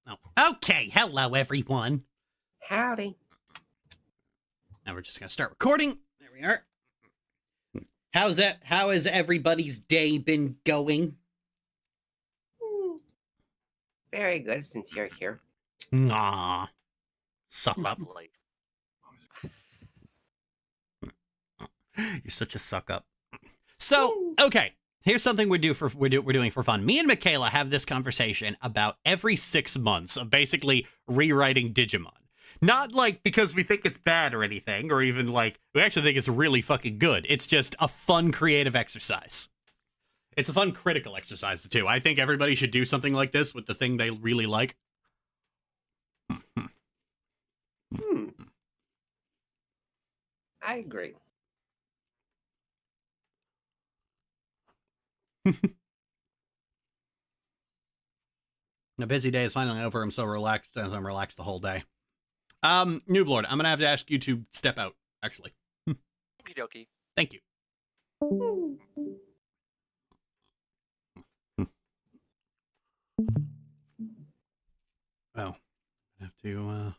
Oh. Okay, hello everyone. Howdy. Now we're just gonna start recording. There we are. How has everybody's day been going? Very good since you're here. Aw. Suck up. Lovely. You're such a suck up. So, okay. Here's something we're doing for fun. Me and Michaela have this conversation about every 6 months of basically rewriting Digimon. Not like because we think it's bad or anything, or even like we actually think it's really fucking good. It's just a fun creative exercise. It's a fun critical exercise too. I think everybody should do something like this with the thing they really like. I agree. A busy day is finally over. I'm so relaxed, as I'm relaxed the whole day. Noob Lord, I'm gonna have to ask you to step out, actually. Okie dokie. Thank you. Oh, I have to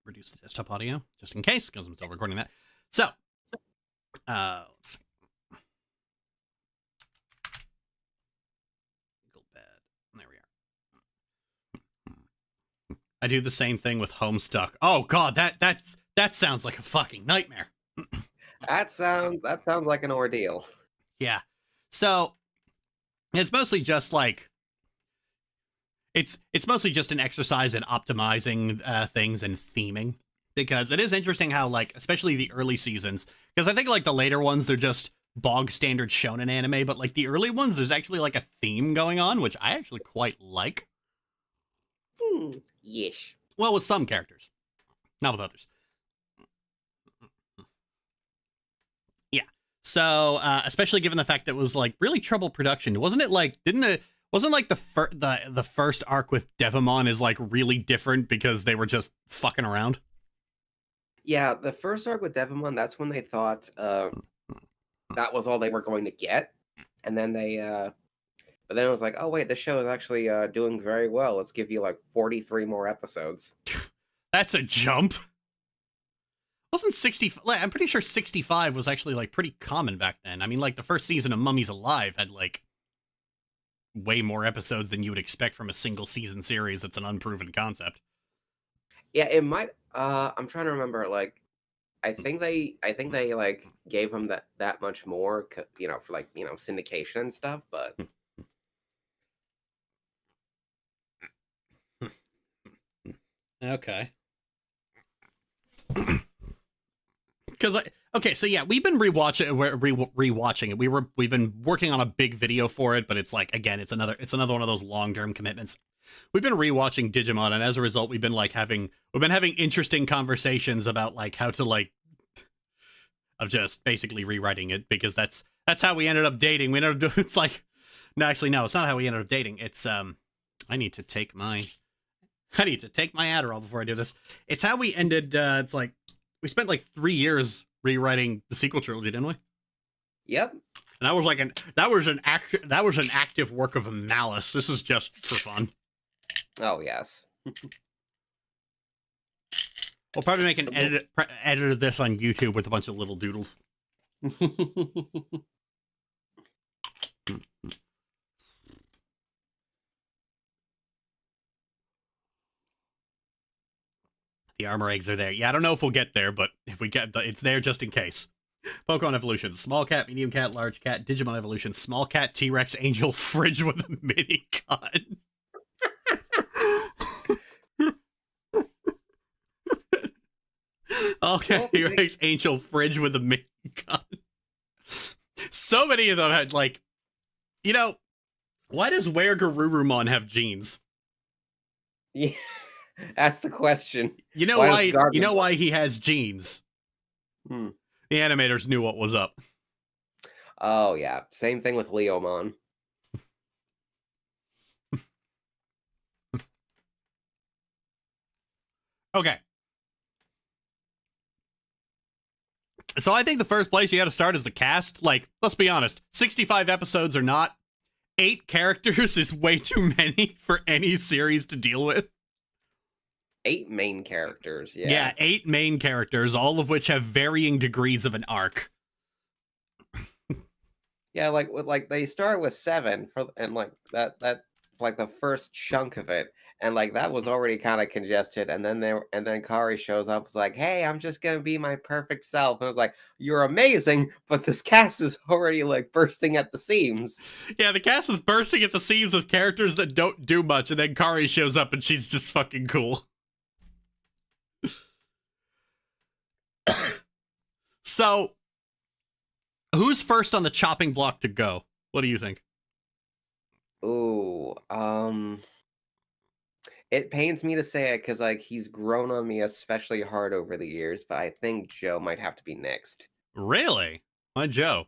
reduce the desktop audio just in case, because I'm still recording that. So, let's see. Go bad. There we are. I do the same thing with Homestuck. Oh God, that sounds like a fucking nightmare. That sounds like an ordeal. Yeah. So it's mostly just like it's mostly just an exercise in optimizing things and theming, because it is interesting how, like, especially the early seasons, because I think like the later ones they're just bog standard shonen anime, but like the early ones there's actually like a theme going on, which I actually quite like. Yeesh. Well, with some characters, not with others. Yeah. So, especially given the fact that it was like really troubled production, wasn't it? Like, wasn't like the first arc with Devimon is like really different because they were just fucking around. Yeah, the first arc with Devimon, that's when they thought that was all they were going to get, and then but then it was like, oh wait, this show is actually doing very well. Let's give you like 43 more episodes. That's a jump. Wasn't 60? I'm pretty sure 65 was actually like pretty common back then. I mean, like the first season of Mummies Alive had like way more episodes than you would expect from a single season series. That's an unproven concept. Yeah, it might. I'm trying to remember. Like, I think they like gave him that much more, for like syndication and stuff. But Okay. Because okay, so yeah, we've been rewatching it. We've been working on a big video for it, but it's like, again, it's another one of those long-term commitments. We've been rewatching Digimon, and as a result, we've been having interesting conversations about like how to like of just basically rewriting it, because that's how we ended up dating. We ended up it's like no, actually no, it's not how we ended up dating. It's I need to take my Adderall before I do this. It's how we ended. It's like we spent like 3 years rewriting the sequel trilogy, didn't we? yep. And that was like an active work of malice. This is just for fun. Oh yes. We'll probably make an edit of this on YouTube with a bunch of little doodles. The armor eggs are there. Yeah, I don't know if we'll get there, but if we get, it's there just in case. Pokemon evolution: small cat, medium cat, large cat. Digimon evolution: small cat, T-Rex, angel, fridge with a mini gun. Okay, T-Rex, angel, fridge with a mini gun. So many of them had like, why does Garurumon have jeans? Yeah, that's the question. You know why he has jeans? Hmm. The animators knew what was up. Oh yeah, same thing with Leomon. Okay. So I think the first place you got to start is the cast. Like, let's be honest, 65 episodes or not, 8 characters is way too many for any series to deal with. 8 main characters, yeah. Yeah, 8 main characters, all of which have varying degrees of an arc. Yeah, like they start with 7 and like that like the first chunk of it, and like that was already kind of congested, and then Kari shows up, was like, "Hey, I'm just gonna be my perfect self," and I was like, "You're amazing, but this cast is already like bursting at the seams." Yeah, the cast is bursting at the seams with characters that don't do much, and then Kari shows up and she's just fucking cool. So, who's first on the chopping block to go? What do you think? Ooh, it pains me to say it because like he's grown on me especially hard over the years, but I think Joe might have to be next. Really? Why Joe?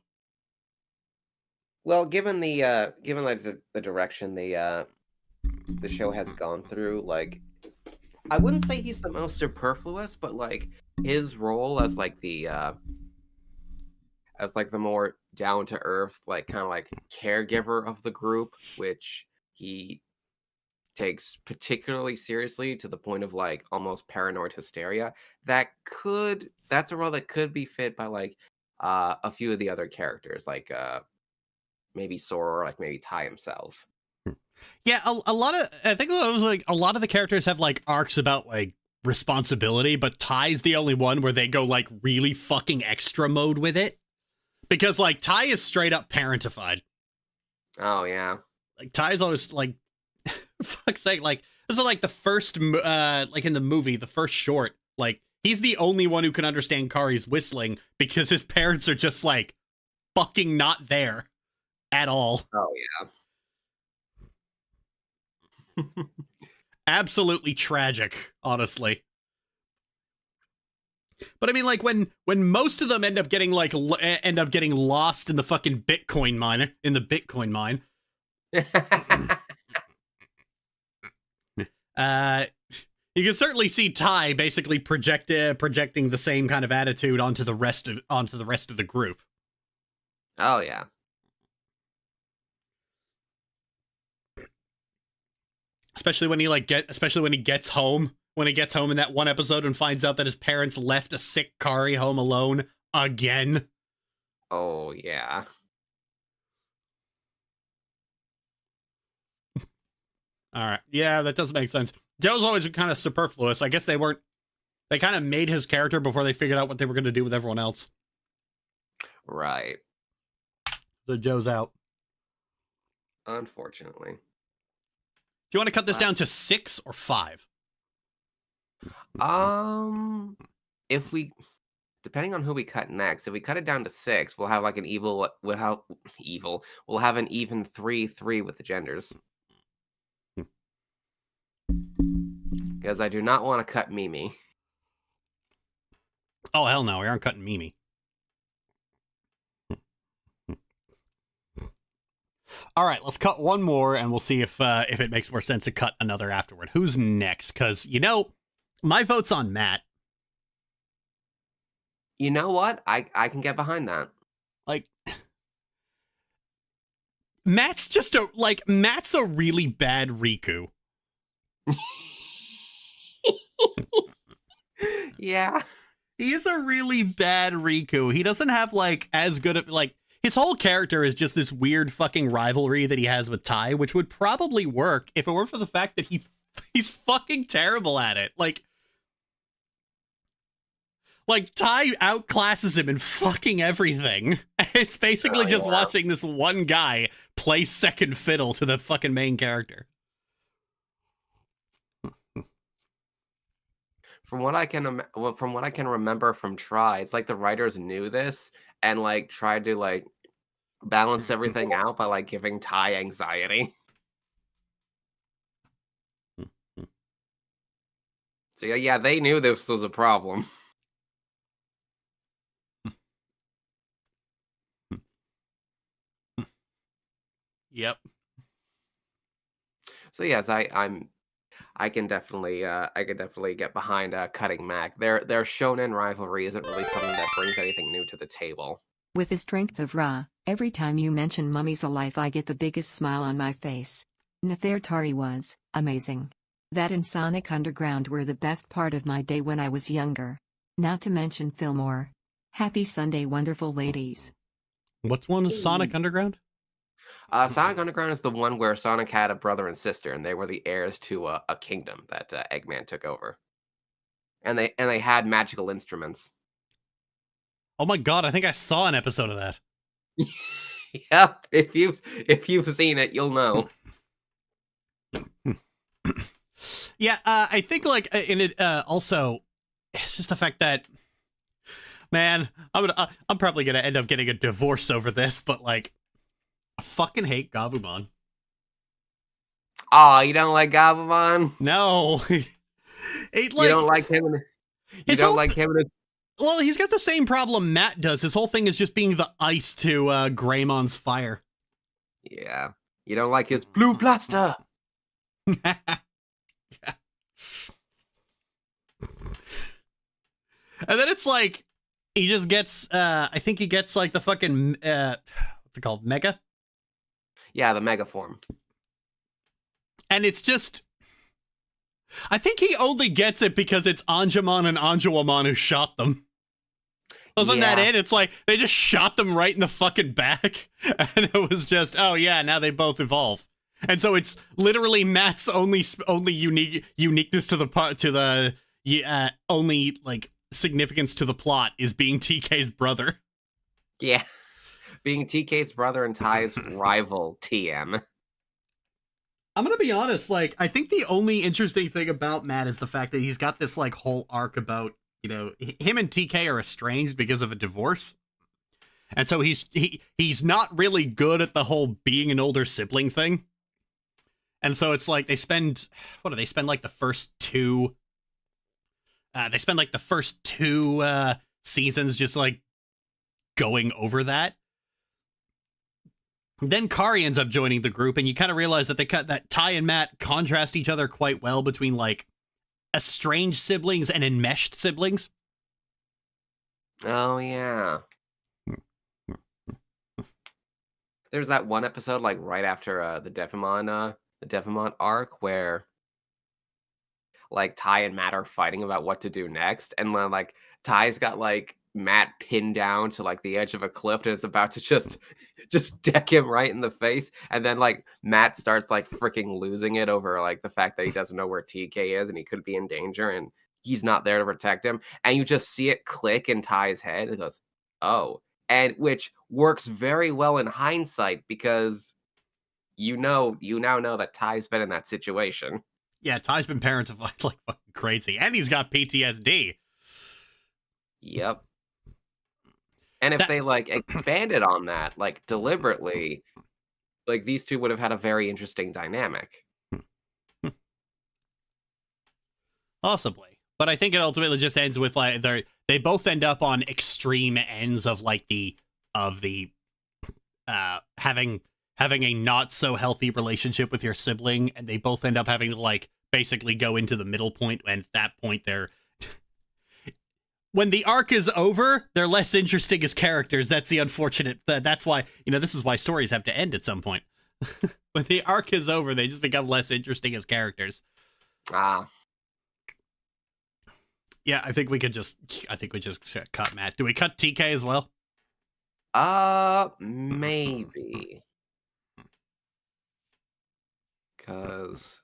Well, given like the direction the show has gone through, like I wouldn't say he's the most superfluous, but like his role as like the more down to earth, like kind of like caregiver of the group, which he takes particularly seriously to the point of like almost paranoid hysteria. That's a role that could be fit by like a few of the other characters, like maybe Sora, or like maybe Ty himself. Yeah, a lot of I think it was like a lot of the characters have like arcs about like responsibility, but Ty's the only one where they go like really fucking extra mode with it. Because like Ty is straight up parentified. Oh yeah. Like Ty's always like fuck's sake, like this is like the first like in the movie, the first short, like he's the only one who can understand Kari's whistling because his parents are just like fucking not there at all. Oh yeah. Absolutely tragic, honestly. But I mean, like when most of them end up getting like end up getting lost in the fucking Bitcoin mine. You can certainly see Ty basically projecting the same kind of attitude onto the rest of the group. Oh yeah. Especially when he gets home. When he gets home in that one episode and finds out that his parents left a sick Kari home alone again. Oh yeah. All right. Yeah, that does make sense. Joe's always kind of superfluous. I guess they kind of made his character before they figured out what they were going to do with everyone else. Right. So Joe's out. Unfortunately. Do you want to cut this down to 6 or 5? If we, depending on who we cut next, if we cut it down to 6, we'll have like we'll have an even 3-3 with the genders. Because I do not want to cut Mimi. Oh hell no, we aren't cutting Mimi. All right, let's cut one more, and we'll see if it makes more sense to cut another afterward. Who's next? Because my vote's on Matt. You know what? I can get behind that. Like, Matt's a really bad Riku. Yeah. He is a really bad Riku. He doesn't have like as good of like his whole character is just this weird fucking rivalry that he has with Ty, which would probably work if it weren't for the fact that he's fucking terrible at it. Like Ty outclasses him in fucking everything. It's basically just watching this one guy play second fiddle to the fucking main character. From what I can remember from Try, it's like the writers knew this and like tried to like balance everything out by like giving Ty anxiety. So yeah, they knew this was a problem. Yep. So yes, I can definitely get behind cutting Mac. Their shonen rivalry isn't really something that brings anything new to the table. With the strength of Ra, every time you mention Mummy's alive I get the biggest smile on my face. Nefertari was amazing. That and Sonic Underground were the best part of my day when I was younger. Not to mention Fillmore. Happy Sunday, wonderful ladies. What's one Sonic Underground? Sonic Underground is the one where Sonic had a brother and sister, and they were the heirs to a kingdom that Eggman took over. And they had magical instruments. Oh my god, I think I saw an episode of that. Yep, if you've seen it, you'll know. Yeah, I think like in it also it's just the fact that, man, I'm probably gonna end up getting a divorce over this, but like I fucking hate Gabumon. Oh, you don't like Gabumon? No. You don't like him like him and his... Well, he's got the same problem Matt does. His whole thing is just being the ice to Greymon's fire. Yeah. You don't like his blue blaster. Yeah. And then it's like he just gets I think he gets like the fucking what's it called? Mega? Yeah, the mega form. And it's just I think he only gets it because it's Anjumon and Anjuwamon who shot them. Wasn't that it? It's like they just shot them right in the fucking back, and it was just, oh yeah, now they both evolve. And so it's literally Matt's only uniqueness to the only like significance to the plot is being TK's brother. Yeah, being TK's brother and Ty's rival, TM. I'm gonna be honest, like, I think the only interesting thing about Matt is the fact that he's got this, like, whole arc about, you know, him and TK are estranged because of a divorce. And so he's not really good at the whole being an older sibling thing. And so it's like they spend like the first two seasons just, like, going over that. Then Kari ends up joining the group, and you kind of realize that that Ty and Matt contrast each other quite well between like estranged siblings and enmeshed siblings. Oh yeah. There's that one episode like right after the Devimon arc where like Ty and Matt are fighting about what to do next, and then like Ty's got like Matt pinned down to like the edge of a cliff and it's about to just deck him right in the face, and then like Matt starts like freaking losing it over like the fact that he doesn't know where TK is and he could be in danger and he's not there to protect him, and you just see it click in Ty's head. It goes, oh, and which works very well in hindsight because you now know that Ty's been in that situation. Yeah, Ty's been parentified like fucking crazy, and he's got PTSD. Yep. And if they like expanded on that, like deliberately, like these two would have had a very interesting dynamic. Possibly. But I think it ultimately just ends with like they both end up on extreme ends of like having a not so healthy relationship with your sibling, and they both end up having to like basically go into the middle point, and at that point they're when the arc is over, they're less interesting as characters. That's the unfortunate. That's why, you know, this is why stories have to end at some point. When the arc is over, they just become less interesting as characters. Ah. Yeah, I think we just cut Matt. Do we cut TK as well? Maybe. Cause,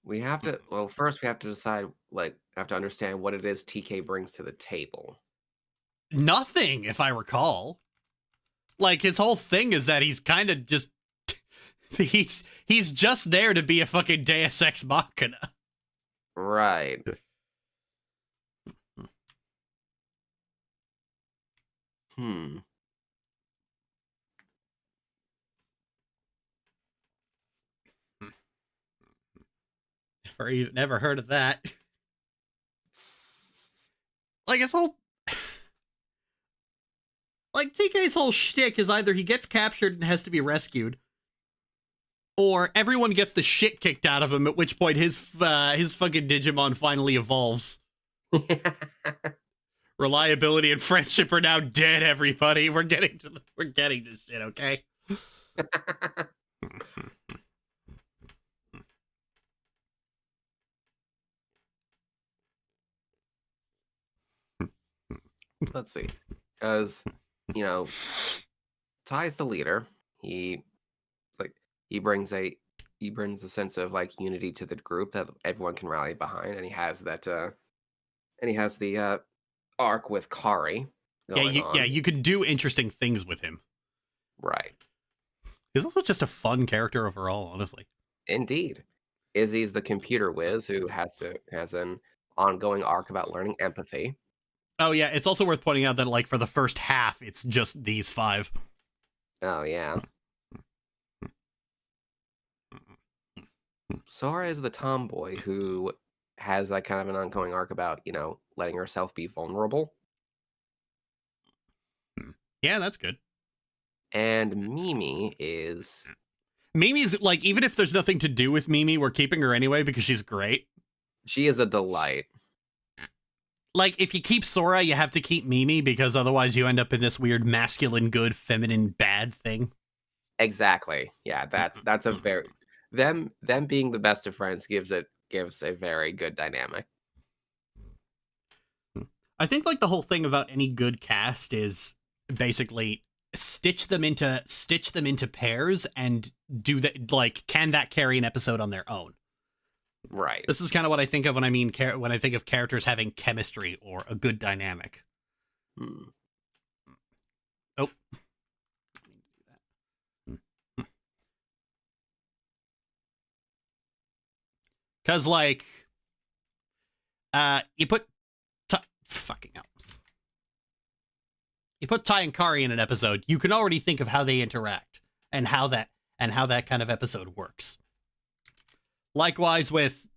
we have to, well, first we have to decide, like, have to understand what it is TK brings to the table. Nothing, if I recall. Like, his whole thing is that he's kind of just, he's just there to be a fucking Deus Ex Machina. Right. Never heard of that. Like, his whole... Like, TK's whole shtick is either he gets captured and has to be rescued, or everyone gets the shit kicked out of him, at which point his fucking Digimon finally evolves. Reliability and friendship are now dead, everybody. We're getting this shit, okay? Let's see. As you know, Ty's the leader. He like he brings a sense of like unity to the group that everyone can rally behind, and he has that and he has the arc with Kari going on. You can do interesting things with him. Right. He's also just a fun character overall, honestly. Indeed. Izzy's the computer whiz who has an ongoing arc about learning empathy. Oh yeah, it's also worth pointing out that like for the first half, it's just these 5. Oh yeah. Sora is the tomboy who has like kind of an ongoing arc about, letting herself be vulnerable. Yeah, that's good. And Mimi's like, even if there's nothing to do with Mimi, we're keeping her anyway because she's great. She is a delight. Like, if you keep Sora, you have to keep Mimi because otherwise you end up in this weird masculine good, feminine bad thing. Exactly. Yeah, that's a very them being the best of friends gives a very good dynamic. I think like the whole thing about any good cast is basically stitch them into pairs and do that. Like, can that carry an episode on their own? Right. This is kind of what I think of when I think of characters having chemistry or a good dynamic. Oh. Because, like, you put fucking hell. You put Ty and Kari in an episode, you can already think of how they interact and how that kind of episode works. Likewise with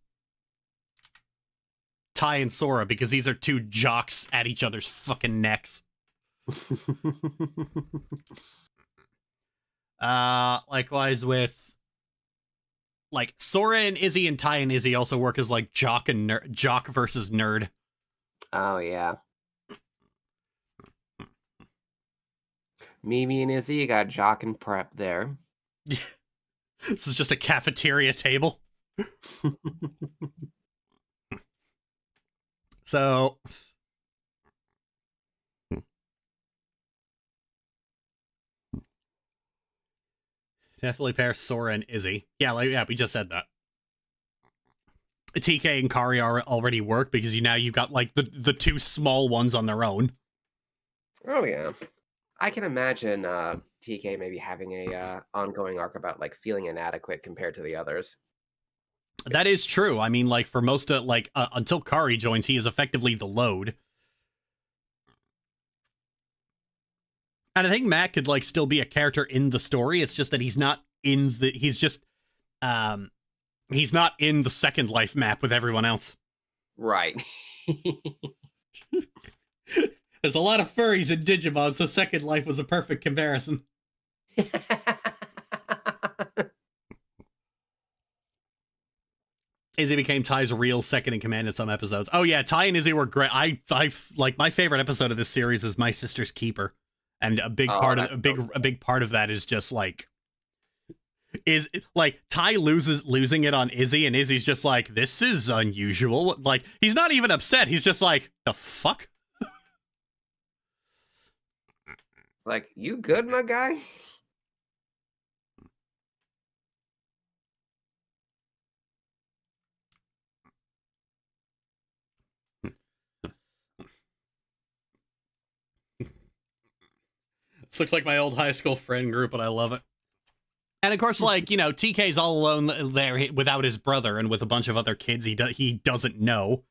Ty and Sora, because these are two jocks at each other's fucking necks. Likewise with like Sora and Izzy and Ty and Izzy also work as like jock versus nerd. Oh yeah. Mimi and Izzy, you got jock and prep there. This is just a cafeteria table. So definitely pair Sora and Izzy. Yeah, we just said that. TK and Kari already work because you got like the two small ones on their own. Oh yeah. I can imagine TK maybe having a ongoing arc about like feeling inadequate compared to the others. That is true. I mean, like for most of until Kari joins, he is effectively the load. And I think Matt could like still be a character in the story. It's just that he's not in the he's not in the Second Life map with everyone else. Right. There's a lot of furries in Digimon, so Second Life was a perfect comparison. Izzy became Ty's real second in command in some episodes. Oh yeah, Ty and Izzy were great. I like my favorite episode of this series is My Sister's Keeper, and a big part of that is just like Ty losing it on Izzy, and Izzy's just like, this is unusual. Like he's not even upset. He's just like, the fuck. Like, you good, my guy? This looks like my old high school friend group, and I love it. And of course, like, TK's all alone there without his brother and with a bunch of other kids he doesn't know.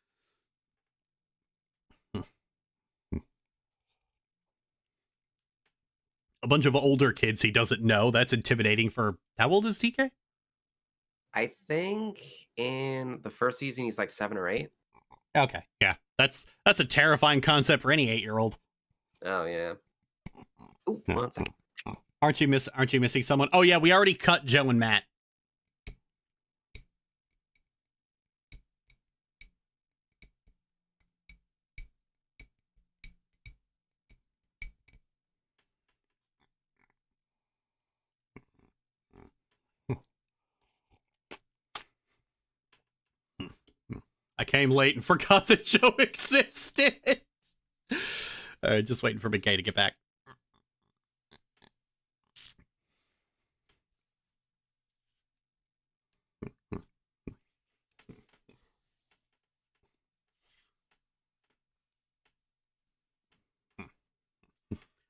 A bunch of older kids he doesn't know. That's intimidating for... How old is TK? I think in the first season he's like 7 or 8. Okay, yeah. That's a terrifying concept for any 8-year-old. Oh yeah. Ooh, 1 second. Aren't you missing someone? Oh yeah, we already cut Joe and Matt. I came late and forgot that Joe existed. All right, just waiting for Mikay to get back.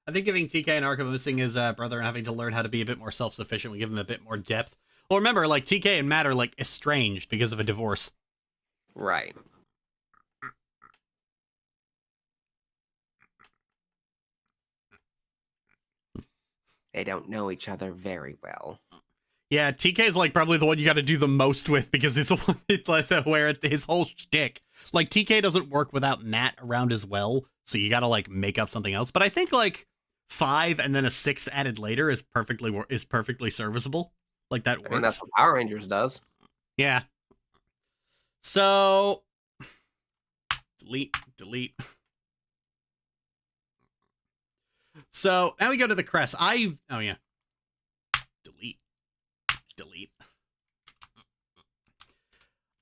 I think giving TK an arc of missing his brother and having to learn how to be a bit more self-sufficient will give him a bit more depth. Well, remember, like, TK and Matt are, like, estranged because of a divorce. Right. They don't know each other very well. Yeah, TK is, like, probably the one you got to do the most with because it's the one it's like, where his whole shtick. Like, TK doesn't work without Matt around as well, so you got to, like, make up something else. But I think, like, 5 and then a 6th added later is perfectly serviceable. Like, that works. I mean, that's what Power Rangers does. Yeah. So, delete. So, now we go to the crest. Oh, yeah. Delete.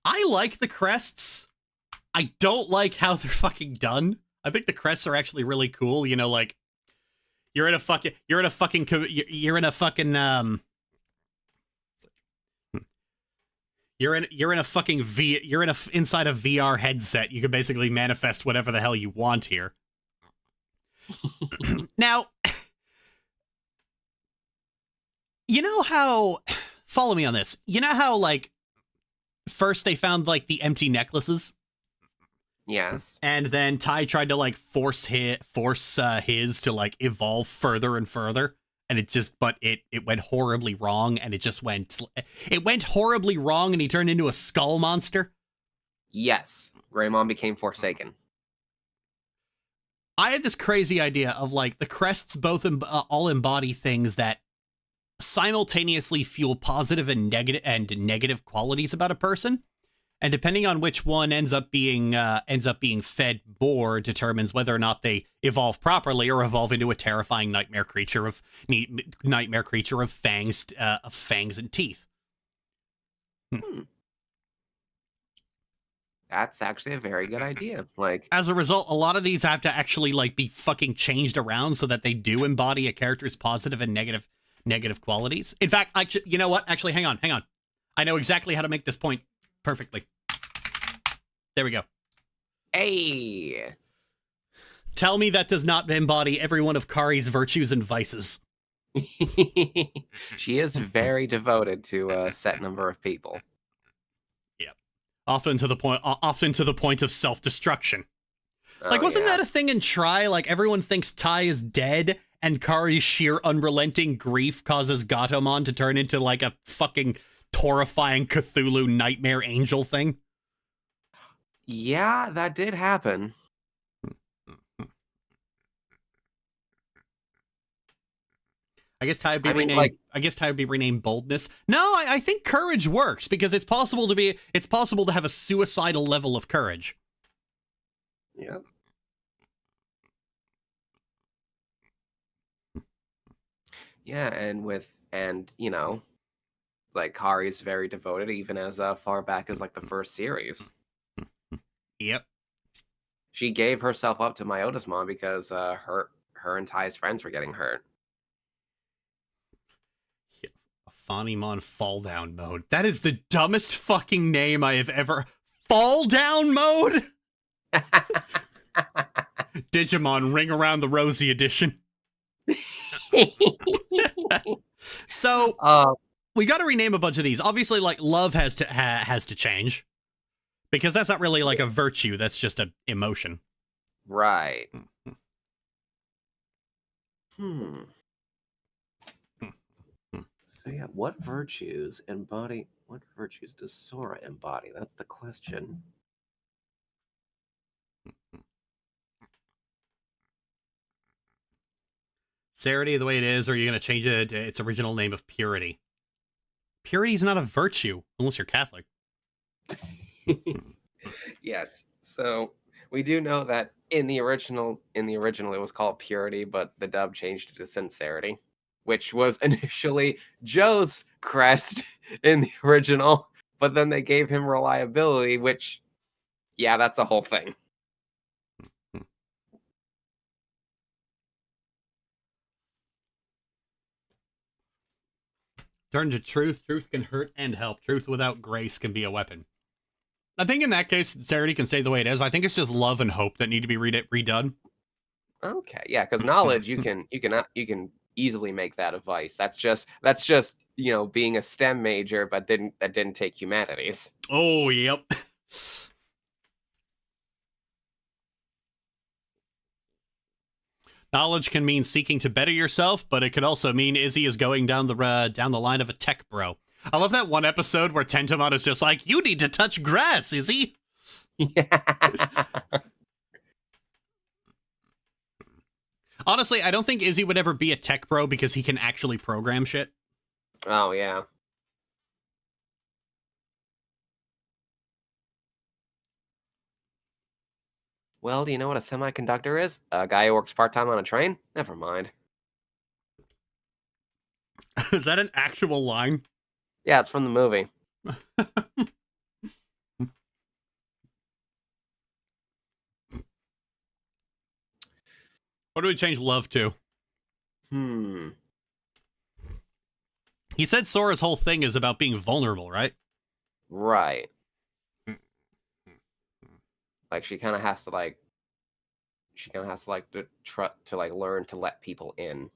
I like the crests. I don't like how they're fucking done. I think the crests are actually really cool. You know, like, you're in a fucking inside a VR headset. You can basically manifest whatever the hell you want here. Now, you know how, follow me on this. You know how, like, first they found, like, the empty necklaces? Yes. And then Ty tried to, like, force his to, like, evolve further and further. And it went horribly wrong, and it went horribly wrong, and he turned into a skull monster. Yes. Greymon became Forsaken. I had this crazy idea of, like, the crests both all embody things that simultaneously fuel positive and negative qualities about a person. And depending on which one ends up being fed more determines whether or not they evolve properly or evolve into a terrifying nightmare creature of fangs and teeth. That's actually a very good idea. Like, as a result, a lot of these have to actually, like, be fucking changed around so that they do embody a character's positive and negative qualities. In fact, actually, you know what? Actually, hang on. I know exactly how to make this point perfectly. There we go. hey. Tell me that does not embody every one of Kari's virtues and vices. She is very devoted to a set number of people. Yep. Often to the point of self-destruction. Like, wasn't that a thing in Try? Like, everyone thinks Ty is dead, and Kari's sheer unrelenting grief causes Gatomon to turn into, like, a fucking horrifying Cthulhu nightmare angel thing? Yeah, that did happen. I guess Ty would be renamed Boldness. No, I think Courage works because it's possible to have a suicidal level of courage. Yeah. Yeah, and you know, like, Kari's very devoted even as far back as, like, the first series. Yep. She gave herself up to Myotismon because her and Ty's friends were getting hurt. Yeah. Fonimon Fall Down Mode. That is the dumbest fucking name I have ever... Fall Down Mode? Digimon Ring Around the Rosie edition. So, we got to rename a bunch of these. Obviously, like, Love has to change. Because that's not really, like, a virtue. That's just an emotion. Right. So yeah, what virtues does Sora embody? That's the question. Sincerity the way it is, or are you going to change it to its original name of Purity? Purity is not a virtue, unless you're Catholic. Yes. So we do know that in the original it was called Purity, but the dub changed it to Sincerity, which was initially Joe's crest in the original, but then they gave him Reliability, which Yeah, that's the whole thing. Turn to truth. Truth can hurt and help. Truth without grace can be a weapon. I think in that case, sincerity can stay the way it is. I think it's just love and hope that need to be redone. Okay, yeah, because knowledge you can easily make that a vice. That's just being a STEM major, but didn't take humanities. Oh, yep. Knowledge can mean seeking to better yourself, but it could also mean Izzy is going down the line of a tech bro. I love that one episode where Tentomon is just like, "You need to touch grass, Izzy." Yeah. Honestly, I don't think Izzy would ever be a tech bro because he can actually program shit. Oh yeah. Well, do you know what a semiconductor is? A guy who works part-time on a train? Never mind. Is that an actual line? Yeah, it's from the movie. What do we change love to? He said Sora's whole thing is about being vulnerable, right? Right. Like she kind of has to learn to let people in.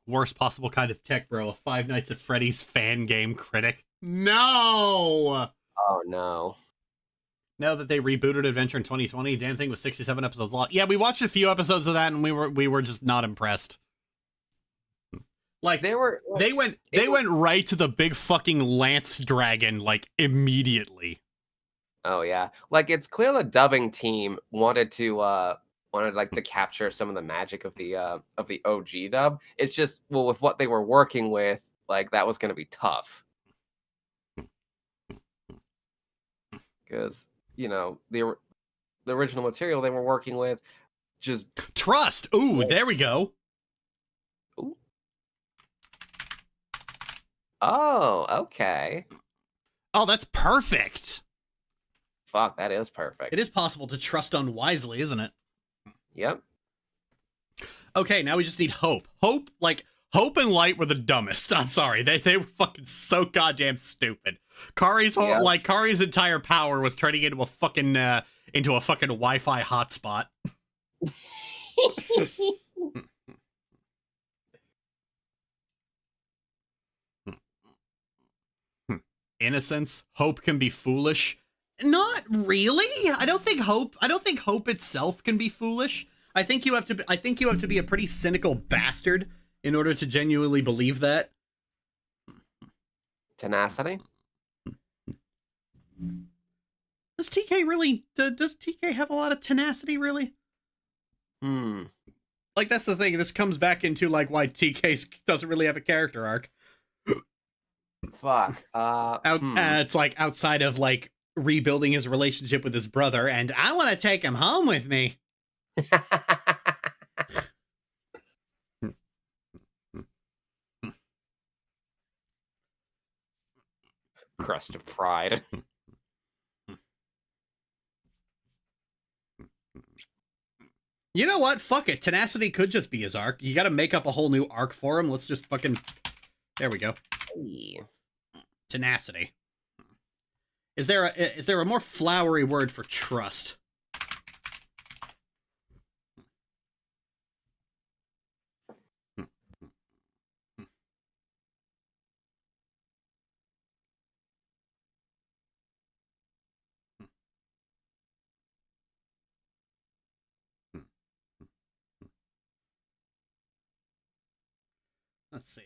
Worst possible kind of tech bro, a Five Nights at Freddy's fan game critic. No! Oh no. Now that they rebooted Adventure in 2020, damn thing was 67 episodes long. Yeah, we watched a few episodes of that and we were just not impressed. Like they went right to the big fucking Lance Dragon like immediately. Oh yeah. Like it's clear the dubbing team wanted to capture some of the magic of the OG dub. It's just with what they were working with, like that was going to be tough. Cuz the original material they were working with just trust. Ooh, there we go. Ooh. Oh, okay. Oh, that's perfect. Fuck, that is perfect. It is possible to trust unwisely, isn't it? Yep. Okay, now we just need hope. Hope and light were the dumbest. I'm sorry. They were fucking so goddamn stupid. Kari's Kari's entire power was turning into a fucking Wi-Fi hotspot. Innocence, hope can be foolish. Not really. I don't think hope itself can be foolish. I think you have to be a pretty cynical bastard in order to genuinely believe that. Tenacity? Does TK have a lot of tenacity really? Like that's the thing. This comes back into like why TK doesn't really have a character arc. Fuck. It's like outside of like rebuilding his relationship with his brother, and I want to take him home with me. Crust of pride. You know what? Fuck it. Tenacity could just be his arc. You got to make up a whole new arc for him. Let's just fucking... There we go. Hey. Tenacity. Is there a more flowery word for trust? Let's see.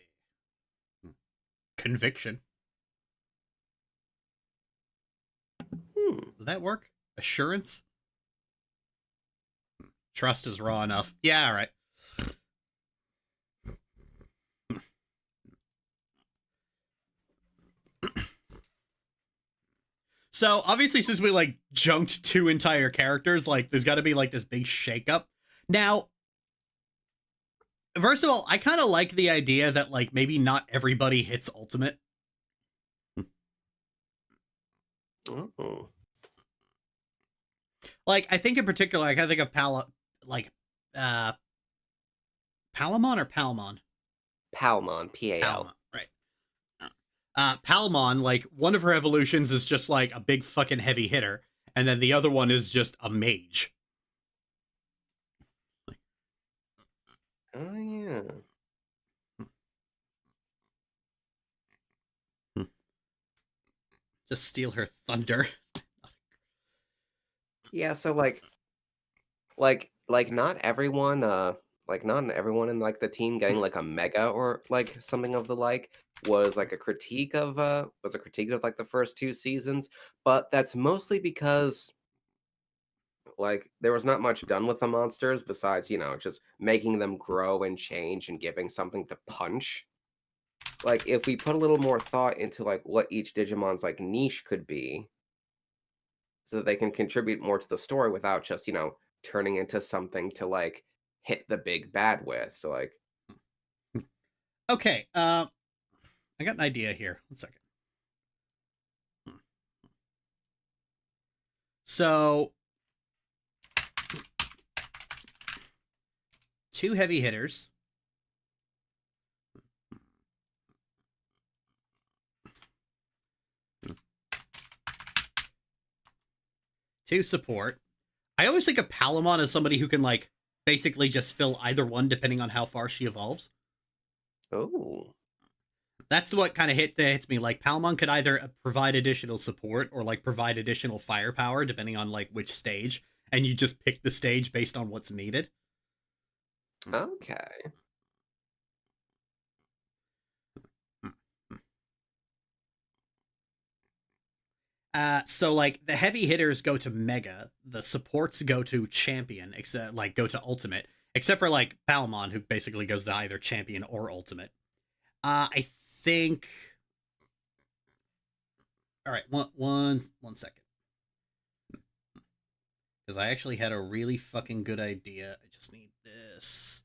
Conviction. Does that work? Assurance? Trust is raw enough. Yeah, all right. So, obviously, since we, like, junked 2 entire characters, like, there's got to be, like, this big shakeup. Now, first of all, I kind of like the idea that, like, maybe not everybody hits Ultimate. Oh. Like, I think in particular, like, I think of uh, Palamon or Palmon? Palmon, P-A-L. Palmon, right. Palmon, like, one of her evolutions is just, like, a big fucking heavy hitter, and then the other one is just a mage. Oh, yeah. Just steal her thunder. Yeah, so, not everyone, not everyone in, like, the team getting, like, a mega or, like, something of the like was, like, a critique of, like, the first 2 seasons, but that's mostly because, like, there was not much done with the monsters besides, just making them grow and change and giving something to punch. Like, if we put a little more thought into, like, what each Digimon's, like, niche could be so that they can contribute more to the story without just, turning into something to, like, hit the big bad with. So, like, Okay, I got an idea here. 1 second. So, 2 heavy hitters. Two support. I always think of Palamon as somebody who can, like, basically just fill either one depending on how far she evolves. oh, That's what kind of hits me. Like, Palamon could either provide additional support or, like, provide additional firepower depending on, like, which stage, and you just pick the stage based on what's needed. okay. So, like, the heavy hitters go to Mega, the supports go to Champion, except, like, go to Ultimate, except for, like, Palamon, who basically goes to either Champion or Ultimate. I think. All right, one second, because I actually had a really fucking good idea. I just need this.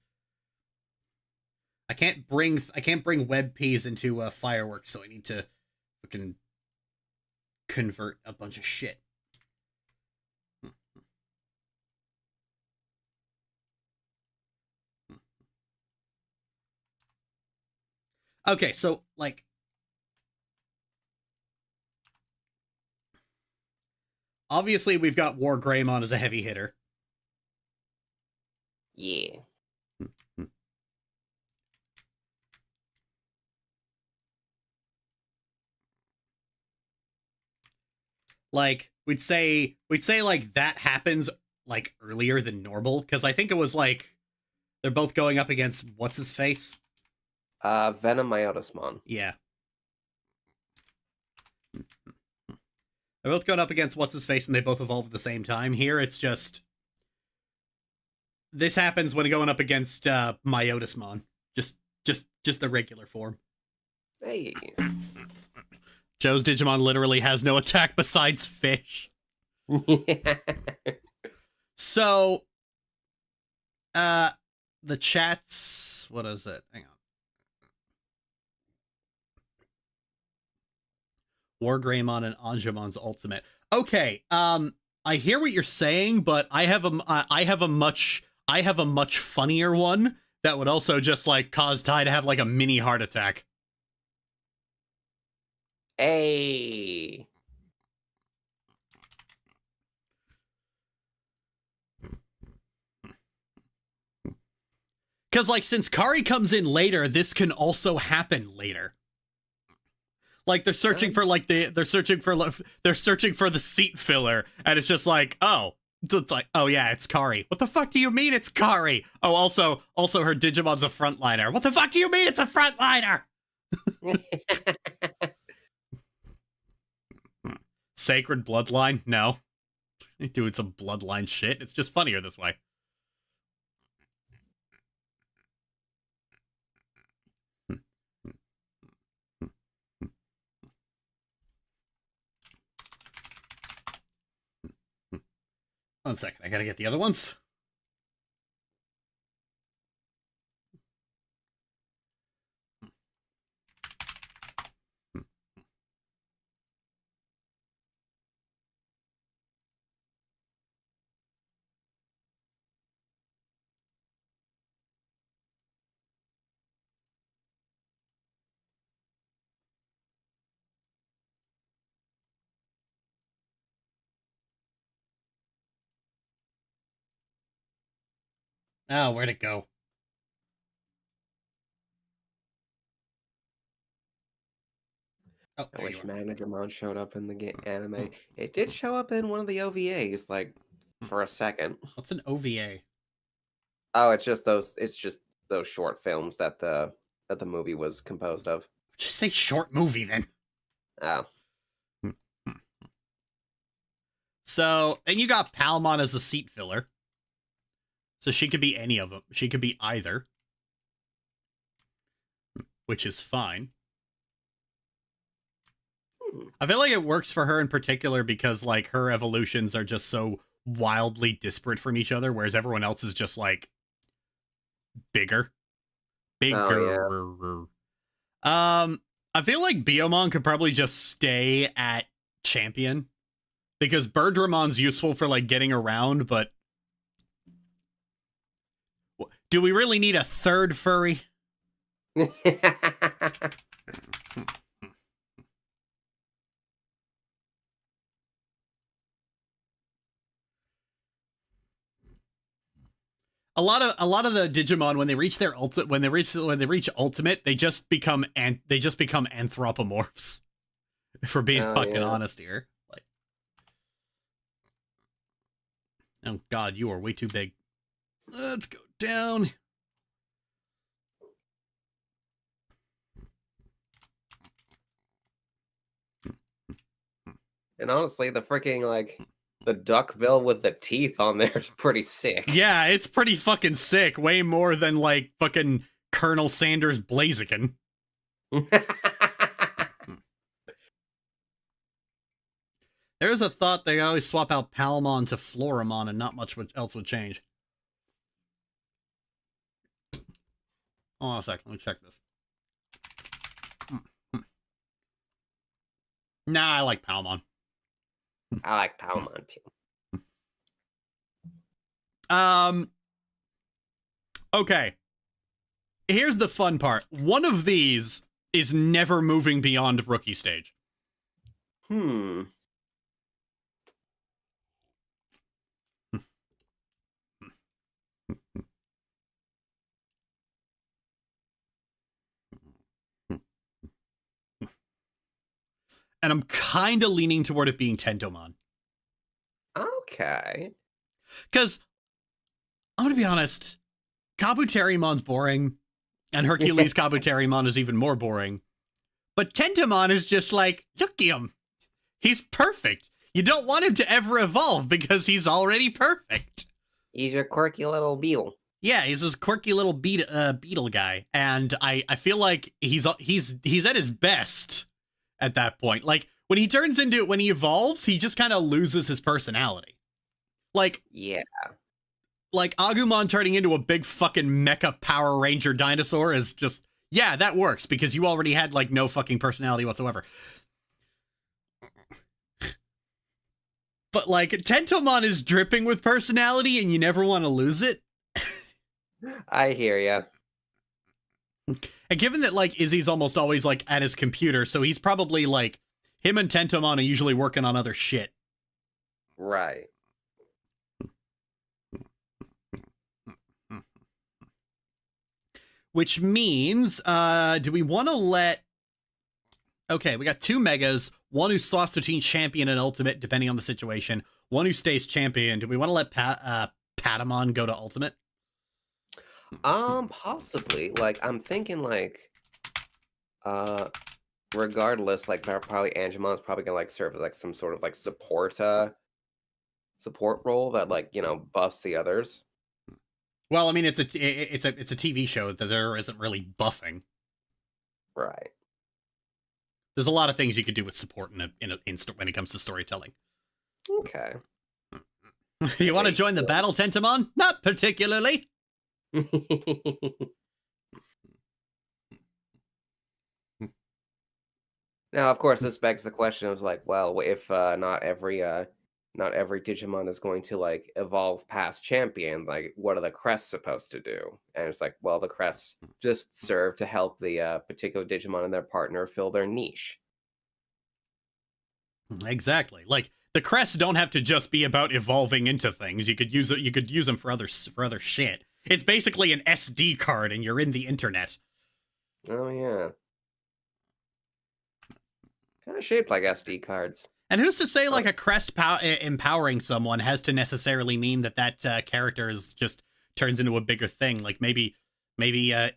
I can't bring web peas into fireworks, so I need to fucking convert a bunch of shit. Okay, so, like, obviously we've got War Greymon as a heavy hitter. Yeah. Like, we'd say like that happens, like, earlier than normal, because I think it was like they're both going up against what's his face. Venom Myotismon. Yeah, they're both going up against what's his face, and they both evolve at the same time. Here, it's just this happens when going up against Myotismon. Just the regular form. Hey. Joe's Digimon literally has no attack besides fish. So, the chat's, what is it? Hang on. War Greymon and Anjumon's ultimate. Okay, I hear what you're saying, but I have a much funnier one that would also just, like, cause Ty to have, like, a mini heart attack. Hey. Because, like, since Kari comes in later, this can also happen later. Like, they're searching for the seat filler, and it's just like, oh, it's like, oh yeah, it's Kari. What the fuck do you mean it's Kari? Oh, also her Digimon's a frontliner. What the fuck do you mean it's a frontliner? Sacred bloodline? No. Doing some bloodline shit. It's just funnier this way. 1 second, I gotta get the other ones. Oh, where'd it go? Oh, I there you wish are. Digimon showed up in the anime. It did show up in one of the OVAs, like for a second. What's an OVA? Oh, it's just those. It's just those short films that the movie was composed of. Just say short movie then. Oh, So, and you got Palmon as a seat filler. So she could be any of them. She could be either. Which is fine. I feel like it works for her in particular because, like, her evolutions are just so wildly disparate from each other, whereas everyone else is just, like, bigger. Bigger. I feel like Biomon could probably just stay at champion because Berdramon's useful for, like, getting around, but do we really need a third furry? A lot of the Digimon when they reach their when they reach ultimate, they just become anthropomorphs. If we're being fucking honest here. Like, oh god, you are way too big. Let's go down. And honestly, the freaking like the duck bill with the teeth on there is pretty sick. Yeah, it's pretty fucking sick. Way more than like fucking Colonel Sanders Blaziken. There's a thought they always swap out Palmon to Floramon and not much else would change. Hold on a second, let me check this. Nah, I like Palmon. I like Palmon too. Okay. Here's the fun part. One of these is never moving beyond rookie stage. And I'm kind of leaning toward it being Tentomon. Okay. Because, I'm going to be honest, Kabuterimon's boring, and Hercules Kabuterimon is even more boring. But Tentomon is just like, look at him. He's perfect. You don't want him to ever evolve because he's already perfect. He's your quirky little beetle. Yeah, he's this quirky little beetle guy. And I feel like he's at his best at that point. Like, when he evolves, he just kind of loses his personality. Like, yeah. Like, Agumon turning into a big fucking mecha Power Ranger dinosaur is just, yeah, that works because you already had, like, no fucking personality whatsoever. But, like, Tentomon is dripping with personality and you never want to lose it. I hear ya. And given that, like, Izzy's almost always, like, at his computer, so he's probably, like, him and Tentomon are usually working on other shit. Right. Which means, do we want to let... Okay, we got two Megas, one who swaps between Champion and Ultimate, depending on the situation, one who stays Champion. Do we want to let Patamon go to Ultimate? Possibly. Like, I'm thinking, like, regardless, like, probably Angemon's probably gonna, like, serve as, like, some sort of, like, support role that, like, you know, buffs the others. Well, I mean, it's a TV show that there isn't really buffing. Right. There's a lot of things you could do with support when it comes to storytelling. Okay. You want to join the battle, Tentomon? Not particularly. Now, of course, this begs the question of like, well, if not every Digimon is going to like evolve past champion, like what are the crests supposed to do? And it's like, well, the crests just serve to help the particular Digimon and their partner fill their niche. Exactly. Like, the crests don't have to just be about evolving into things. You could use them for other shit. It's basically an SD card, and you're in the internet. Oh yeah. Kind of shaped like SD cards. And who's to say, like, a crest empowering someone has to necessarily mean that character is just turns into a bigger thing? Like, maybe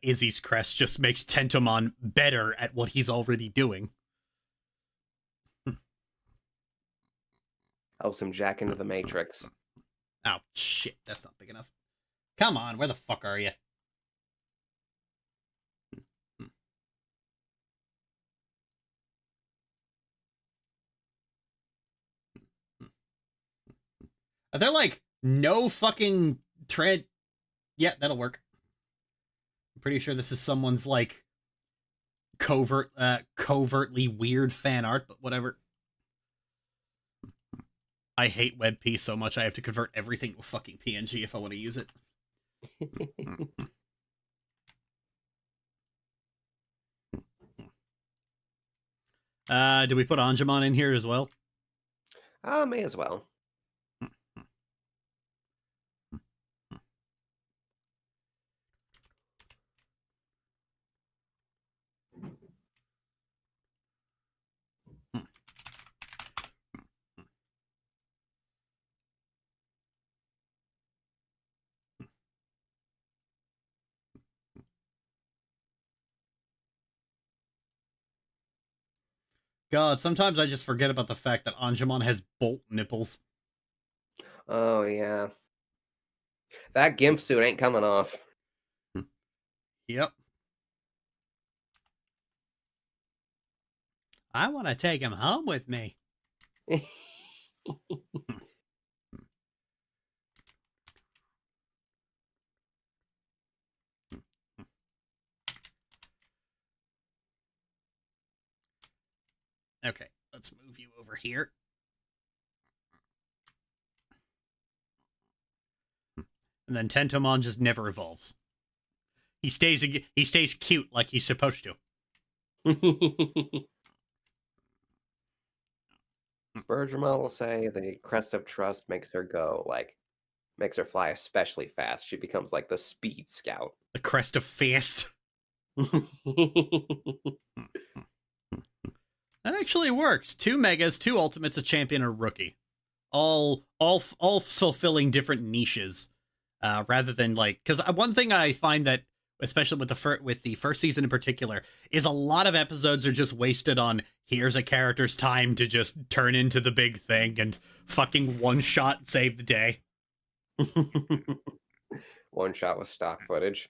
Izzy's crest just makes Tentomon better at what he's already doing. Helps him jack into the Matrix. Oh, shit, that's not big enough. Come on, where the fuck are you? Are there, like, no fucking tread? Yeah, that'll work. I'm pretty sure this is someone's, like, covertly weird fan art, but whatever. I hate WebP so much I have to convert everything to a fucking PNG if I want to use it. Do we put Anjumon in here as well? May as well. God, sometimes I just forget about the fact that Anjumon has bolt nipples. Oh yeah. That gimp suit ain't coming off. Yep. I want to take him home with me. Okay, let's move you over here. And then Tentomon just never evolves. He stays cute like he's supposed to. Bergermon will say the crest of trust makes her fly especially fast. She becomes like the speed scout. The crest of fast. That actually works. 2 megas, 2 ultimates, a champion, and a rookie. All fulfilling different niches. Rather than like, because one thing I find that, especially with the first season in particular, is a lot of episodes are just wasted on here's a character's time to just turn into the big thing and fucking one shot save the day. One shot with stock footage.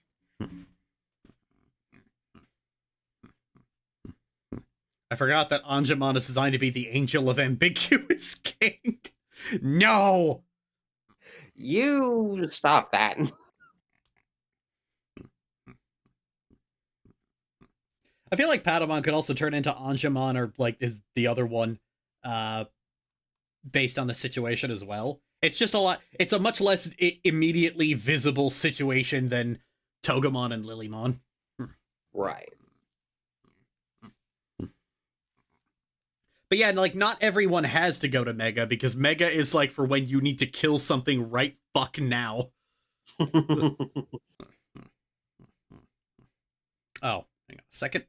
I forgot that Anjumon is designed to be the angel of ambiguous king. No! You stop that. I feel like Patamon could also turn into Anjumon or like the other one, based on the situation as well. It's just it's a much less immediately visible situation than Togemon and Lilymon. Right. But yeah, like, not everyone has to go to Mega, because Mega is like for when you need to kill something right fuck now. Oh, hang on a second.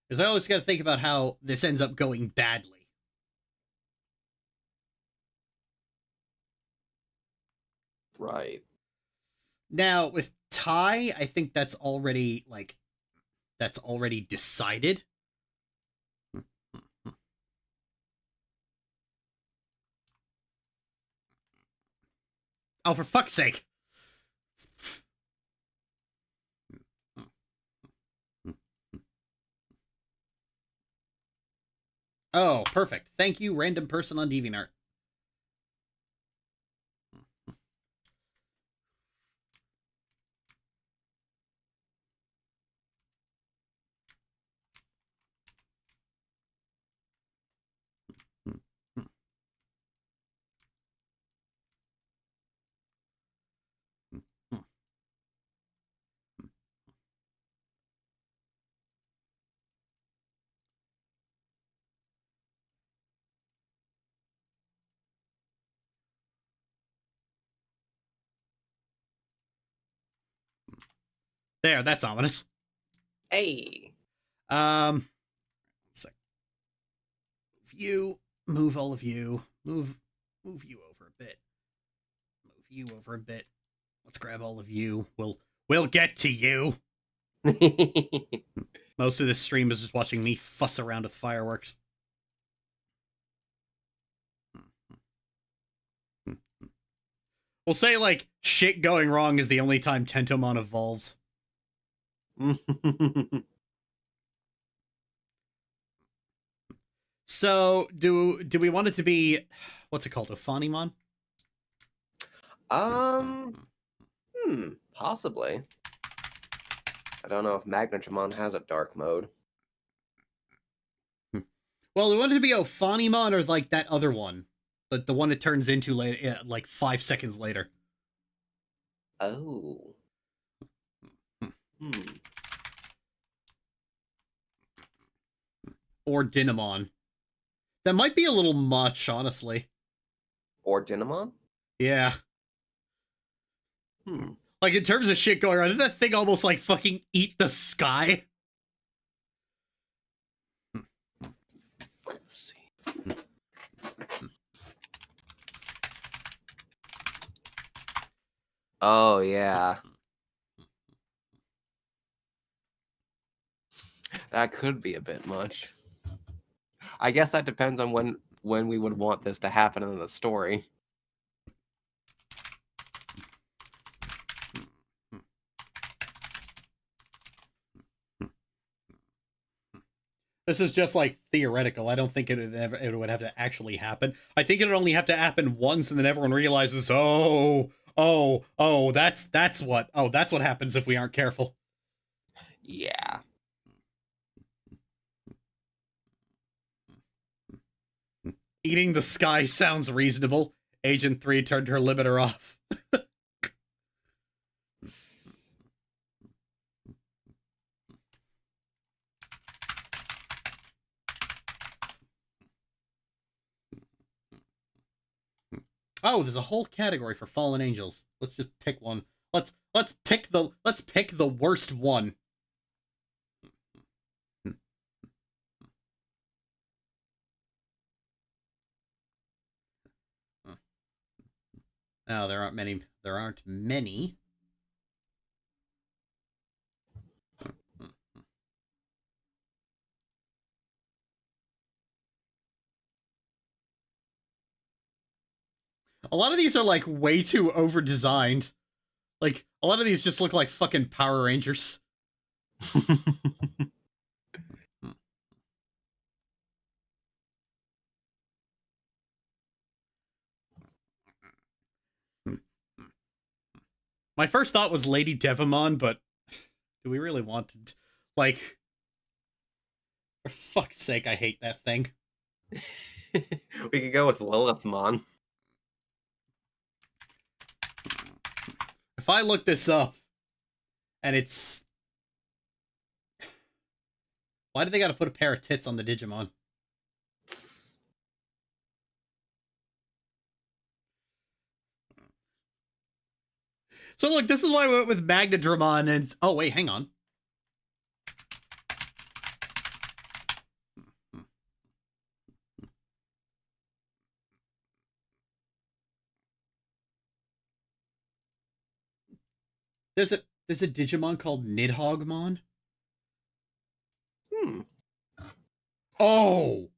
Because I always got to think about how this ends up going badly. Right. Now, with Tai, I think that's already decided. Oh, for fuck's sake. Oh, perfect. Thank you, random person on DeviantArt. There, that's ominous. Hey. Let's see. Move all of you. Move you over a bit. Move you over a bit. Let's grab all of you. We'll get to you. Most of this stream is just watching me fuss around with fireworks. We'll say, like, shit going wrong is the only time Tentomon evolves. So, do we want it to be, what's it called, Ophanimon? Possibly. I don't know if Magnetramon has a dark mode. Well, we want it to be Ophanimon or, like, that other one. But the one it turns into later, like 5 seconds later. Oh. Or Dinamon. That might be a little much, honestly. Or Dinamon? Yeah. Like, in terms of shit going on, doesn't that thing almost, like, fucking eat the sky? Let's see. Oh, yeah. That could be a bit much. I guess that depends on when we would want this to happen in the story. This is just, like, theoretical. I don't think it would have to actually happen. I think it would only have to happen once, and then everyone realizes, that's what happens if we aren't careful. Yeah. Eating the sky sounds reasonable. Agent 3 turned her limiter off. Oh, there's a whole category for fallen angels. Let's just pick one. Let's pick the worst one. Now there aren't many. A lot of these are, like, way too over-designed. Like, a lot of these just look like fucking Power Rangers. My first thought was Lady Devimon, but do we really want to, like, for fuck's sake, I hate that thing. We could go with Lilithmon. If I look this up, and it's... Why do they gotta put a pair of tits on the Digimon? So look, this is why I went with Magnetramon and... Oh, wait, hang on. There's a Digimon called Nidhoggmon. Oh!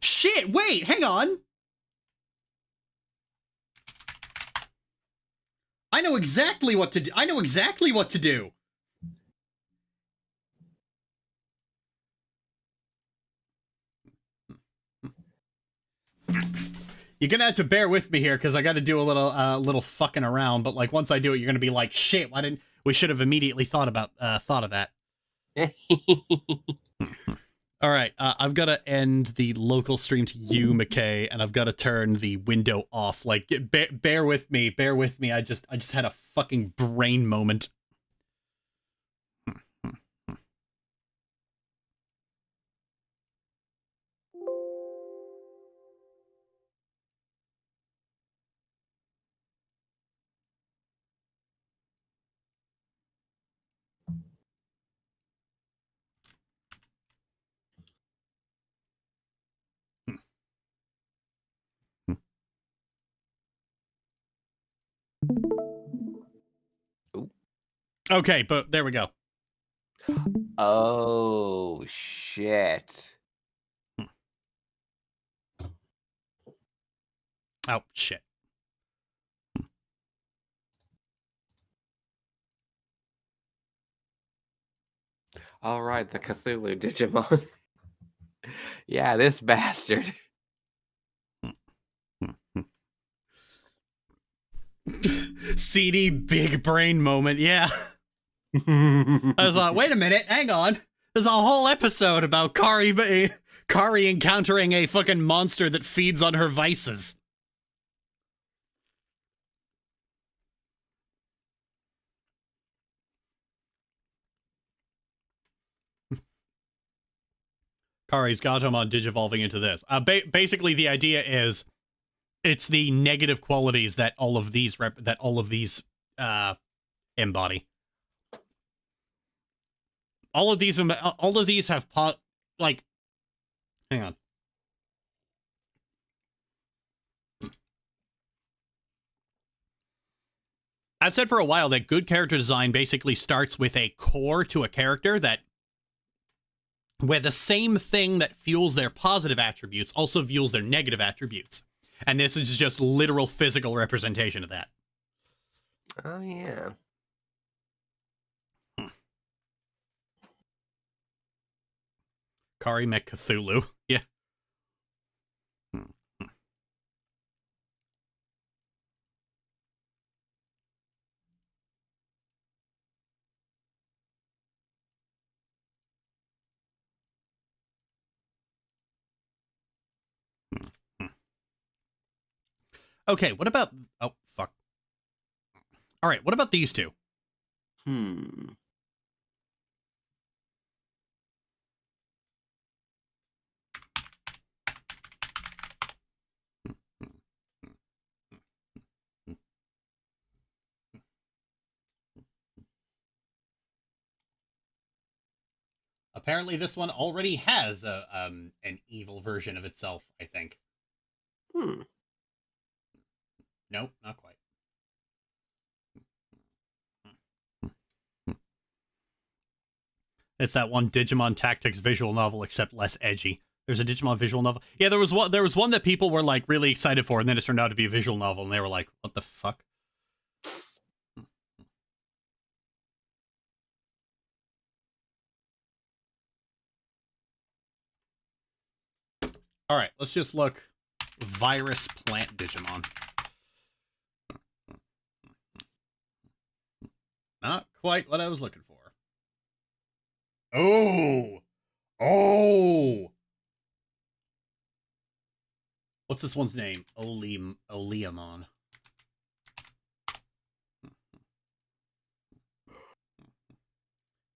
Shit, wait, hang on! I know exactly what to do. You're gonna have to bear with me here, because I gotta do a little fucking around, but, like, once I do it, you're gonna be like, shit, why didn't... We should have immediately thought of that. Alright, I've gotta end the local stream to you, Mikay, and I've gotta turn the window off. Like, bear with me, I just had a fucking brain moment. Okay, but there we go. Oh, shit. Oh, shit. All right, the Cthulhu Digimon. Yeah, this bastard. CD big brain moment, yeah. I was like, wait a minute, hang on. There's a whole episode about Kari encountering a fucking monster that feeds on her vices. Kari's Gatomon digivolving into this. Basically, the idea is it's the negative qualities that all of these embody. All of these have like. Hang on. I've said for a while that good character design basically starts with a core to a character where the same thing that fuels their positive attributes also fuels their negative attributes. And this is just literal physical representation of that. Oh, yeah. Kari met Cthulhu. Yeah. Okay, what about... Oh, fuck. All right, what about these two? Apparently this one already has an evil version of itself, I think. Nope, not quite. It's that one Digimon Tactics visual novel, except less edgy. There's a Digimon visual novel. Yeah, there was one that people were like really excited for, and then it turned out to be a visual novel, and they were like, "What the fuck?" All right, let's just look. Virus plant Digimon. Not quite what I was looking for. Oh! What's this one's name? Oleamon.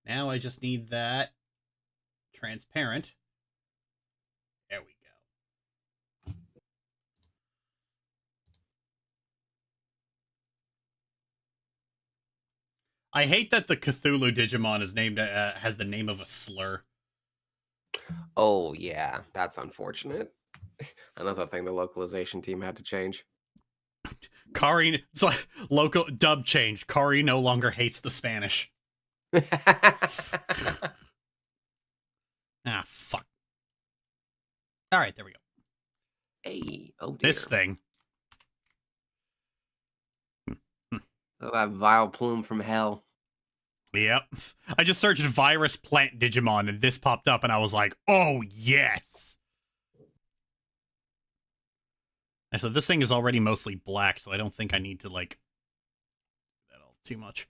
Now I just need that transparent. There we go. I hate that the Cthulhu Digimon is named has the name of a slur. Oh, yeah. That's unfortunate. Another thing the localization team had to change. Kari, it's like local dub change. Kari no longer hates the Spanish. Ah, fuck. All right, there we go. Hey, oh dear. This thing. Oh, that vile plume from hell. Yep. I just searched virus plant Digimon and this popped up and I was like, oh, yes. And so this thing is already mostly black, so I don't think I need to, like, do that all too much.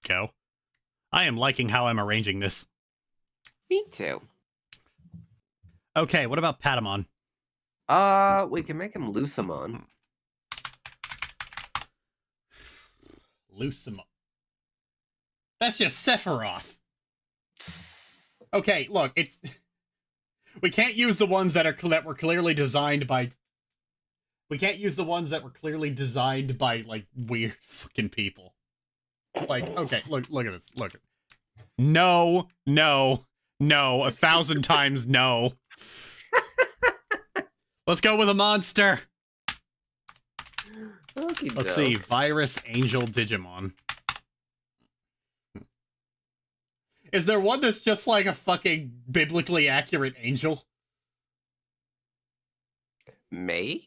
Go. I am liking how I'm arranging this. Me too. Okay, what about Patamon? We can make him Lucamon. Lucamon. That's just Sephiroth. Okay, look, it's... We can't use the ones that were clearly designed by... We can't use the ones that were clearly designed by, like, weird fucking people. Like, okay, look at this. Look. No, 1,000 times no. Let's go with a monster. Okey Let's see. doke. Virus Angel Digimon. Is there one that's just like a fucking biblically accurate angel? Maybe?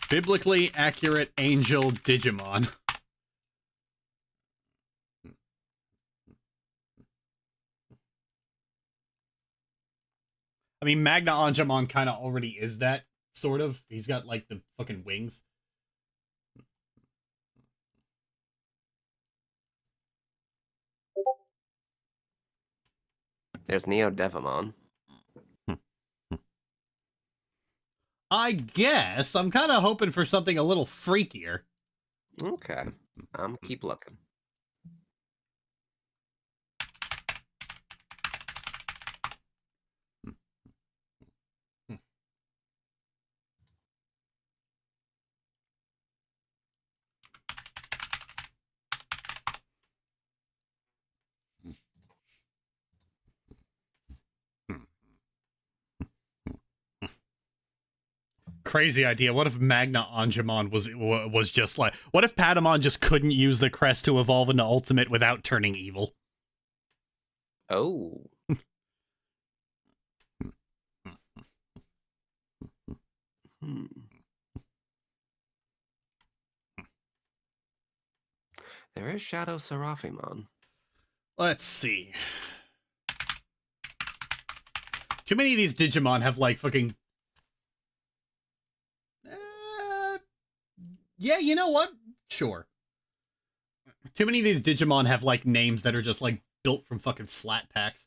Biblically accurate angel Digimon. I mean, Magna Angemon kind of already is that, sort of. He's got, like, the fucking wings. There's Neo Devimon. I guess. I'm kind of hoping for something a little freakier. Okay. Keep looking. Crazy idea. What if Magna Angemon was just like... What if Patamon just couldn't use the crest to evolve into Ultimate without turning evil? Oh. Hmm. There is Shadow Seraphimon. Let's see. Too many of these Digimon have, like, fucking... yeah, you know what? Sure. Too many of these Digimon have, like, names that are just, like, built from fucking flat packs.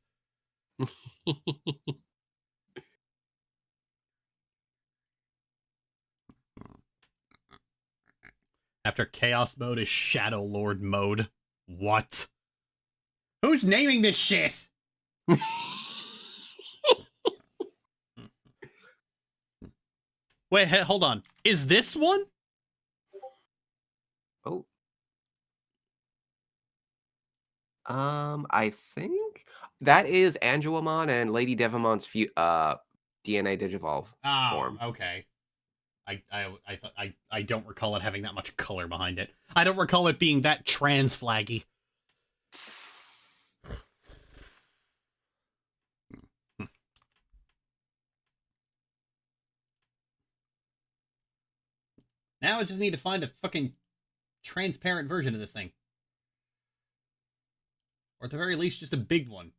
After Chaos Mode is Shadow Lord Mode. What? Who's naming this shit? Wait, hold on. Is this one? Oh. I think that is Angelamon and Lady Devimon's DNA Digivolve form. Okay. I thought I don't recall it having that much color behind it. I don't recall it being that trans flaggy. Now I just need to find a fucking transparent version of this thing. Or at the very least, just a big one.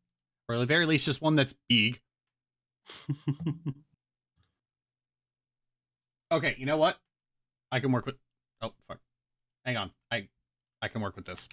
Or at the very least, just one that's big. Okay, you know what? I can work with... Oh, fuck. Hang on. I can work with this.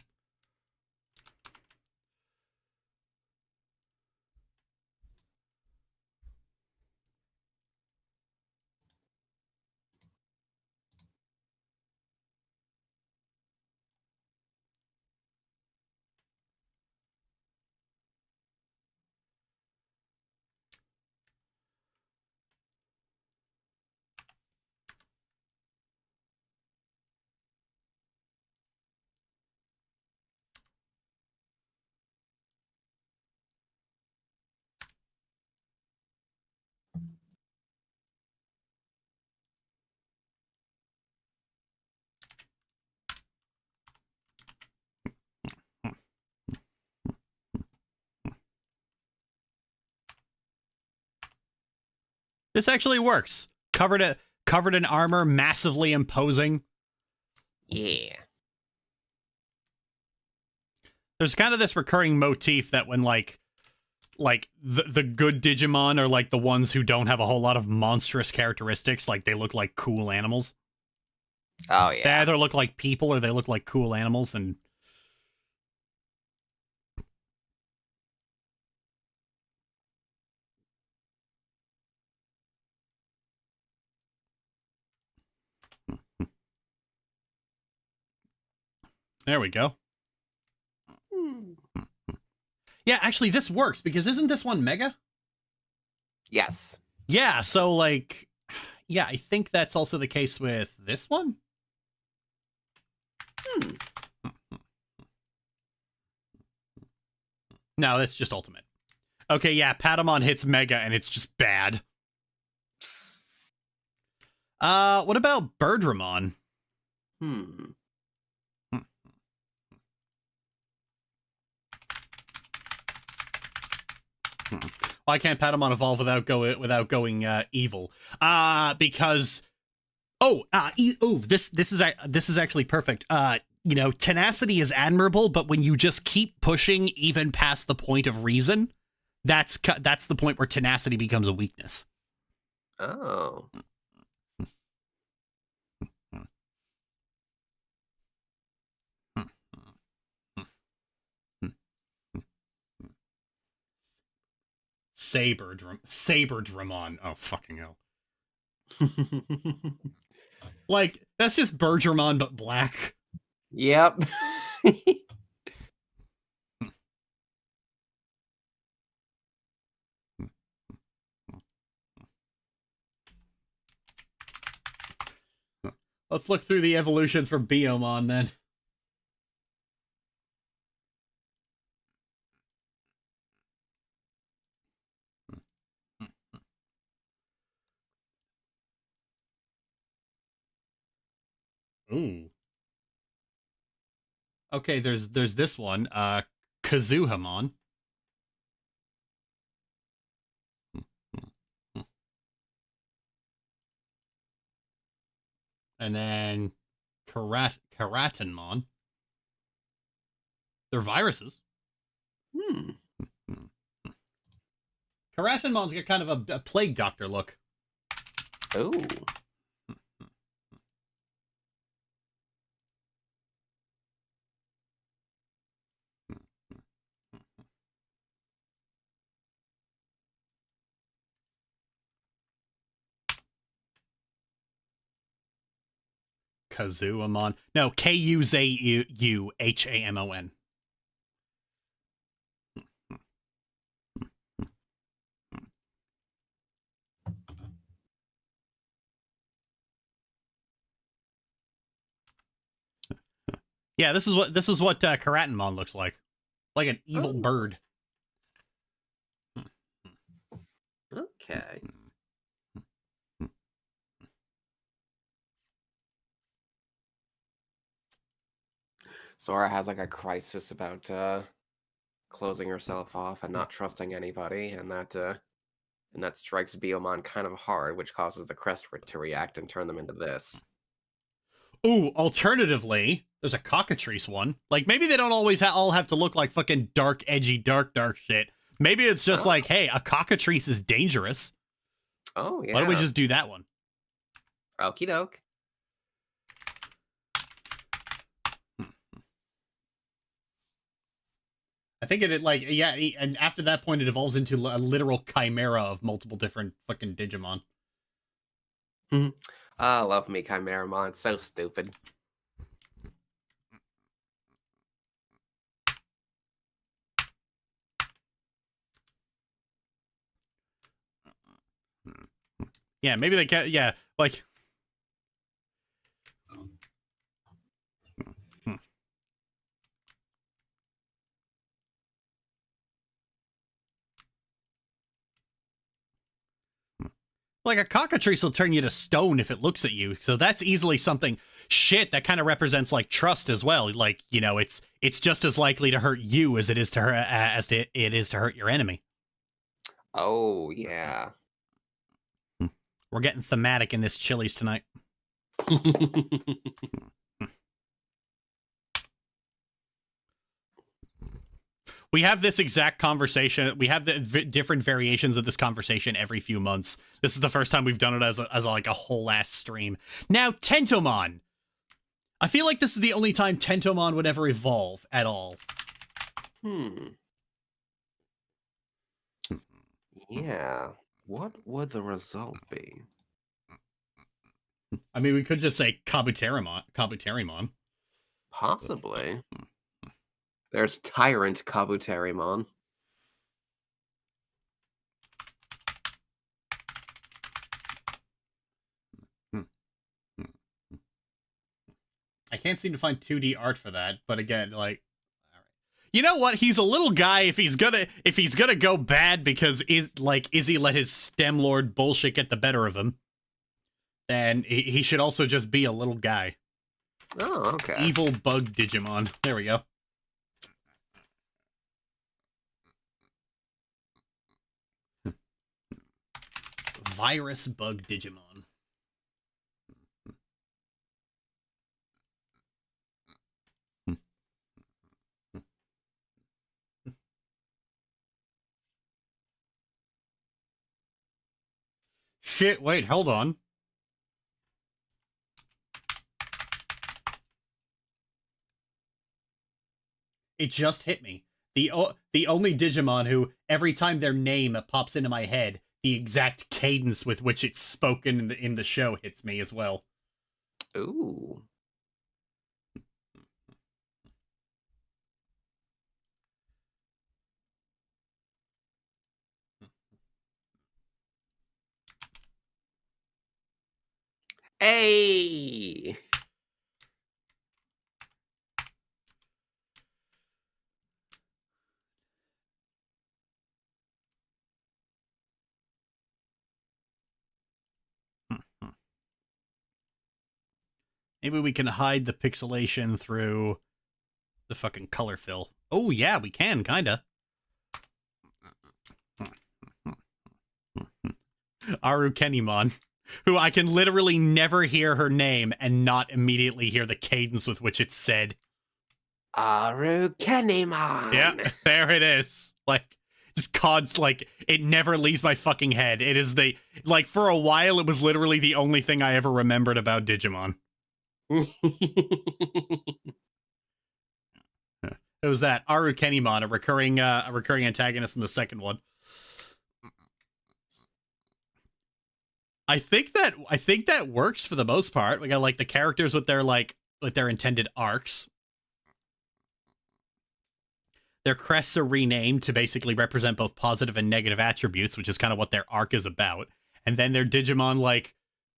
This actually works. Covered in armor, massively imposing. Yeah. There's kind of this recurring motif that when like the good Digimon are like the ones who don't have a whole lot of monstrous characteristics, like they look like cool animals. Oh yeah. They either look like people or they look like cool animals, and there we go. Yeah, actually, this works, because isn't this one Mega? Yes. Yeah, so, like, yeah, I think that's also the case with this one. No, that's just Ultimate. Okay, yeah, Patamon hits Mega and it's just bad. What about Birdramon? Hmm. Why can't Patamon evolve without going evil? Because this is actually perfect. Tenacity is admirable, but when you just keep pushing even past the point of reason, that's the point where tenacity becomes a weakness. Oh. Saberdramon. Oh, fucking hell. Like, that's just Birdramon, but black. Yep. Let's look through the evolutions for Biomon, then. Ooh. Okay, there's this one, Kazuhamon. And then Karatanmon. They're viruses. Hmm. Karatanmon's got kind of a plague doctor look. Oh. Kazuhamon. No, Kuzuhamon. Yeah, this is what Karatanmon looks like an evil bird. Okay. Sora has like a crisis about closing herself off and not trusting anybody, and that strikes Biomon kind of hard, which causes the crest to react and turn them into this. Ooh, alternatively, there's a cockatrice one. Like, maybe they don't always all have to look like fucking dark, edgy, dark shit. Maybe it's just like, hey, a cockatrice is dangerous. Oh, yeah. Why don't we just do that one? Okie doke. I think and after that point, it evolves into a literal chimera of multiple different fucking Digimon. I love me Chimeramon. It's so stupid. Yeah, maybe they can. Yeah, like. Like, a cockatrice will turn you to stone if it looks at you, so that's easily something. Shit, that kind of represents like trust as well. Like, it's just as likely to hurt you as it is to hurt your enemy. Oh, yeah. We're getting thematic in this Chili's tonight. We have this exact conversation. We have the different variations of this conversation every few months. This is the first time we've done it as like a whole ass stream. Now, Tentomon. I feel like this is the only time Tentomon would ever evolve at all. Yeah. What would the result be? I mean, we could just say Kabuterimon. Possibly. There's Tyrant Kabuterimon. I can't seem to find 2D art for that, but again, like, all right. You know what? He's a little guy if he's gonna go bad because Izzy let his STEM Lord bullshit get the better of him. Then he should also just be a little guy. Oh, okay. Evil bug Digimon. There we go. Virus bug Digimon. Shit, wait, hold on. It just hit me. The only Digimon who, every time their name pops into my head, the exact cadence with which it's spoken in the show hits me as well. Ooh. Hey. Maybe we can hide the pixelation through the fucking color fill. Oh yeah, we can, kinda. Arukenimon, who I can literally never hear her name and not immediately hear the cadence with which it's said. Arukenimon. Yeah, there it is. Like, just like, it never leaves my fucking head. It is for a while, it was literally the only thing I ever remembered about Digimon. It was that Arukenimon, a recurring antagonist in the second one. I think that works for the most part. We got like the characters with their intended arcs. Their crests are renamed to basically represent both positive and negative attributes, which is kind of what their arc is about. And then their Digimon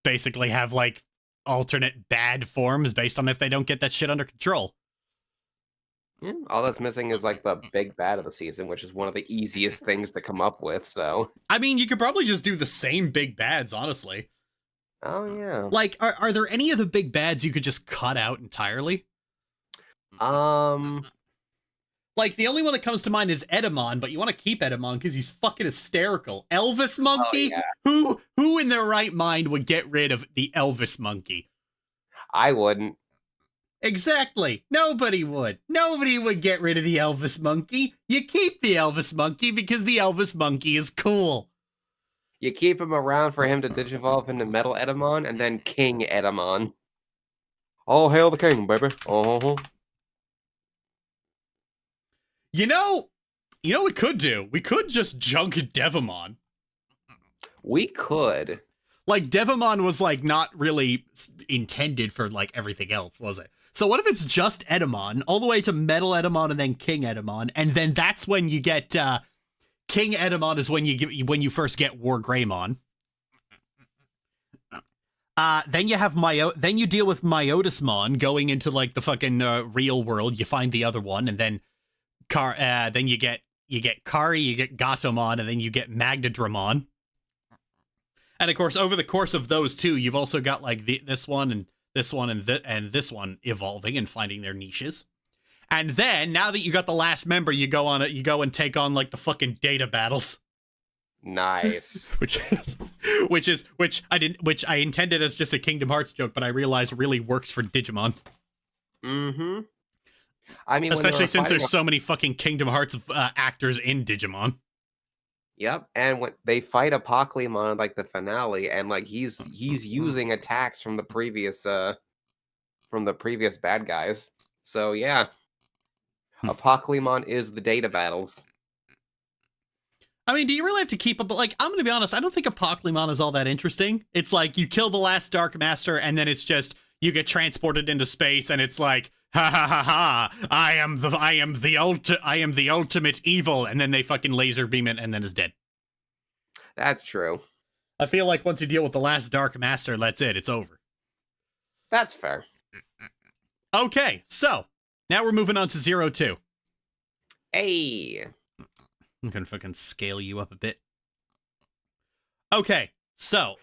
basically have alternate bad forms based on if they don't get that shit under control. Yeah, all that's missing is the big bad of the season, which is one of the easiest things to come up with. So, I mean, you could probably just do the same big bads, honestly. Oh yeah. Are there any of the big bads you could just cut out entirely? The only one that comes to mind is Edamon, but you want to keep Edamon because he's fucking hysterical. Elvis Monkey? Oh, yeah. Who in their right mind would get rid of the Elvis Monkey? I wouldn't. Exactly. Nobody would. Nobody would get rid of the Elvis Monkey. You keep the Elvis Monkey because the Elvis Monkey is cool. You keep him around for him to digivolve into Metal Edamon and then King Edamon. All hail the king, baby. Uh-huh. You know what we could do? We could just junk Devamon. We could. Devamon was not really intended for everything else, was it? So what if it's just Edamon all the way to Metal Edamon and then King Edamon, and then that's when you get King Edamon is when you first get War Greymon. Then you have then you deal with Myotismon going into the fucking real world. You find the other one, and then then you get Kari, you get Gatomon, and then you get Magnadramon. And of course, over the course of those two, you've also got this one and this one and this one evolving and finding their niches. And then now that you got the last member, you go and take on the fucking data battles. Nice. which I intended as just a Kingdom Hearts joke, but I realized really works for Digimon. Mm-hmm. I mean, especially since there's so many fucking Kingdom Hearts actors in Digimon. Yep, and when they fight Apocalymon the finale, and he's using attacks from the previous bad guys. So yeah, Apocalymon is the data battles. I mean, do you really have to keep up? I'm going to be honest, I don't think Apocalymon is all that interesting. It's you kill the last Dark Master, and then it's just you get transported into space, and it's ha ha ha ha! I am the ultimate evil, and then they fucking laser beam it, and then it's dead. That's true. I feel once you deal with the last Dark Master, that's it. It's over. That's fair. Okay, so now we're moving on to 02. Hey. I'm gonna fucking scale you up a bit. Okay, so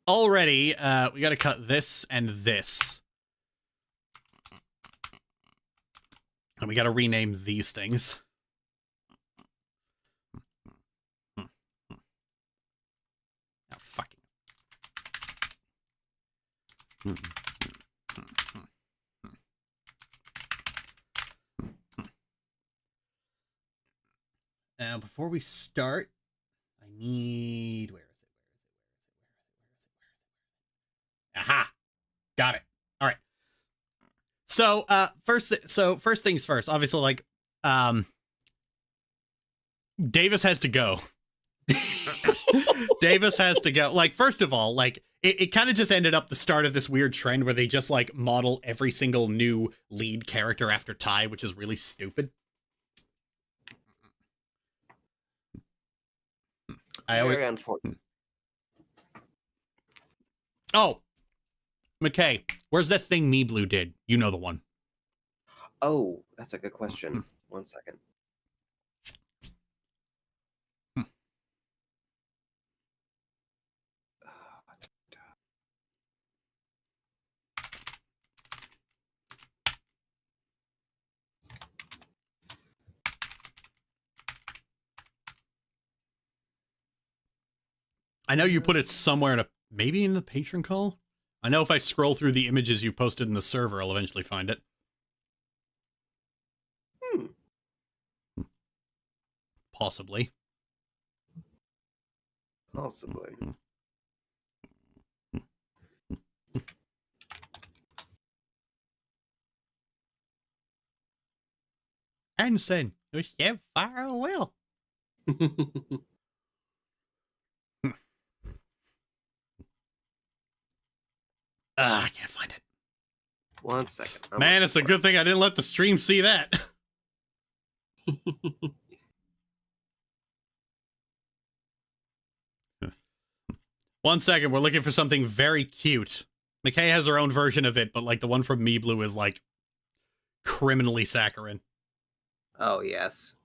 already we got to cut this and this, and we got to rename these things. Oh, fucking. Now, before we start, I need. Where is it? Aha! Got it. All right. So, first things first. Obviously, like, Davis has to go. Davis has to go. Like, first of all, like, it kind of just ended up the start of this weird trend where they just like model every single new lead character after Ty, which is really stupid. Very unfortunate. Oh, Mikay, where's that thing Me Blue did? You know the one. Oh, that's a good question. 1 second. I know you put it somewhere in maybe in the patron call. I know if I scroll through the images you posted in the server, I'll eventually find it. Possibly. Possibly. Hanson, you so far away. I can't find it. 1 second. Man, it's a good thing I didn't let the stream see that. 1 second, we're looking for something very cute. Mikay has her own version of it, but like the one from Me Blue is like criminally saccharine. Oh, yes.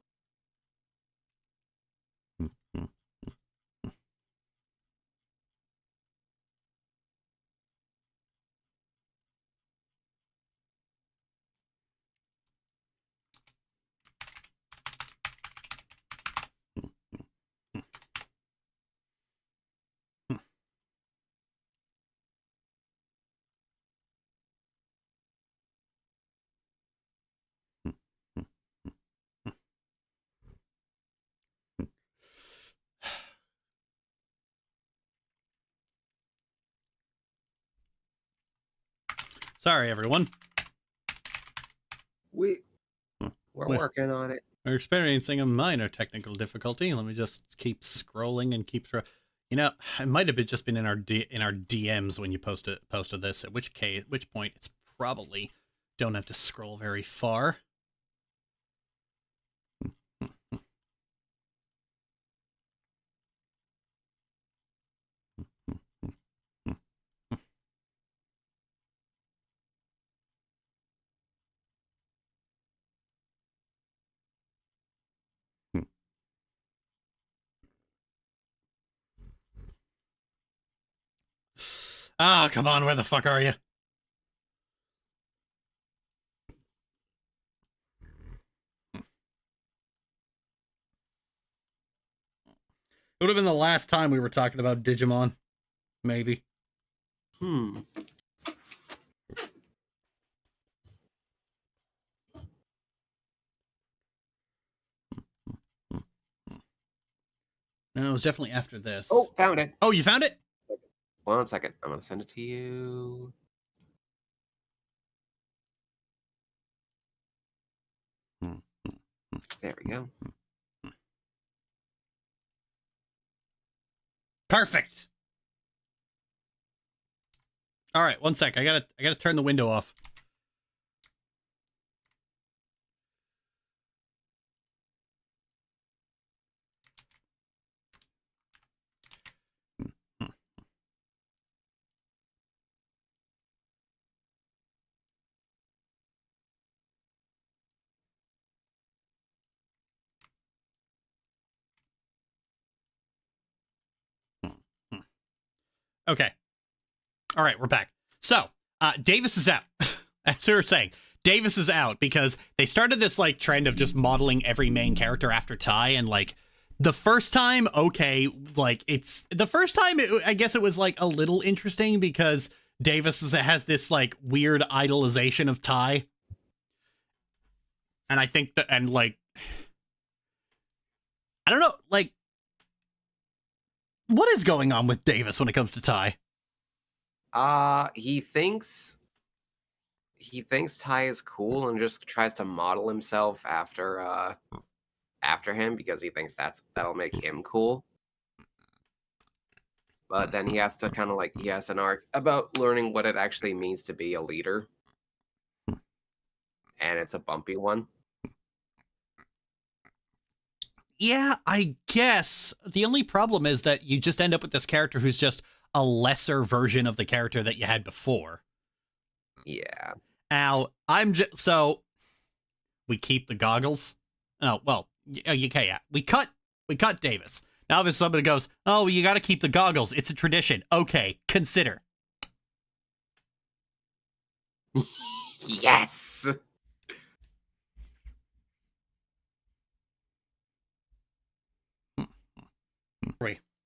Sorry, everyone. We're working on it. We're experiencing a minor technical difficulty. Let me just keep scrolling and keep you know, it might have just been in our DMs when you posted this. At which point it's probably don't have to scroll very far. Ah, come on, where the fuck are you? It would have been the last time we were talking about Digimon. Maybe. No, No, it was definitely after this. Oh, found it. Oh, you found it? 1 second. I'm going to send it to you. There we go. Perfect. All right, 1 sec. I gotta turn the window off. Okay. All right, we're back. So, Davis is out. As we were saying, Davis is out because they started this like trend of just modeling every main character after Ty, and like the first time, okay, like I guess it was like a little interesting because has this like weird idolization of Ty. And I think that, and like, I don't know, like, what is going on with Davis when it comes to Ty? He thinks Ty is cool and just tries to model himself after him because he thinks that'll make him cool. But then he has to kind of like, he has an arc about learning what it actually means to be a leader. And it's a bumpy one. Yeah, I guess. The only problem is that you just end up with this character who's just a lesser version of the character that you had before. Yeah. Now, so we keep the goggles. Oh, well, okay, yeah. We cut Davis. Now if somebody goes, oh, you got to keep the goggles. It's a tradition. Okay, consider. Yes.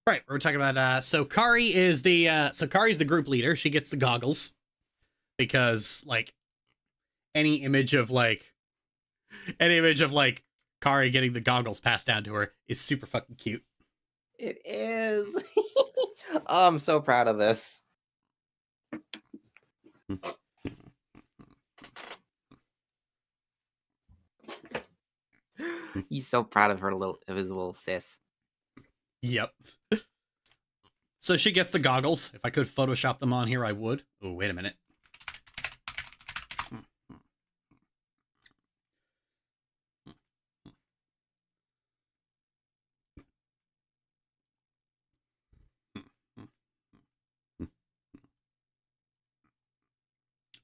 Right, we're talking about so Kari's the group leader. She gets the goggles because like any image of Kari getting the goggles passed down to her is super fucking cute. It is. Oh, I'm so proud of this. He's so proud of his little sis. Yep. So she gets the goggles. If I could Photoshop them on here, I would. Oh, wait a minute.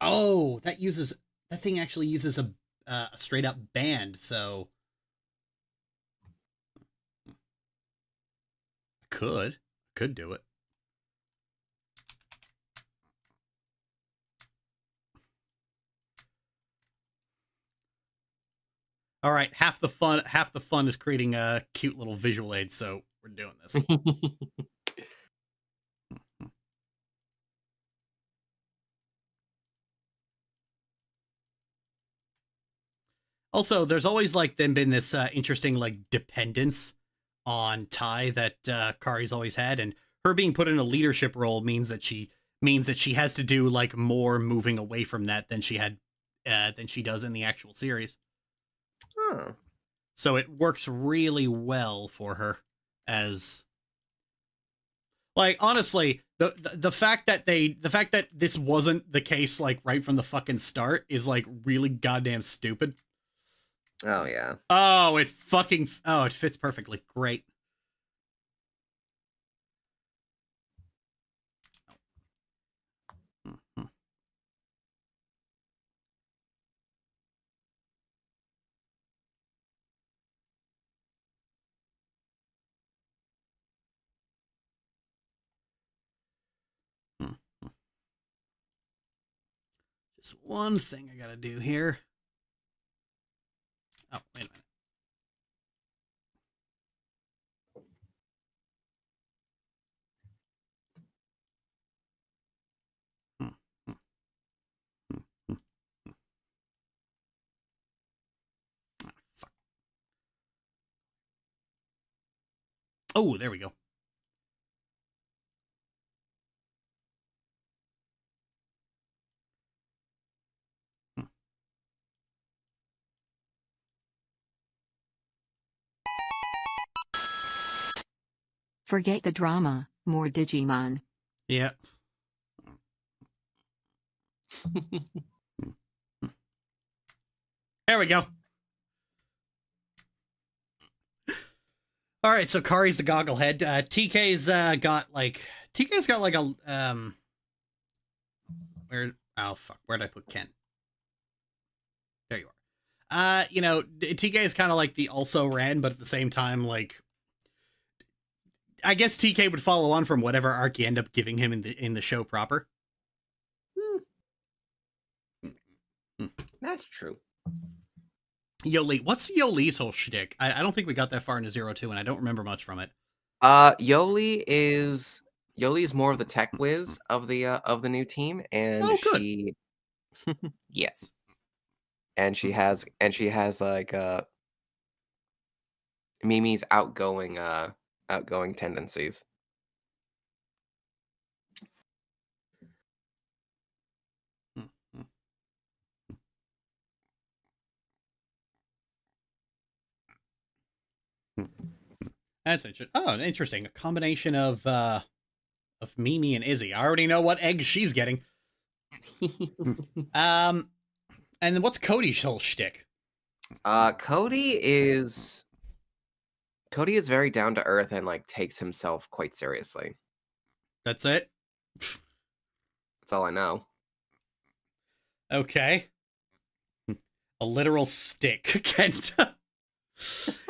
Oh, that thing actually uses a straight up band, so I could do it. All right, half the fun is creating a cute little visual aid, so we're doing this. Also, there's always like been this interesting like dependence on Ty that Kari's always had, and her being put in a leadership role means that she has to do like more moving away from that than she does in the actual series. Huh. So it works really well for her as like honestly the fact that this wasn't the case like right from the fucking start is like really goddamn stupid. Oh yeah. Oh, it fits perfectly. Great. Just one thing I gotta do here. Oh, wait a minute. Fuck. Oh, there we go. Forget the drama, more Digimon. Yeah. There we go. All right, so Kari's the gogglehead. TK's got like a where oh fuck, where'd I put Ken? There you are. TK is kind of like the also ran, but at the same time, like I guess TK would follow on from whatever arc you end up giving him in the show proper. That's true. Yoli, what's Yoli's whole shtick? I don't think we got that far into 02, and I don't remember much from it. Yoli's more of the tech whiz of the new team, and she, yes, and she has like Mimi's outgoing tendencies. That's interesting. Oh, interesting. A combination of Mimi and Izzy. I already know what egg she's getting. And then what's Cody's whole shtick? Cody is very down to earth and like takes himself quite seriously. That's it? That's all I know. Okay. A literal stick, Kenta.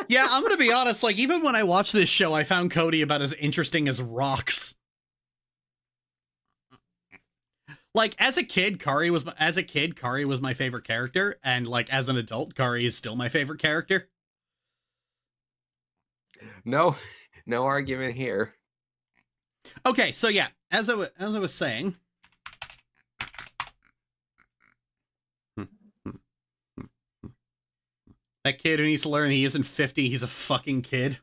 Yeah, I'm gonna be honest, like, even when I watched this show, I found Cody about as interesting as rocks. Like, as a kid, Kari was my favorite character, and like as an adult, Kari is still my favorite character. No argument here. Okay, so yeah, as I was saying, that kid who needs to learn he isn't 50, he's a fucking kid.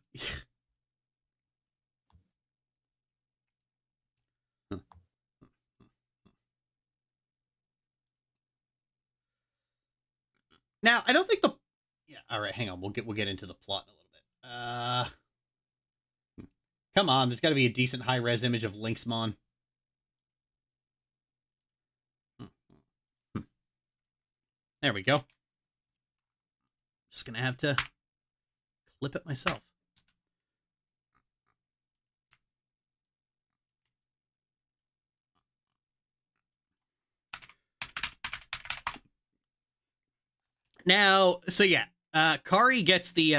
Now, I don't think the... Yeah, all right, hang on. We'll get into the plot in a little bit. Come on, there's got to be a decent high-res image of Lynxmon. There we go. Just gonna have to clip it myself. Now, so yeah, Kari gets the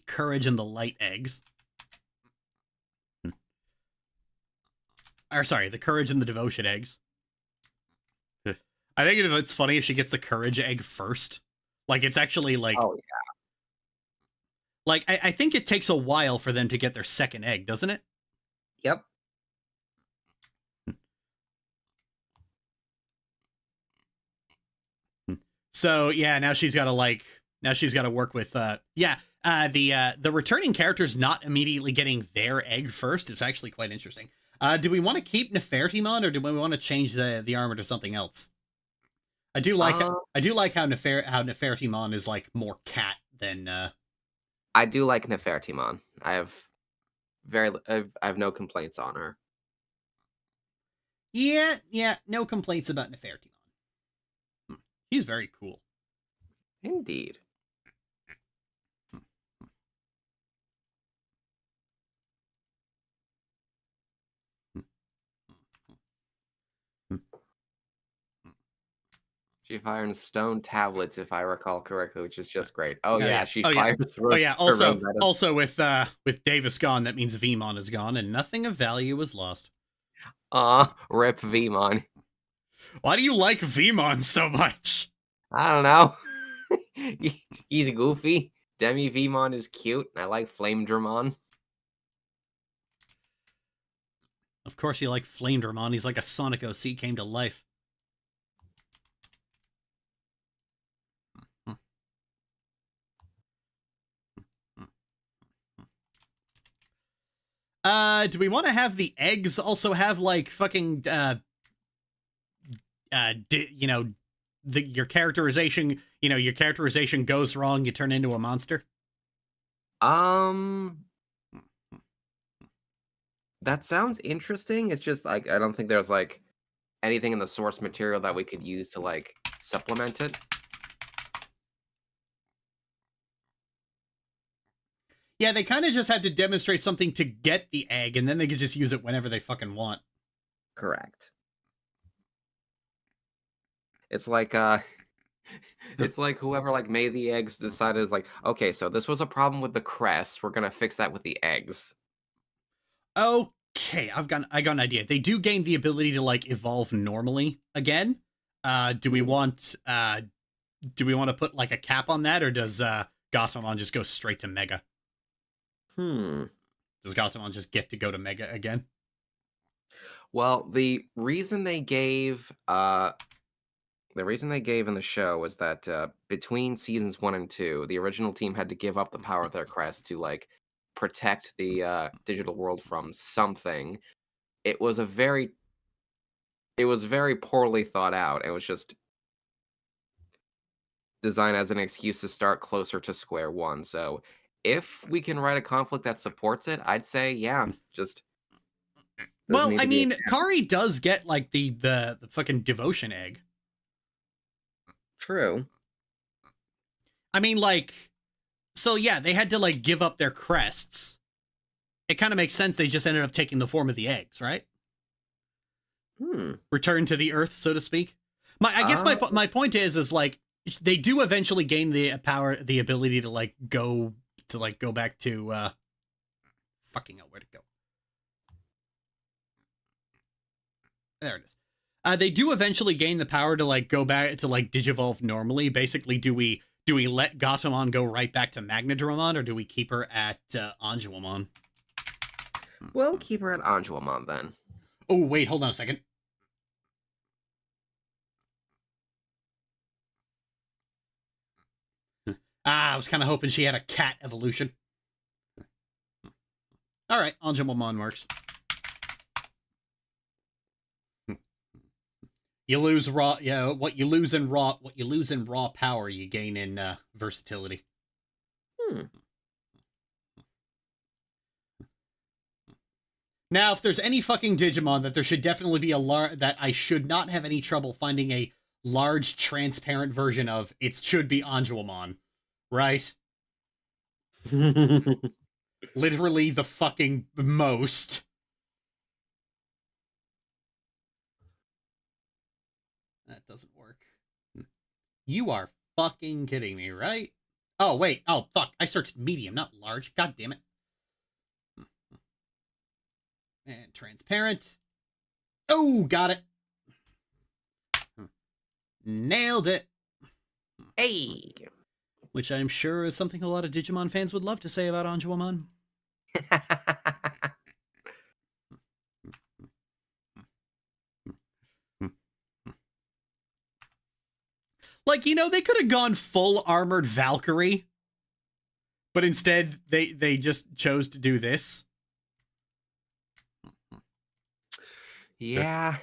courage and the light eggs. Or sorry, the courage and the devotion eggs. I think it's funny if she gets the courage egg first. Like, it's actually like... Oh, yeah. Like, I think it takes a while for them to get their second egg, doesn't it? Yep. So, yeah, now she's got to work with... the returning characters not immediately getting their egg first is actually quite interesting. Do we want to keep Nefertimon, or do we want to change the armor to something else? I do like how Nefertimon is like more cat than. I do like Nefertimon. I have no complaints on her. Yeah, no complaints about Nefertimon. She's very cool. Indeed. She fires stone tablets, if I recall correctly, which is just great. Oh yeah, she fires. Oh yeah. Also with Davis gone, that means Vemon is gone, and nothing of value is lost. Rip Vemon. Why do you like Vemon so much? I don't know. He's goofy. Demi Vemon is cute. I like Flame Dramon. Of course you like Flame Dramon. He's like a Sonic OC came to life. Do we want to have the eggs also have like fucking your characterization, your characterization goes wrong, you turn into a monster? That sounds interesting. It's just like I don't think there's like anything in the source material that we could use to like supplement it. Yeah, they kind of just had to demonstrate something to get the egg, and then they could just use it whenever they fucking want. Correct. It's like it's like whoever like made the eggs decided is like, okay, so this was a problem with the crest. We're gonna fix that with the eggs. Okay, I got an idea. They do gain the ability to like evolve normally again. Do we want to put like a cap on that, or does Gatomon just go straight to Mega? Does Gatomon just get to go to Mega again? Well, the reason they gave in the show was that between seasons 1 and 2, the original team had to give up the power of their crest to like protect the digital world from something. It was very poorly thought out. It was just designed as an excuse to start closer to square one. So if we can write a conflict that supports it, I'd say yeah, just doesn't Well, need I to be a mean, cap. Kari does get like the fucking devotion egg. True. I mean, like, so yeah, they had to like give up their crests. It kind of makes sense. They just ended up taking the form of the eggs, right? Return to the earth, so to speak. I guess my point is like they do eventually gain the ability to like go back to fucking hell, where'd it go? There it is. They do eventually gain the power to like go back to like digivolve normally. Basically, do we let Gatomon go right back to Magnadramon, or do we keep her at Anjuamon? We'll keep her at Anjuamon then. Oh wait, hold on a second. I was kind of hoping she had a cat evolution. All right, Anjuamon works. You lose raw, yeah. What you lose in raw power, you gain in versatility. Now, if there's any fucking Digimon that there should definitely be that I should not have any trouble finding a large transparent version of, it should be Anjuamon, right? Literally the fucking most. That doesn't work. You are fucking kidding me, right? Oh, wait. Oh, fuck. I searched medium, not large. God damn it. And transparent. Oh, got it. Nailed it. Hey. Which I'm sure is something a lot of Digimon fans would love to say about Anjuamon. Like, you know, they could have gone full armored Valkyrie, but instead they just chose to do this. Yeah.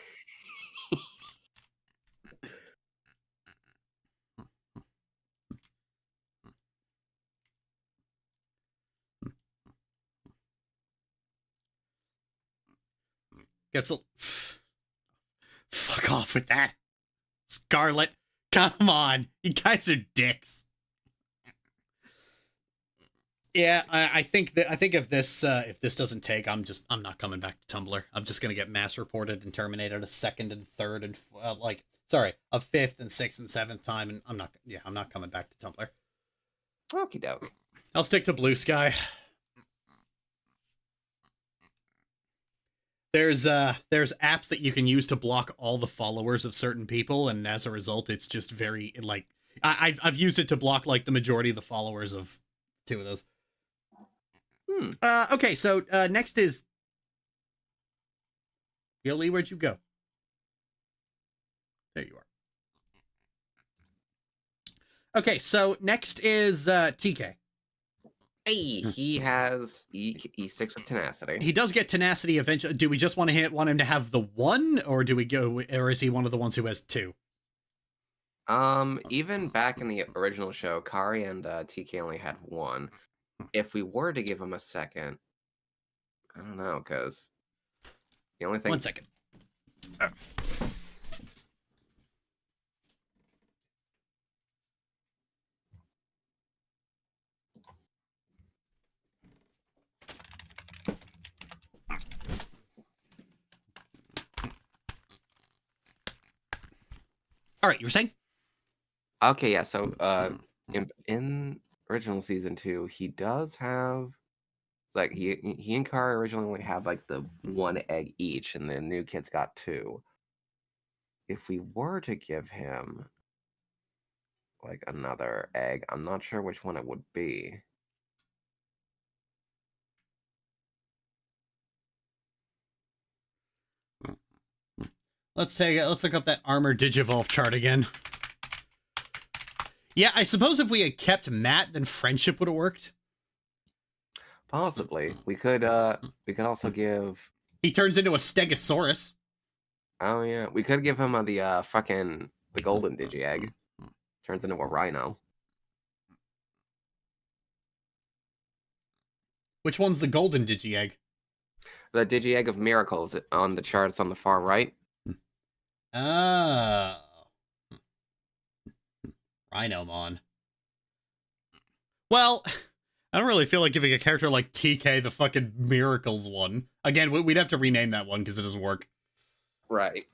Gets a... Fuck off with that. Scarlet, come on. You guys are dicks. Yeah, I think if this doesn't take, I'm not coming back to Tumblr. I'm just gonna get mass reported and terminated a second and third and a fifth and sixth and seventh time, and I'm not coming back to Tumblr. Okie doke. I'll stick to Blue Sky. There's apps that you can use to block all the followers of certain people, and as a result, it's just very like I've used it to block like the majority of the followers of two of those. Okay, so next is Gilly. Where'd you go? There you are. Okay, so next is TK. Hey, he sticks with tenacity. He does get tenacity eventually. Do we just want him to have the one, or do we go, or is he one of the ones who has two? Even back in the original show, Kari and TK only had one. If we were to give him a second, I don't know, because the only thing. 1 second. All right, you were saying? Okay, yeah. So, in original season 2, he does have Like he and Kara originally only had like the one egg each, and the new kids got two. If we were to give him like another egg, I'm not sure which one it would be. Let's look up that armor Digivolve chart again. Yeah, I suppose if we had kept Matt, then friendship would have worked. Possibly. We could also give. He turns into a Stegosaurus. Oh yeah, we could give him the golden Digi-Egg. Turns into a rhino. Which one's the golden Digi-Egg? The Digi-Egg of Miracles on the charts on the far right. Oh. Rhinomon. Well, I don't really feel like giving a character like TK the fucking Miracles one. Again, we'd have to rename that one because it doesn't work. Right.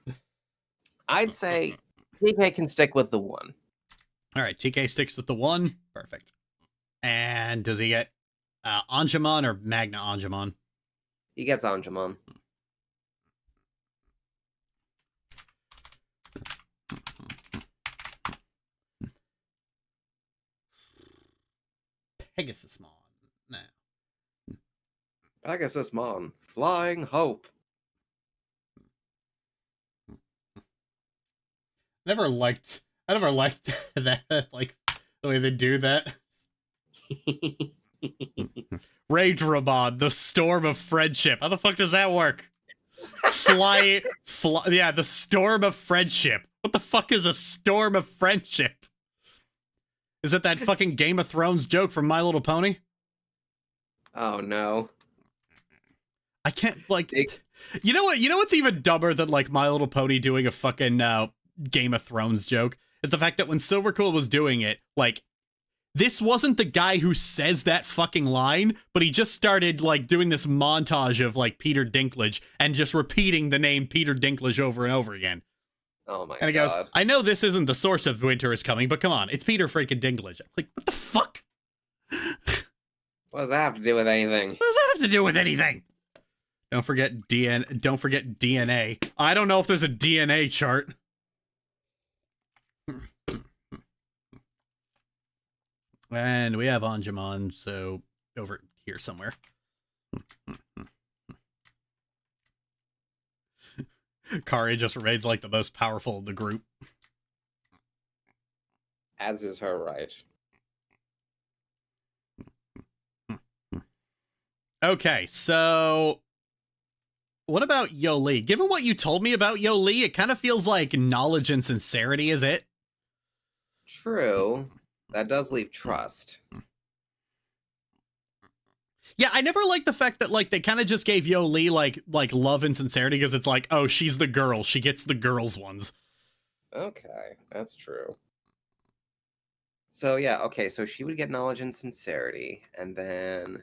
I'd say TK can stick with the one. All right, TK sticks with the one. Perfect. And does he get Angemon or Magna Angemon? He gets Angemon. Pegasusmon. No. Pegasusmon. Flying Hope. I never liked that, like, the way they do that. Raidramon, the Storm of Friendship. How the fuck does that work? Yeah, the Storm of Friendship. What the fuck is a Storm of Friendship? Is it that fucking Game of Thrones joke from My Little Pony? Oh no. I can't, like, you know what's even dumber than, like, My Little Pony doing a fucking Game of Thrones joke? Is the fact that when Silverquill was doing it, like, this wasn't the guy who says that fucking line, but he just started, like, doing this montage of, like, Peter Dinklage and just repeating the name Peter Dinklage over and over again. Oh my god. And he goes, I know this isn't the source of winter is coming, but come on, it's Peter freaking Dinklage. I'm like, what the fuck? What does that have to do with anything? What does that have to do with anything? Don't forget DNA. I don't know if there's a DNA chart. And we have Angemon, so over here somewhere. Kari just remains like the most powerful of the group. As is her right. Okay, so what about Yoli? Given what you told me about Yoli, it kind of feels like knowledge and sincerity is it. True. That does leave trust. Yeah, I never liked the fact that, like, they kind of just gave Yoli like love and sincerity because it's like, oh, she's the girl. She gets the girls ones. Okay, that's true. So yeah, okay, so she would get knowledge and sincerity, and then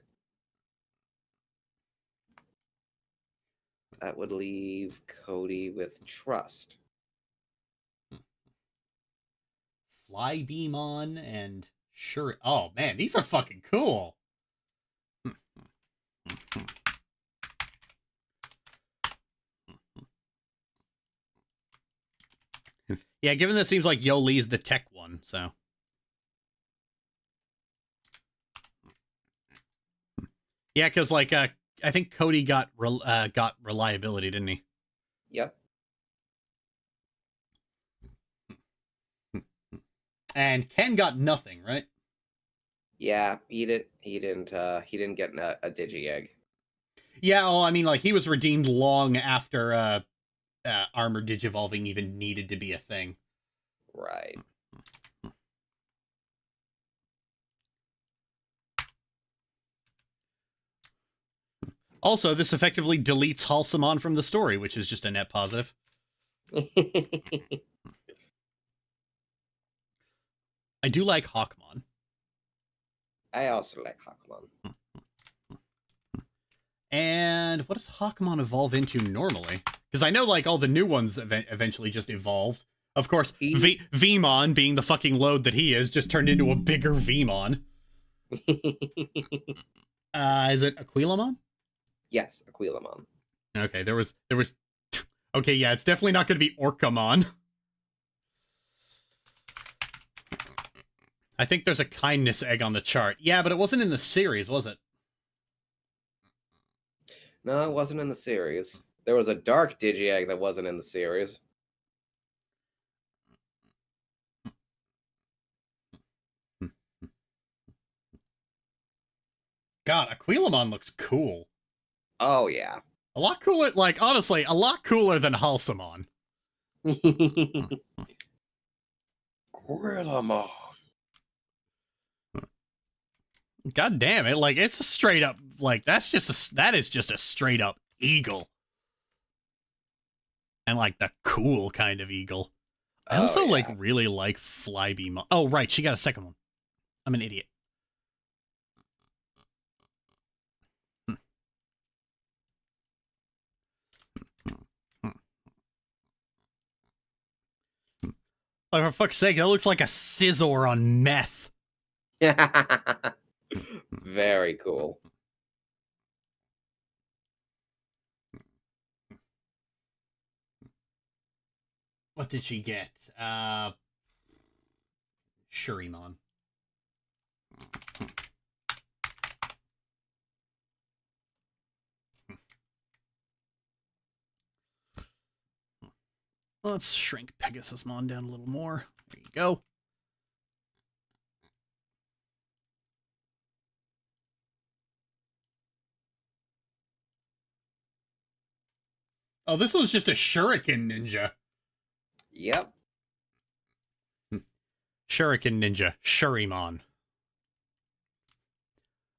that would leave Cody with trust. Flybeamon and sure. Oh man, these are fucking cool. Yeah, given that it seems like Yoli's the tech one, so. Yeah, because like I think Cody got reliability, didn't he? Yep. And Ken got nothing, right? Yeah, he didn't get a Digi-Egg. Yeah, well, I mean, like, he was redeemed long after armor digivolving even needed to be a thing. Right. Also, this effectively deletes Halsamon from the story, which is just a net positive. I do like Hawkmon. I also like Hawkmon. And what does Hawkmon evolve into normally? Because I know, like, all the new ones eventually just evolved. Of course, Vmon, being the fucking load that he is, just turned into a bigger Vmon. Is it Aquilamon? Yes, Aquilamon. Okay, there was. Okay, yeah, it's definitely not going to be Orcamon. I think there's a kindness egg on the chart. Yeah, but it wasn't in the series, was it? No, it wasn't in the series. There was a dark Digi-Egg that wasn't in the series. God, Aquilamon looks cool. Oh, yeah. A lot cooler, like, honestly, a lot cooler than Halsamon. Grillamon. God damn it, like, it's a straight up, like, that is just a straight up eagle. And, like, the cool kind of eagle. I also, like, really like Flybeam. Oh, right, she got a second one. I'm an idiot. Oh, for fuck's sake, that looks like a Scizor on meth. Very cool. What did she get? Shurimon. Let's shrink Pegasusmon down a little more. There you go. Oh, this was just a Shuriken Ninja. Yep. Shuriken Ninja. Shurimon.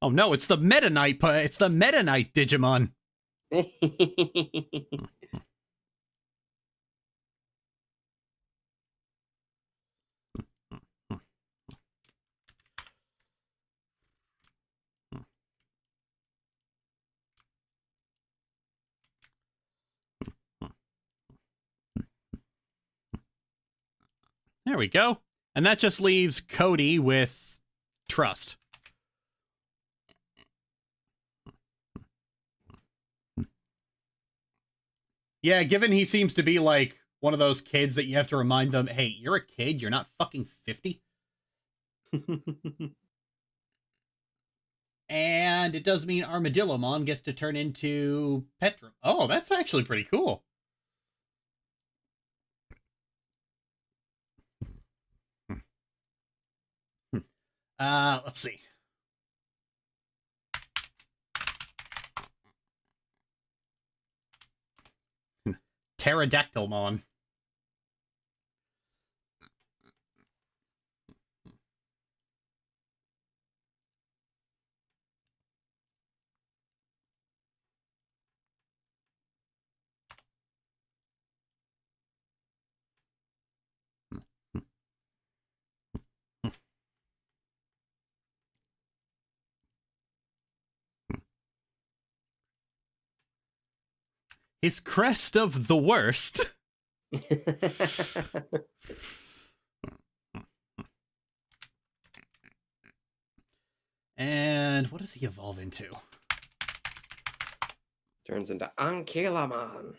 Oh no, it's the Meta Knight. It's the Meta Knight Digimon. There we go. And that just leaves Cody with Trust. Yeah, given he seems to be like one of those kids that you have to remind them, hey, you're a kid, you're not fucking 50. And it does mean Armadillomon gets to turn into Petrum. Oh, that's actually pretty cool. Let's see. Pterodactylmon. His crest of the worst. And what does he evolve into? Turns into Ankylamon.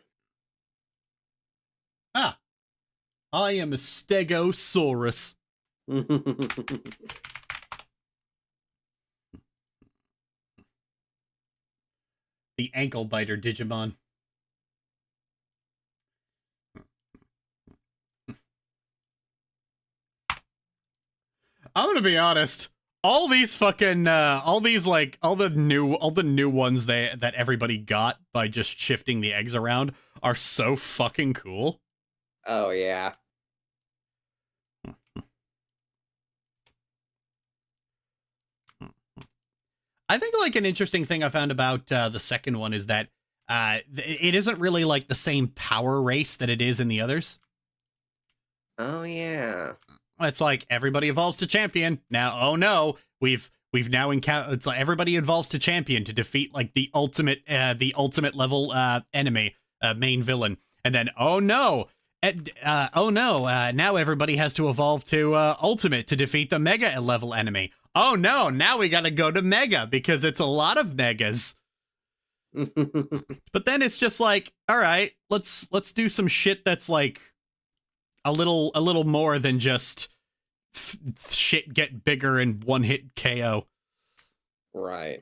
Ah, I am a Stegosaurus. The ankle biter Digimon. I'm gonna be honest. All these fucking, all the new ones that everybody got by just shifting the eggs around are so fucking cool. Oh, yeah. I think like an interesting thing I found about the second one is that it isn't really like the same power race that it is in the others. Oh, yeah. It's like everybody evolves to champion. Now, oh no, we've now encountered, it's like everybody evolves to champion to defeat like the ultimate level enemy, main villain. And then now everybody has to evolve to ultimate to defeat the mega level enemy. oh no, now we gotta go to Mega because it's a lot of Megas. But then it's just like, all right, let's do some shit that's like a little more than just shit get bigger and one hit KO. Right.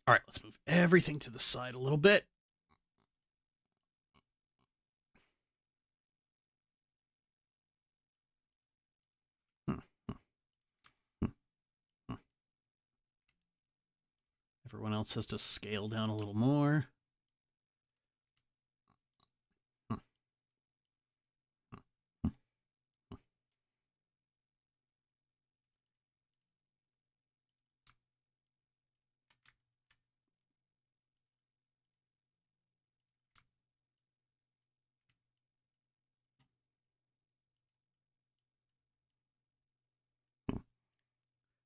All right, let's move everything to the side a little bit. Everyone else has to scale down a little more.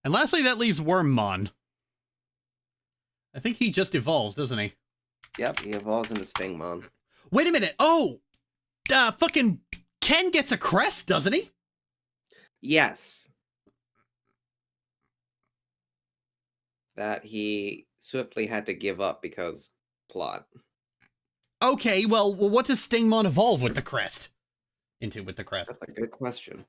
And lastly, that leaves Wormmon. I think he just evolves, doesn't he? Yep, he evolves into Stingmon. Wait a minute. Oh, fucking Ken gets a crest, doesn't he? Yes. That he swiftly had to give up because plot. Okay, well, what does Stingmon evolve with the crest? Into with the crest. That's a good question.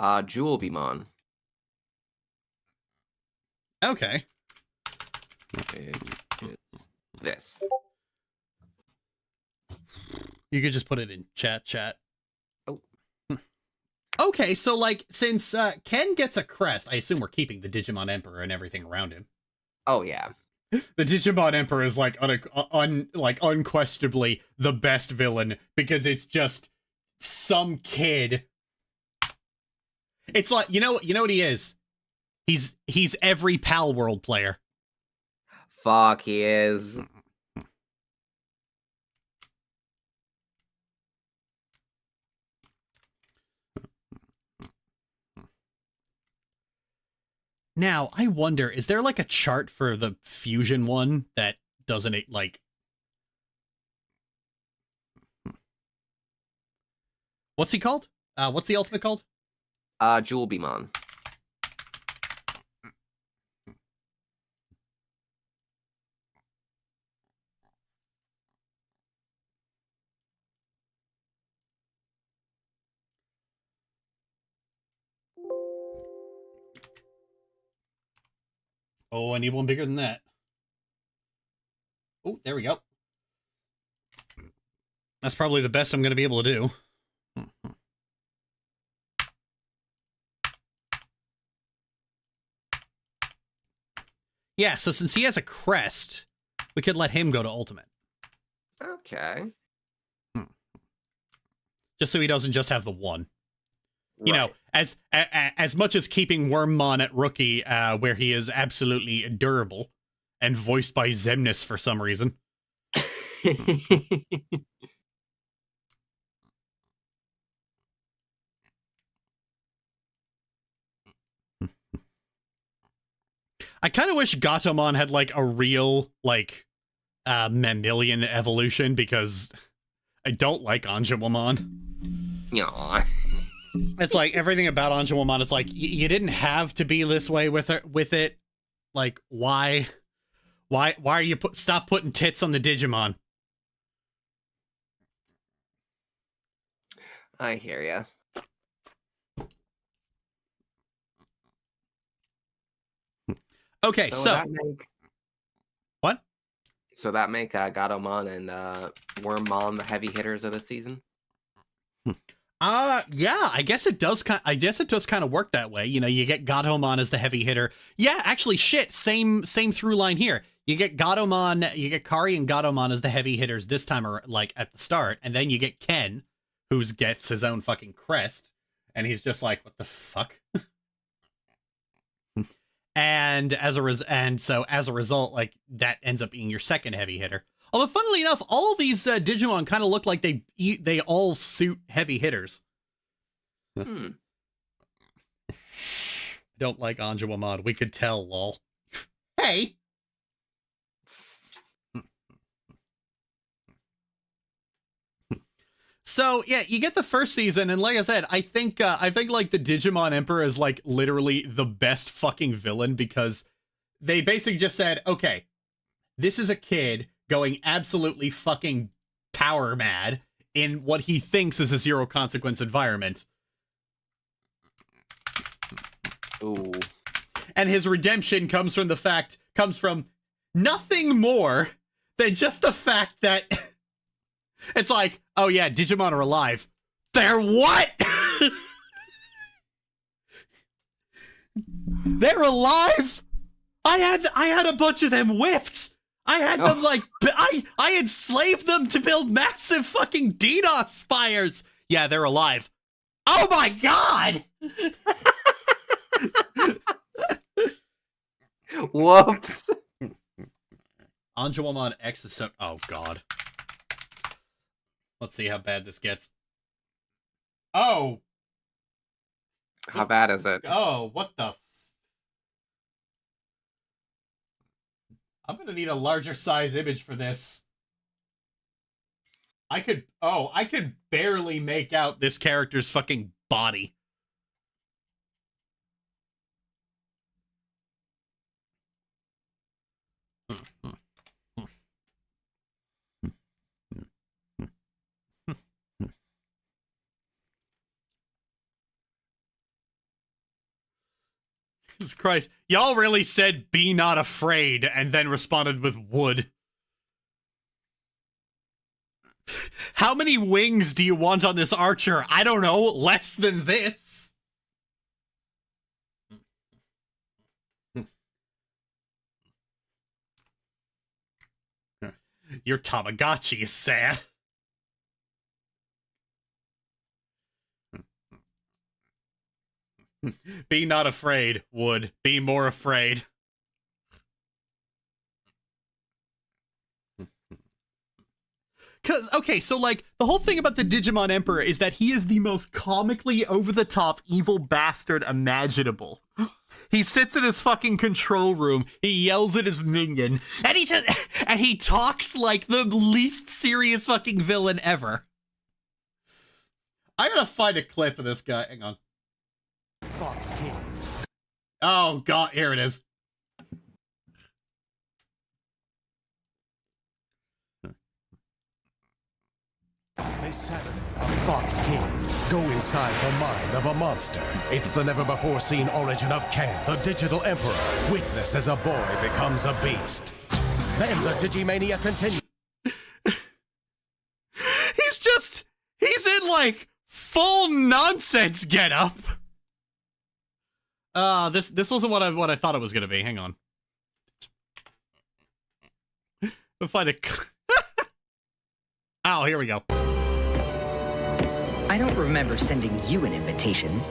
Jewelbymon. Okay. It's this. You could just put it in chat. Oh. Okay, so like since Ken gets a crest, I assume we're keeping the Digimon Emperor and everything around him. Oh yeah. The Digimon Emperor is like unquestionably the best villain because it's just some kid. It's like you know what he is. He's every Pal World player. Fuck, he is. Now, I wonder, is there like a chart for the fusion one that doesn't like... What's he called? What's the ultimate called? Jewelbymon. Oh, I need one bigger than that. Oh, there we go. That's probably the best I'm going to be able to do. Yeah, so since he has a crest, we could let him go to ultimate. Okay. Just so he doesn't just have the one. You know, Right. as much as keeping Wormmon at rookie, where he is absolutely durable and voiced by Zemnis for some reason. I kind of wish Gatomon had like a real like mammalian evolution because I don't like Anjouamon. Aw. It's like everything about Anjouamon. It's like you didn't have to be this way with it. Like why are you stop putting tits on the Digimon? I hear ya. Okay, so that make what? So that make Gatomon and Wormmon the heavy hitters of the season? Yeah, I guess it does kind of work that way. You know, you get Gatomon as the heavy hitter. Yeah, actually shit, same through line here. You get Gatomon, you get Kari and Gatomon as the heavy hitters this time, or like at the start, and then you get Ken, who gets his own fucking crest, and he's just like, what the fuck? And as a result, like that ends up being your second heavy hitter. Although, funnily enough, all of these Digimon kind of look like they all suit heavy hitters. Hmm. Don't like Anjuamon. We could tell, lol. Hey! So yeah, you get the first season, and like I said, I think like the Digimon Emperor is like literally the best fucking villain, because they basically just said, okay, this is a kid going absolutely fucking power mad in what he thinks is a zero consequence environment. Ooh. And his redemption comes from nothing more than just the fact that it's like, oh yeah, Digimon are alive. They're what? They're alive? I had a bunch of them whipped. I had them like I enslaved them to build massive fucking DDoS spires. Yeah, they're alive. Oh my god! Whoops. Anjuamon X is so... Oh, God. Let's see how bad this gets. Oh! How bad is it? Oh, what the... I'm gonna need a larger size image for this. I could barely make out this character's fucking body. Jesus Christ. Y'all really said, be not afraid, and then responded with wood. How many wings do you want on this archer? I don't know, less than this. Your Tamagotchi is sad. Be not afraid, Wood. Be more afraid. Okay, so like, the whole thing about the Digimon Emperor is that he is the most comically over-the-top evil bastard imaginable. He sits in his fucking control room, he yells at his minion, and he talks like the least serious fucking villain ever. I gotta find a clip of this guy. Hang on. Fox Kids. Oh god, here it is. This Saturday on Fox Kids. Go inside the mind of a monster. It's the never-before-seen origin of Ken, the digital emperor. Witness as a boy becomes a beast. Then the Digimania continues. He's in like full nonsense getup. This wasn't what I thought it was gonna be. Hang on. We'll find a. Oh, here we go. I don't remember sending you an invitation.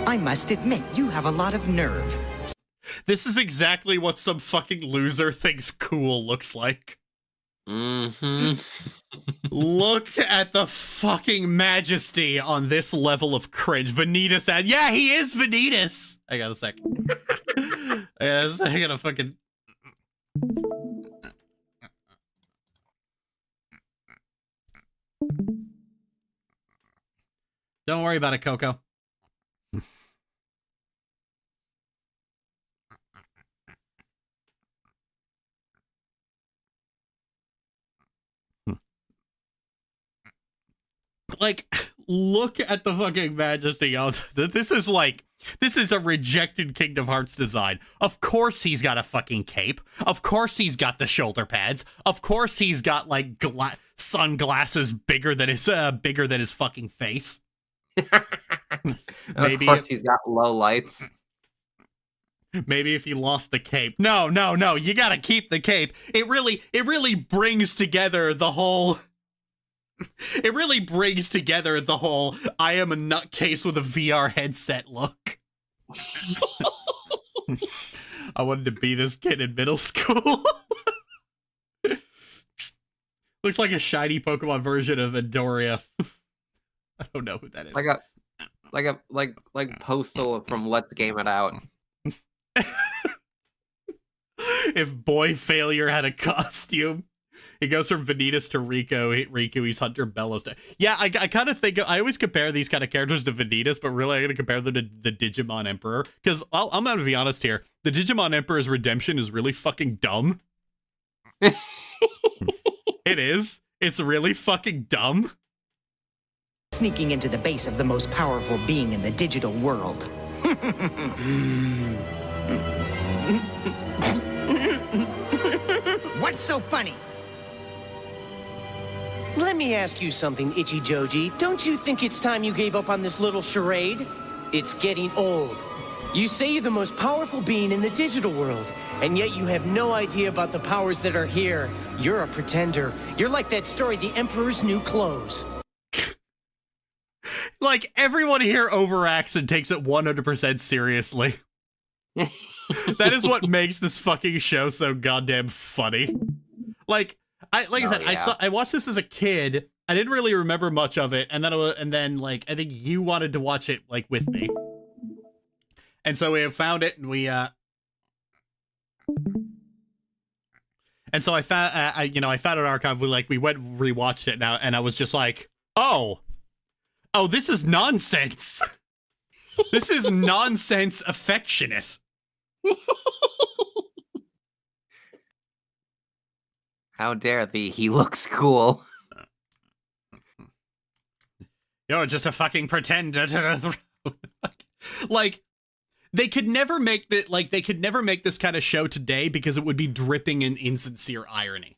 I must admit, you have a lot of nerve. This is exactly what some fucking loser thinks cool looks like. Mm-hmm. Look at the fucking majesty on this level of cringe. Vanitas ad. Yeah, he is Vanitas. I got a sec. I gotta fucking. Don't worry about it, Coco. Like, look at the fucking majesty of this. This is a rejected Kingdom Hearts design. Of course he's got a fucking cape. Of course he's got the shoulder pads. Of course he's got like sunglasses bigger than his fucking face. Maybe of course he's got low lights. Maybe if he lost the cape. No, you gotta keep the cape. It really brings together the whole. It really brings together the whole I am a nutcase with a VR headset look. I wanted to be this kid in middle school. Looks like a shiny Pokemon version of Adoria. I don't know who that is. like Postal from Let's Game It Out. If Boy Failure had a costume. He goes from Vanitas to Riku, he's Hunter Bellows. Yeah, I kind of think, I always compare these kind of characters to Vanitas, but really I'm going to compare them to the Digimon Emperor. Because I'm going to be honest here, the Digimon Emperor's redemption is really fucking dumb. It is. It's really fucking dumb. Sneaking into the base of the most powerful being in the digital world. What's so funny? Let me ask you something, Itchy Joji. Don't you think it's time you gave up on this little charade? It's getting old. You say you're the most powerful being in the digital world, and yet you have no idea about the powers that are here. You're a pretender. You're like that story, The Emperor's New Clothes. Like, everyone here overacts and takes it 100% seriously. That is what makes this fucking show so goddamn funny. Like I said, yeah. I watched this as a kid. I didn't really remember much of it, and then like I think you wanted to watch it like with me, and so we have found it, and we and so I found I found an archive. We went rewatched it now, and I was just like, oh, this is nonsense. This is nonsense affectionate. How dare thee? He looks cool. You're just a fucking pretender to the throne. Like, they could never make this kind of show today because it would be dripping in insincere irony.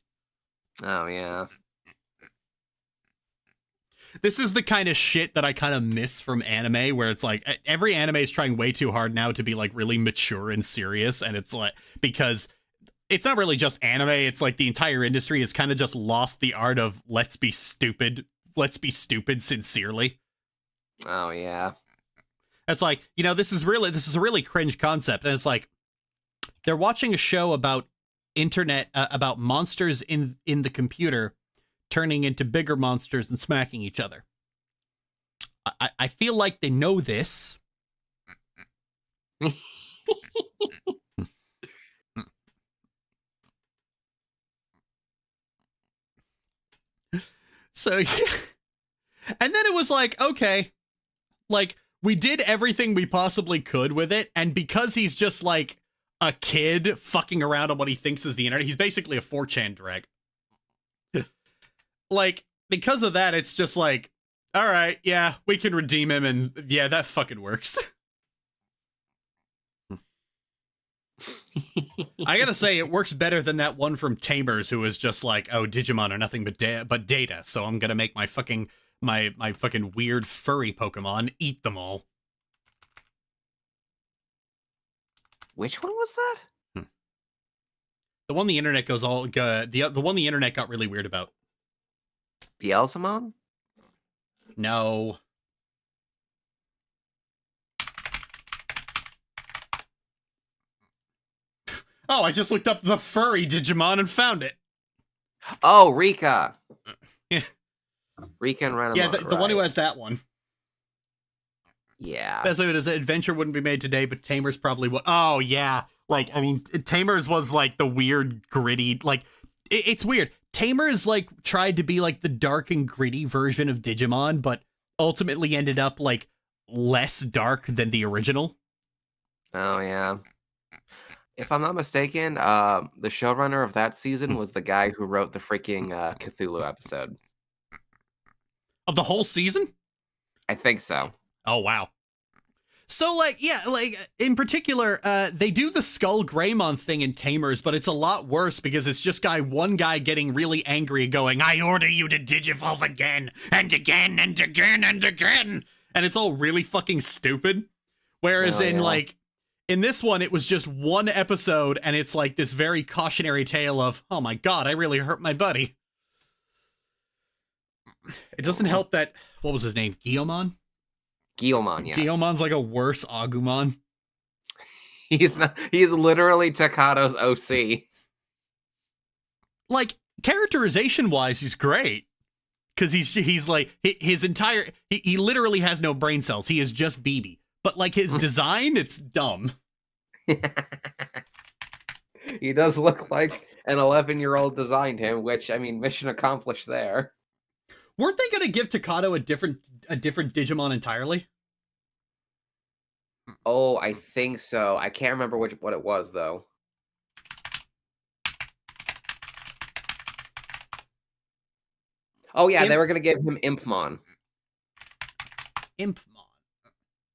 Oh yeah. This is the kind of shit that I kind of miss from anime, where it's like every anime is trying way too hard now to be like really mature and serious, and it's like, because it's not really just anime, it's like the entire industry has kind of just lost the art of let's be stupid sincerely. Oh yeah. It's like, this is a really cringe concept, and it's like they're watching a show about internet about monsters in the computer turning into bigger monsters and smacking each other. I feel like they know this. So, yeah. And then it was like, okay, like, we did everything we possibly could with it, and because he's just like a kid fucking around on what he thinks is the internet, he's basically a 4chan drag. Like, because of that, it's just like, all right, yeah, we can redeem him, and yeah, that fucking works. I gotta say, it works better than that one from Tamers, who was just like, oh, Digimon are nothing but data, so I'm gonna make my fucking weird furry Pokemon eat them all. Which one was that? The one the internet goes all the one the internet got really weird about. Beelzemon? No. Oh, I just looked up the furry Digimon and found it. Oh, Rika. Yeah. Rika and Renamon. Yeah, the one who has that one. Yeah. That's what it is. Adventure wouldn't be made today, but Tamers probably would. Oh, yeah. Like, I mean, Tamers was like the weird, gritty, like, it's weird. Tamers, like, tried to be like the dark and gritty version of Digimon, but ultimately ended up like less dark than the original. Oh, yeah. If I'm not mistaken, the showrunner of that season was the guy who wrote the freaking Cthulhu episode. Of the whole season? I think so. Oh, wow. So, like, yeah, like, in particular, they do the Skull Greymon thing in Tamers, but it's a lot worse because it's just one guy getting really angry and going, I order you to digivolve again, and again, and again, and again. And it's all really fucking stupid. Whereas like, in this one, it was just one episode, and it's like this very cautionary tale of, oh my god, I really hurt my buddy. It doesn't help that, what was his name, Guilmon? Guilmon, yes. Guilmon's like a worse Agumon. He's literally Takado's OC. Like, characterization-wise, he's great. because he's like his entire he literally has no brain cells. He is just BB. But like his design, it's dumb. He does look like an 11-year-old designed him, which, I mean, mission accomplished there. Weren't they going to give Takato a different Digimon entirely? Oh, I think so. I can't remember what it was, though. Oh, yeah, they were going to give him Impmon. Impmon.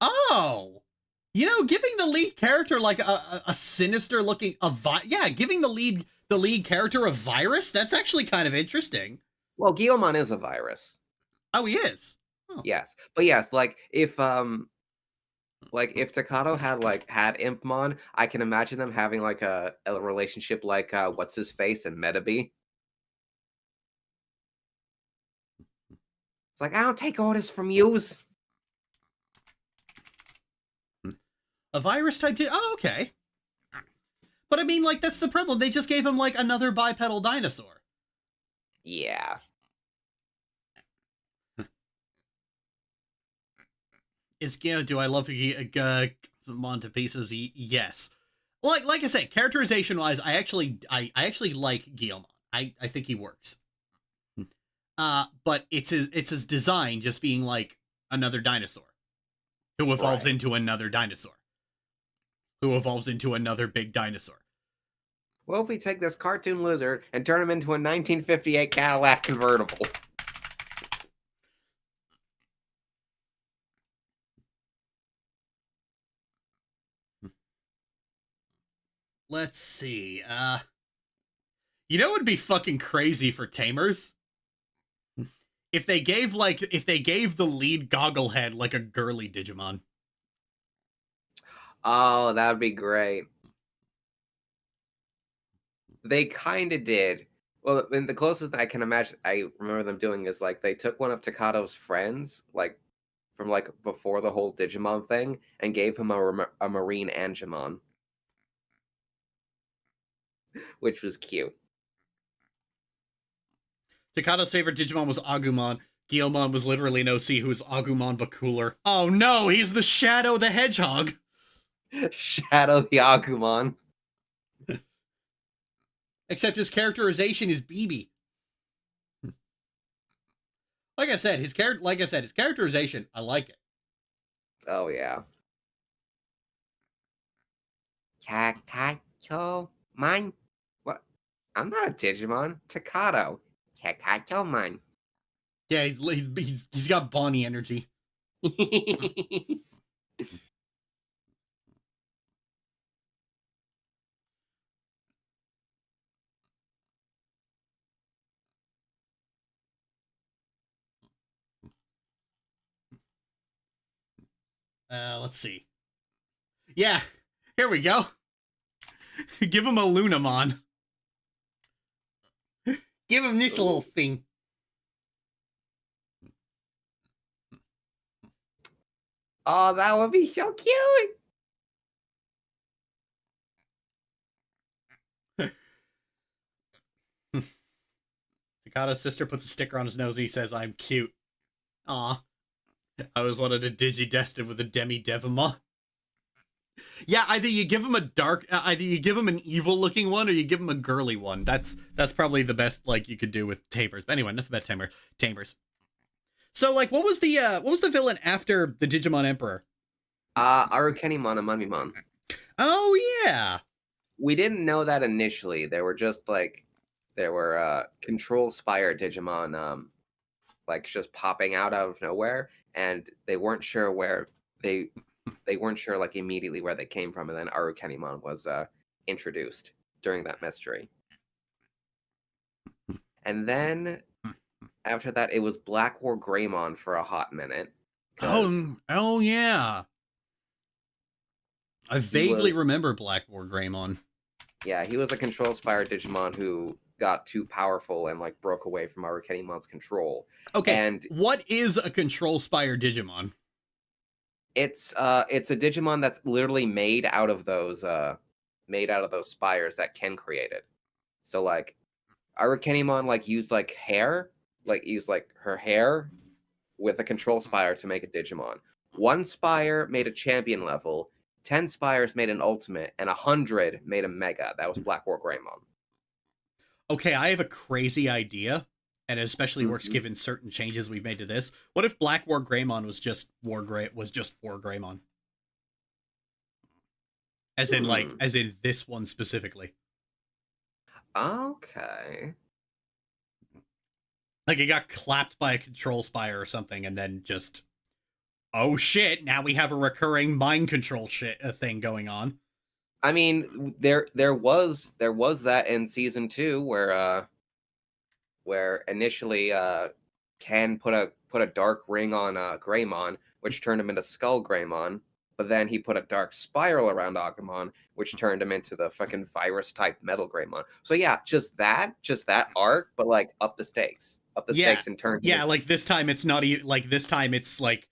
Oh! You know, giving the lead character like a sinister looking giving the lead character a virus, that's actually kind of interesting. Well, Guilmon is a virus. Oh, he is. Oh. Yes. But yes, like if Takato had Impmon, I can imagine them having like a relationship like what's his face and Metabee. It's like, I don't take orders from yous. A virus type 2? Oh, okay. But I mean, like, that's the problem. They just gave him, like, another bipedal dinosaur. Yeah. Do I love Digimon to pieces? Yes. Like I said, characterization-wise, I actually like Guilmon. I think he works. But it's his design just being, like, another dinosaur. Who evolves into another dinosaur. Who evolves into another big dinosaur. Well, if we take this cartoon lizard and turn him into a 1958 Cadillac convertible. Let's see. You know what would be fucking crazy for tamers? If they gave the lead gogglehead like a girly Digimon. Oh, that would be great. They kind of did. Well, and the closest I can imagine, I remember them doing is like they took one of Takato's friends, like from like before the whole Digimon thing, and gave him a marine Angemon, which was cute. Takato's favorite Digimon was Agumon. Guilmon was literally no C, who's Agumon but cooler. Oh no, he's the Shadow the Hedgehog. Shadow the Agumon. Except his characterization is BB. Like I said, his characterization, I like it. Oh yeah. Takato mine. What? I'm not a Digimon. Takato. Takato mine. Yeah, he's got Bonnie energy. Let's see. Yeah, here we go. Give him a Lunamon. Give him this little thing. Oh, that would be so cute. Takato's sister puts a sticker on his nose and he says, "I'm cute." Aw. I always wanted a Digidestined with a Demi-Devimon. Yeah, either you give him an evil-looking one, or you give him a girly one. That's probably the best like you could do with Tamers. But anyway, enough about Tamers. So, like, what was the villain after the Digimon Emperor? Arukenimon and Mummymon. Oh yeah. We didn't know that initially. They were just like Control Spire Digimon, like just popping out of nowhere, and they weren't sure where they weren't sure like immediately where they came from, and then Arukenimon was introduced during that mystery. And then after that, it was Black War Greymon for a hot minute. Oh yeah. I vaguely remember Black War Greymon. Yeah, he was a Control Spire Digimon who got too powerful and like broke away from Arukenimon's control. Okay, and what is a Control Spire Digimon? It's a Digimon that's literally made out of those spires that Ken created. So like Arukenimon like used like hair used like her hair with a control spire to make a Digimon. 1 spire made a champion level, 10 spires made an ultimate, and 100 made a mega. That was Black War Greymon. Okay, I have a crazy idea, and it especially works Mhm. given certain changes we've made to this. What if Black War Greymon was just War Greymon? As in as in this one specifically. Okay. Like it got clapped by a control spire or something, and then just, oh shit! Now we have a recurring mind control thing going on. I mean, there was that in season 2 where initially Ken put a dark ring on Greymon, which turned him into Skull Greymon. But then he put a dark spiral around Agumon, which turned him into the fucking virus type Metal Greymon. So yeah, just that arc, but like up the stakes and turned. Yeah, like this time it's not like this time it's like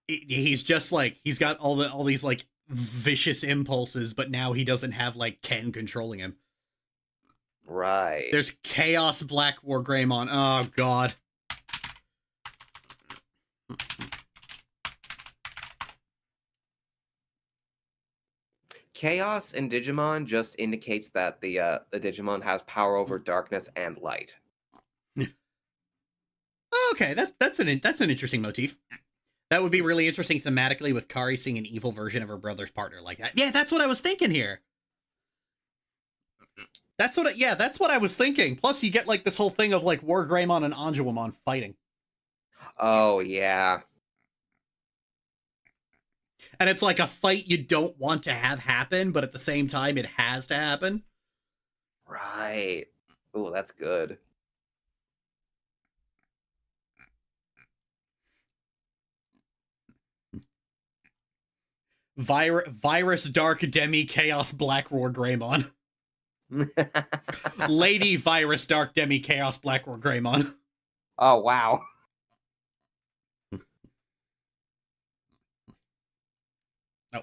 he's just like he's got all these like vicious impulses, but now he doesn't have like Ken controlling him. Right. There's Chaos Black War Greymon. Oh god. Chaos in Digimon just indicates that the Digimon has power over darkness and light. Okay, that's an interesting motif. That would be really interesting thematically with Kari seeing an evil version of her brother's partner like that. Yeah, that's what I was thinking here. That's what I was thinking. Plus, you get like this whole thing of like War Greymon and Anjuamon fighting. Oh yeah. And it's like a fight you don't want to have happen, but at the same time, it has to happen. Right. Oh, that's good. Virus Dark Demi Chaos Black War Greymon. Lady Virus Dark Demi Chaos Black War Greymon. Oh wow. Oh.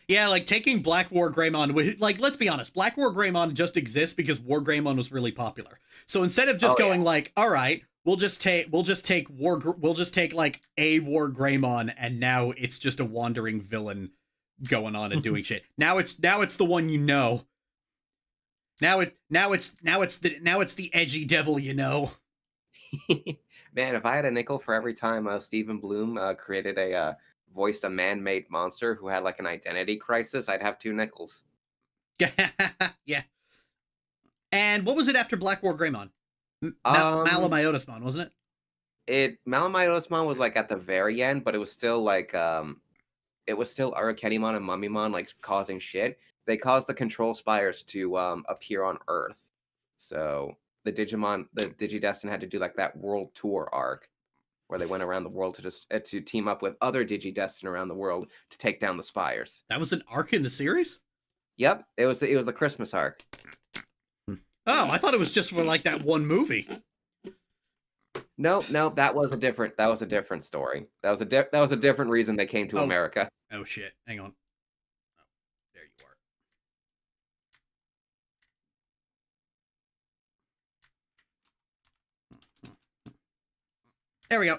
Yeah, like taking Black War Greymon, like, let's be honest, Black War Greymon just exists because War Greymon was really popular. So instead of just going like, all right, we'll just take like a War Greymon, and now it's just a wandering villain going on and doing shit. Now it's the one you know. Now it's the edgy devil you know. Man, if I had a nickel for every time Stephen Bloom created voiced a man-made monster who had like an identity crisis, I'd have 2 nickels. Yeah. And what was it after Black War Greymon? Malamyotismon, wasn't it? Malamyotismon was like at the very end, but it was still like it was still Arakenimon and Mummymon like causing shit. They caused the control spires to appear on Earth. So the Digidestin had to do like that world tour arc where they went around the world to team up with other Digidestin around the world to take down the spires. That was an arc in the series? Yep, it was the Christmas arc. Oh, I thought it was just for like that one movie. No, that was a different story. That was a different reason they came to America. Oh shit! Hang on. Oh, there you are. There we go.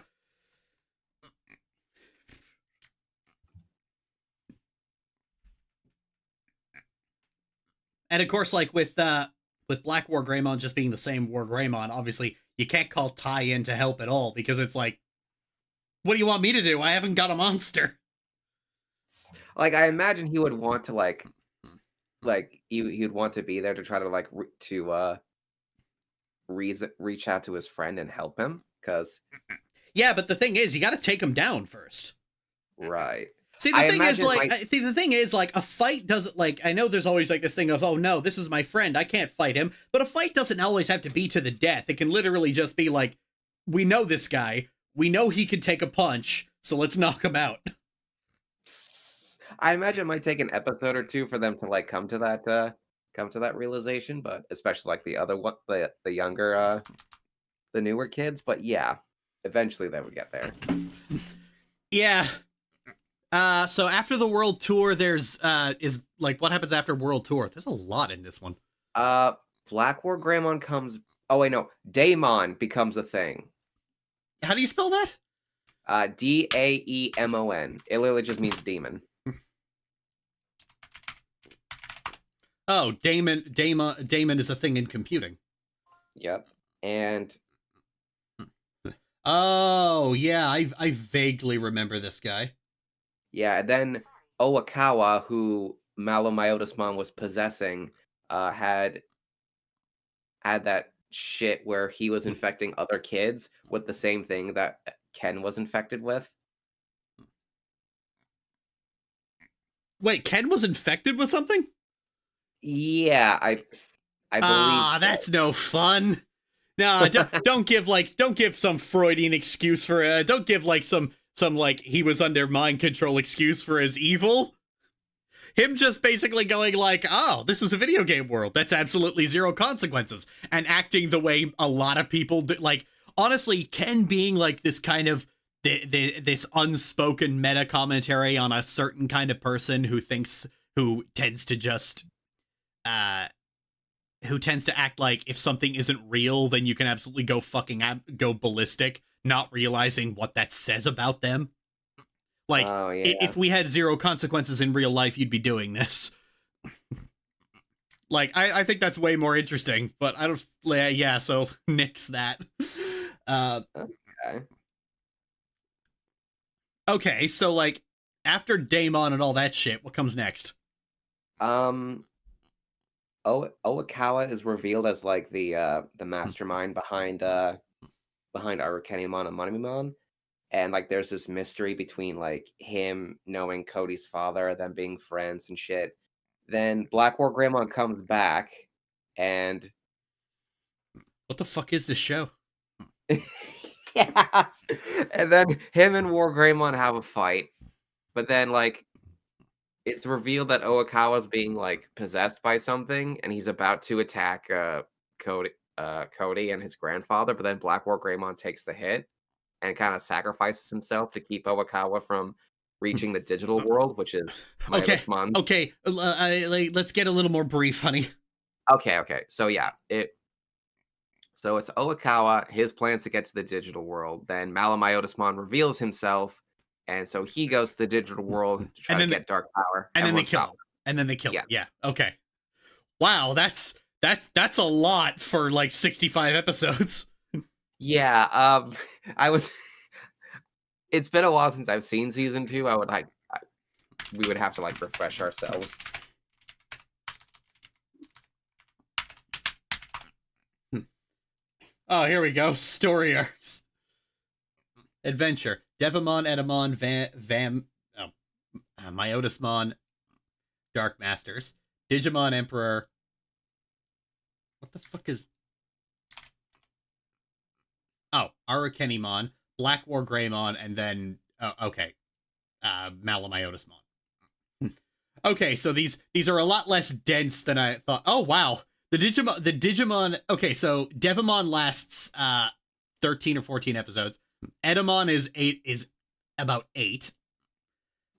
And of course, like with Black War Greymon just being the same War Greymon, obviously you can't call Tai in to help at all because it's like, what do you want me to do? I haven't got a monster. Like I imagine he would want to like he'd want to be there to try to like reach out to his friend and help him because yeah, but the thing is, you got to take him down first. Right. See, the thing is, like, a fight doesn't, like, I know there's always, like, this thing of, oh, no, this is my friend, I can't fight him, but a fight doesn't always have to be to the death. It can literally just be, like, we know this guy, we know he can take a punch, so let's knock him out. I imagine it might take an episode or 2 for them to, like, come to that realization, but especially, like, the other one, the younger, the newer kids, but yeah, eventually they would get there. Yeah. So after the world tour, there's is like what happens after world tour? There's a lot in this one. Black War Greymon comes. Oh wait, no, Daemon becomes a thing. How do you spell that? Daemon. It literally just means demon. Oh, Damon is a thing in computing. Yep. And Oh yeah, I vaguely remember this guy. yeah, and then Oikawa, who Malomyotismon was possessing, had that shit where he was infecting other kids with the same thing that Ken was infected with. Wait, Ken was infected with something? Yeah, I believe so. That's no fun. No, don't give some Freudian excuse for don't give like some like he was under mind control excuse for his evil. Him just basically going like, oh, this is a video game world. That's absolutely zero consequences. And acting the way a lot of people do. Like, honestly, Ken being like this kind of, this unspoken meta commentary on a certain kind of person who tends to just, who tends to act like if something isn't real, then you can absolutely go ballistic, not realizing what that says about them. Like, Oh, yeah. if we had zero consequences in real life, you'd be doing this. Like, I think that's way more interesting, but I don't, yeah, so nix that. Okay. Okay, so, like, after Daemon and all that shit, what comes next? Oikawa is revealed as like the mastermind behind Arukenimon and Monimon. And like there's this mystery between like him knowing Cody's father, them being friends and shit. Then Black War Greymon comes back and What the fuck is this show? yeah. And then him and War Greymon have a fight. But then like it's revealed that Oikawa's being like possessed by something and he's about to attack Cody and his grandfather, but then Black War Greymon takes the hit and kind of sacrifices himself to keep Oikawa from reaching the digital world, which is Okay, let's get a little more brief, honey. Okay. So yeah, so it's Oikawa, his plans to get to the digital world. Then Malomyotismon reveals himself, and so he goes to the digital world to try to get dark power. And then they kill him. And then they kill him. Yeah. Okay. Wow, that's a lot for like 65 episodes. Yeah, it's been a while since I've seen season 2. We would have to like refresh ourselves. Oh, here we go. Story arcs. Adventure. Devimon, Edamon, Myotismon, Dark Masters, Digimon Emperor. What the fuck is... Oh, Arukenimon, Black War Greymon, and then Malomyotismon. Okay, so these are a lot less dense than I thought. Oh wow, the Digimon. Okay, so Devimon lasts 13 or 14 episodes. Edamon is about 8.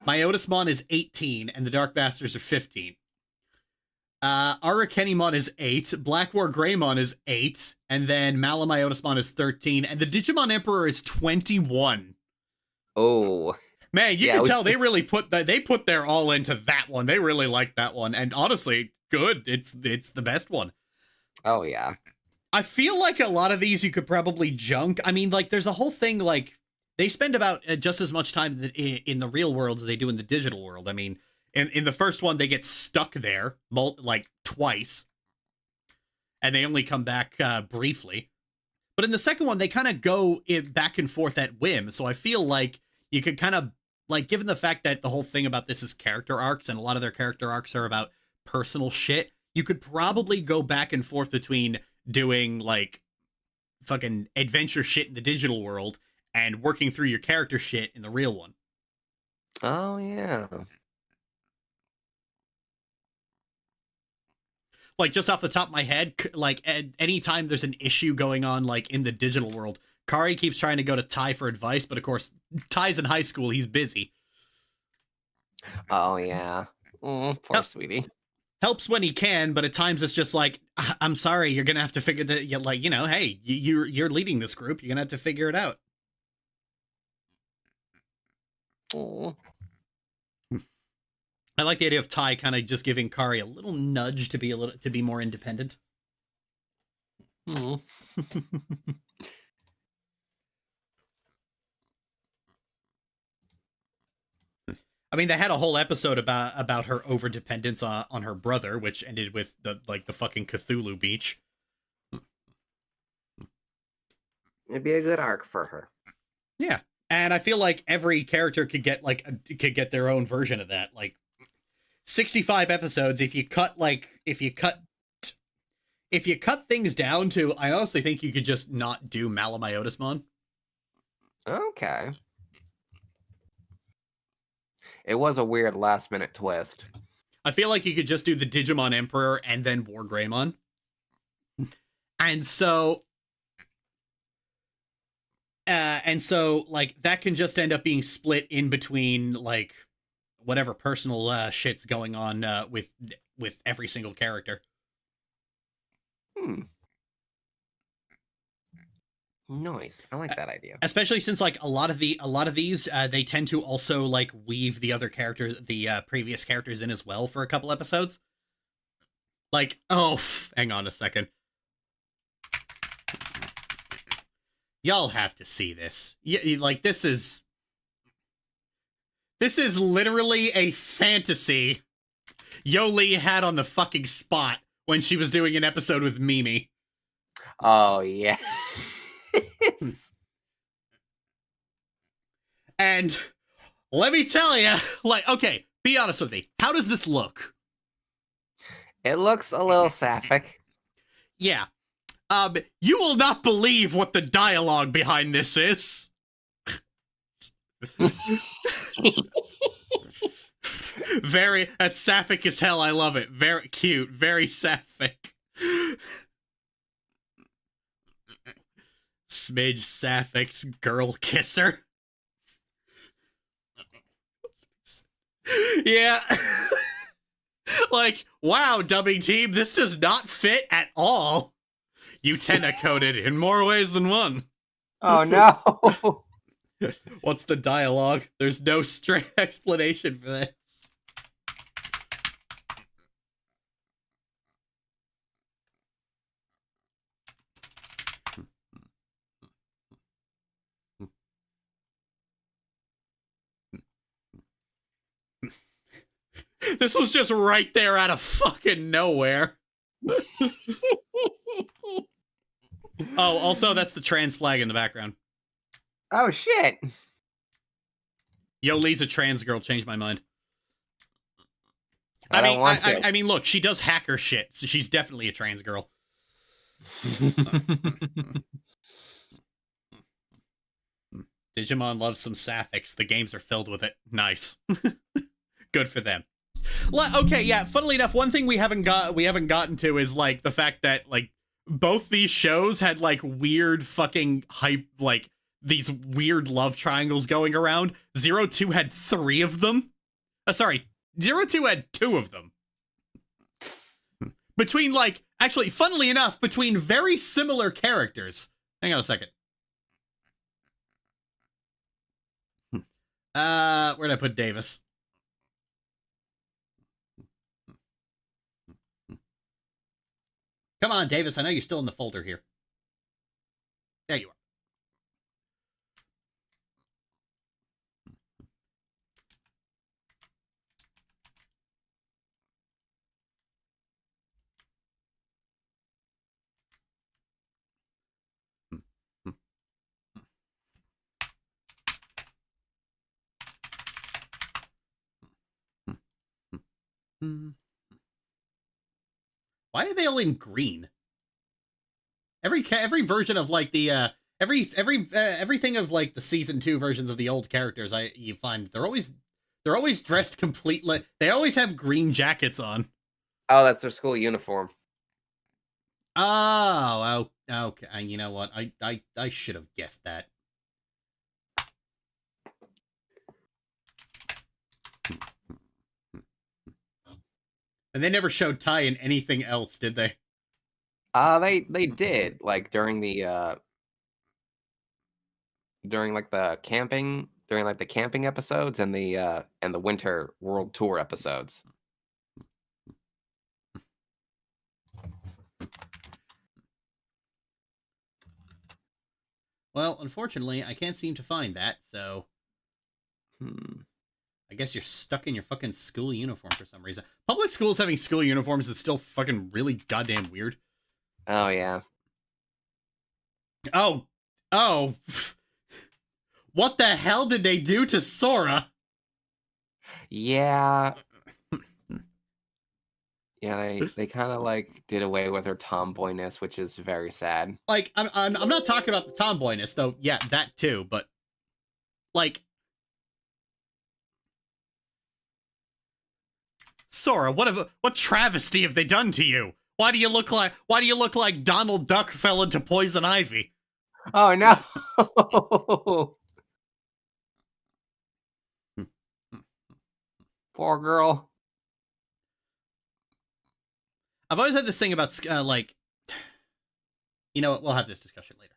Myotismon is 18, and the Dark Masters are 15. Arukenimon is 8, Black War Greymon is 8, and then Malomyotismon is 13, and the Digimon Emperor is 21. Oh. Man, you can tell they really put their all into that one. They really like that one. And honestly, good. It's the best one. Oh yeah. I feel like a lot of these you could probably junk. I mean, like there's a whole thing like they spend about just as much time in the real world as they do in the digital world. I mean, in the first one, they get stuck there like twice, and they only come back briefly. But in the second one, they kind of go back and forth at whim. So I feel like you could kind of, like, given the fact that the whole thing about this is character arcs, and a lot of their character arcs are about personal shit, you could probably go back and forth between doing, like, fucking adventure shit in the digital world and working through your character shit in the real one. Oh yeah. Like, just off the top of my head, like, anytime there's an issue going on, like, in the digital world, Kari keeps trying to go to Ty for advice, but of course, Ty's in high school, he's busy. Oh yeah. Poor Yep. sweetie. Helps when he can, but at times it's just like, I'm sorry, you're gonna have to figure that. Like, hey, you're leading this group. You're gonna have to figure it out. Aw. I like the idea of Ty kind of just giving Kari a little nudge to be more independent. Aw. I mean, they had a whole episode about her over dependence on her brother, which ended with the fucking Cthulhu beach. It'd be a good arc for her. Yeah, and I feel like every character could get their own version of that. Like 65 episodes. If you cut things down to, I honestly think you could just not do Malamyotismon. Okay. It was a weird last minute twist. I feel like you could just do the Digimon Emperor and then War Greymon. And so like that can just end up being split in between like whatever personal shit's going on with every single character. Nice. I like that idea. Especially since like a lot of these they tend to also like weave the other characters, the previous characters in as well for a couple episodes. Like, hang on a second. Y'all have to see this. Like this is literally a fantasy Yoli had on the fucking spot when she was doing an episode with Mimi. Oh yeah. And let me tell you, like, okay, be honest with me. How does this look? It looks a little sapphic. Yeah. You will not believe what the dialogue behind this is. That's sapphic as hell. I love it. Very cute. Very sapphic. Smidge Sapphics girl kisser. Yeah. Like, wow, dubbing team, this does not fit at all. You coded in more ways than one. Oh no. What's the dialogue? There's no straight explanation for this. This was just right there out of fucking nowhere. Oh, also, that's the trans flag in the background. Oh shit. Yoli's a trans girl. Changed my mind. I mean, look, she does hacker shit, so she's definitely a trans girl. Digimon loves some sapphics. The games are filled with it. Nice. Good for them. Okay, yeah, funnily enough, one thing we haven't gotten to is like the fact that like both these shows had like weird fucking hype, like these weird love triangles going around. 02 had 3 of them. Sorry, 02 had 2 of them. Between like, actually, funnily enough, between very similar characters. Hang on a second. Where'd I put Davis? Come on, Davis. I know you're still in the folder here. There you are. Why are they all in green? Every version of like the everything of like the season 2 versions of the old characters you find they're always dressed completely. They always have green jackets on. Oh, that's their school uniform. Oh, okay. You know what? I should have guessed that. And they never showed Tai in anything else, did they? They did, like, during the camping episodes and the winter world tour episodes. Well, unfortunately, I can't seem to find that, so I guess you're stuck in your fucking school uniform for some reason. Public schools having school uniforms is still fucking really goddamn weird. Oh, yeah. Oh. What the hell did they do to Sora? Yeah. Yeah, they kind of, like, did away with her tomboyness, which is very sad. Like, I'm not talking about the tomboyness, though. Yeah, that too, but, like... Sora, what travesty have they done to you? Why do you look like Donald Duck fell into poison ivy? Oh, no! Poor girl. I've always had this thing about, like... You know what? We'll have this discussion later.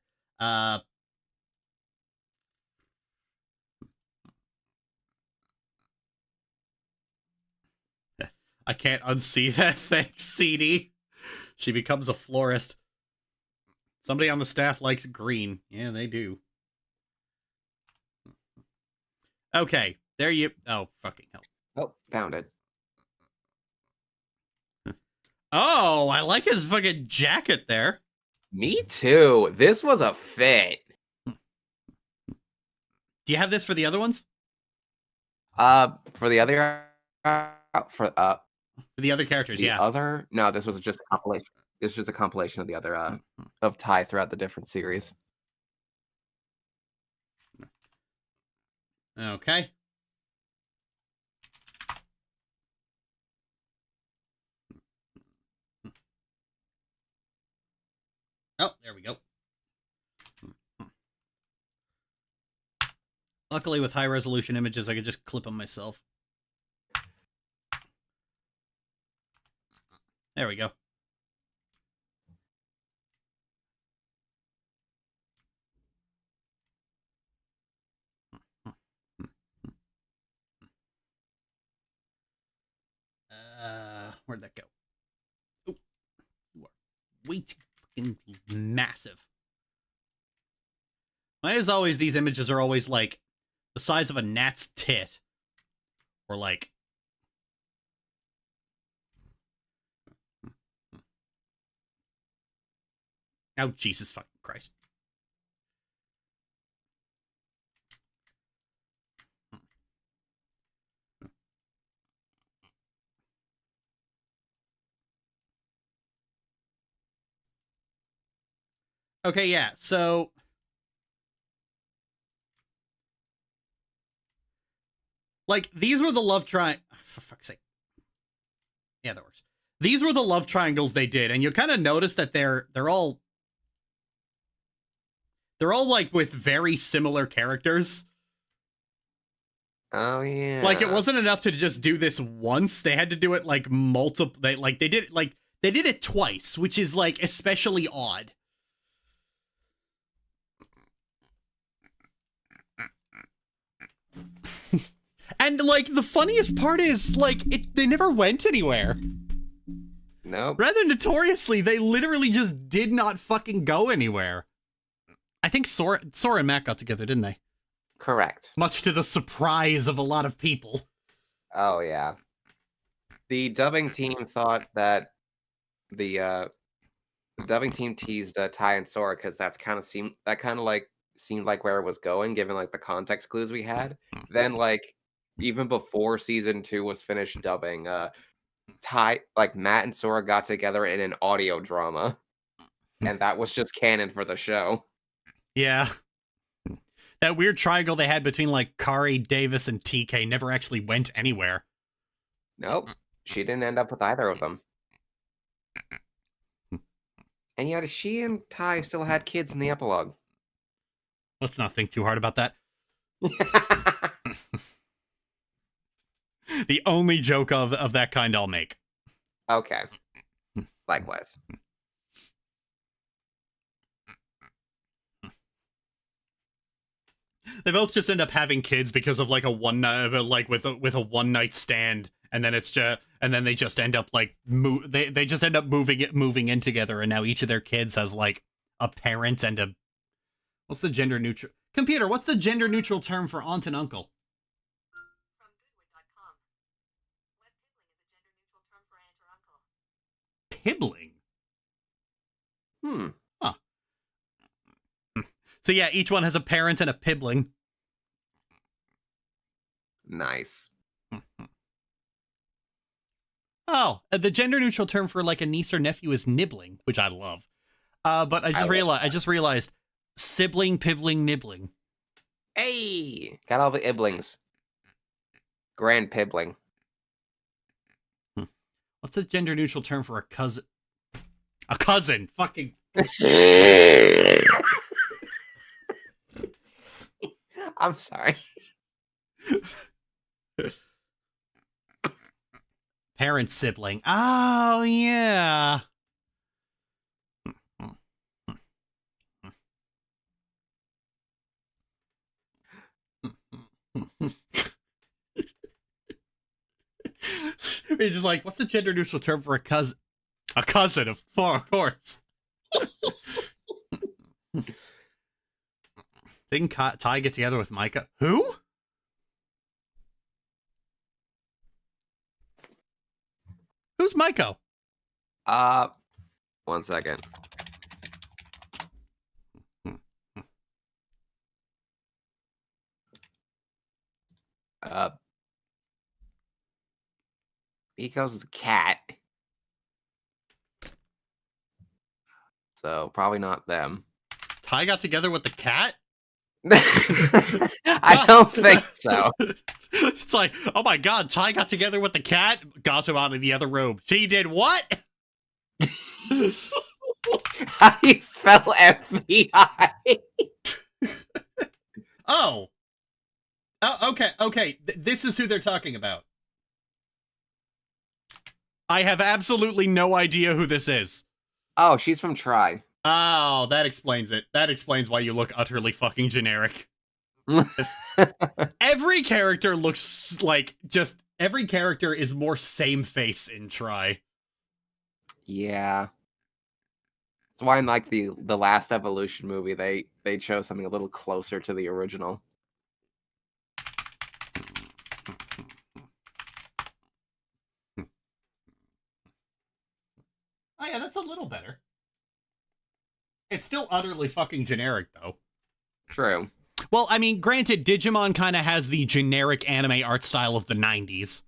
I can't unsee that thing, CD. She becomes a florist. Somebody on the staff likes green. Yeah, they do. Okay, there you... Oh, fucking hell. Oh, found it. Oh, I like his fucking jacket there. Me too. This was a fit. Do you have this for the other ones? For the other... For the other characters, the yeah. other... No, this was just a compilation. This was just a compilation of the other, of Tai throughout the different series. Okay. Oh, there we go. Luckily, with high-resolution images, I could just clip them myself. There we go. Where'd that go? Oh, you are way too fucking massive. Mine is always, these images are always like the size of a gnat's tit. Or like... Oh, Jesus fucking Christ. Okay, yeah, so... Like, these were the love for fuck's sake. Yeah, that works. These were the love triangles they did, and you kind of notice that they're all like with very similar characters. Oh yeah. Like, it wasn't enough to just do this once. They had to do it like multiple. They did it twice, which is like especially odd. And like the funniest part is like they never went anywhere. Nope. Rather notoriously, they literally just did not fucking go anywhere. I think Sora and Matt got together, didn't they? Correct. Much to the surprise of a lot of people. Oh yeah. The dubbing team thought that the dubbing team teased Tai and Sora because seemed like where it was going, given like the context clues we had. Then like even before season 2 was finished dubbing, Matt and Sora got together in an audio drama, and that was just canon for the show. Yeah. That weird triangle they had between like Kari, Davis, and TK never actually went anywhere. Nope. She didn't end up with either of them. And yet she and Tai still had kids in the epilogue. Let's not think too hard about that. The only joke of that kind I'll make. Okay. Likewise. They both just end up having kids because of like a one night, like with a one night stand, and then they just end up like they just end up moving in together, and now each of their kids has like a parent and a what's the gender neutral computer? What's the gender neutral term for aunt and uncle? Pibbling. Huh. So yeah, each one has a parent and a pibbling. Nice. Oh, the gender neutral term for like a niece or nephew is nibbling, which I love. But I just realized sibling, pibbling, nibbling. Hey, got all the iblings. Grand pibbling. What's the gender neutral term for a cousin? A cousin. Fucking. I'm sorry. Parent sibling. Oh yeah. It's just like, what's the gender neutral term for a cousin? A cousin, of course. Didn't Ty get together with Micah? Who? Who's Micah? 1 second. Miko's the cat. So probably not them. Ty got together with the cat? I don't think so. It's like, oh my god, Ty got together with the cat, got him out of the other room. She did what? How do you spell FBI? Oh. Oh, okay. This is who they're talking about. I have absolutely no idea who this is. Oh, she's from Try. Oh, that explains it. That explains why you look utterly fucking generic. Every character looks like every character is more same face in Try. Yeah. That's why in like the last Evolution movie they chose something a little closer to the original. Oh yeah, that's a little better. It's still utterly fucking generic though. True. Well, I mean, granted, Digimon kind of has the generic anime art style of the 90s.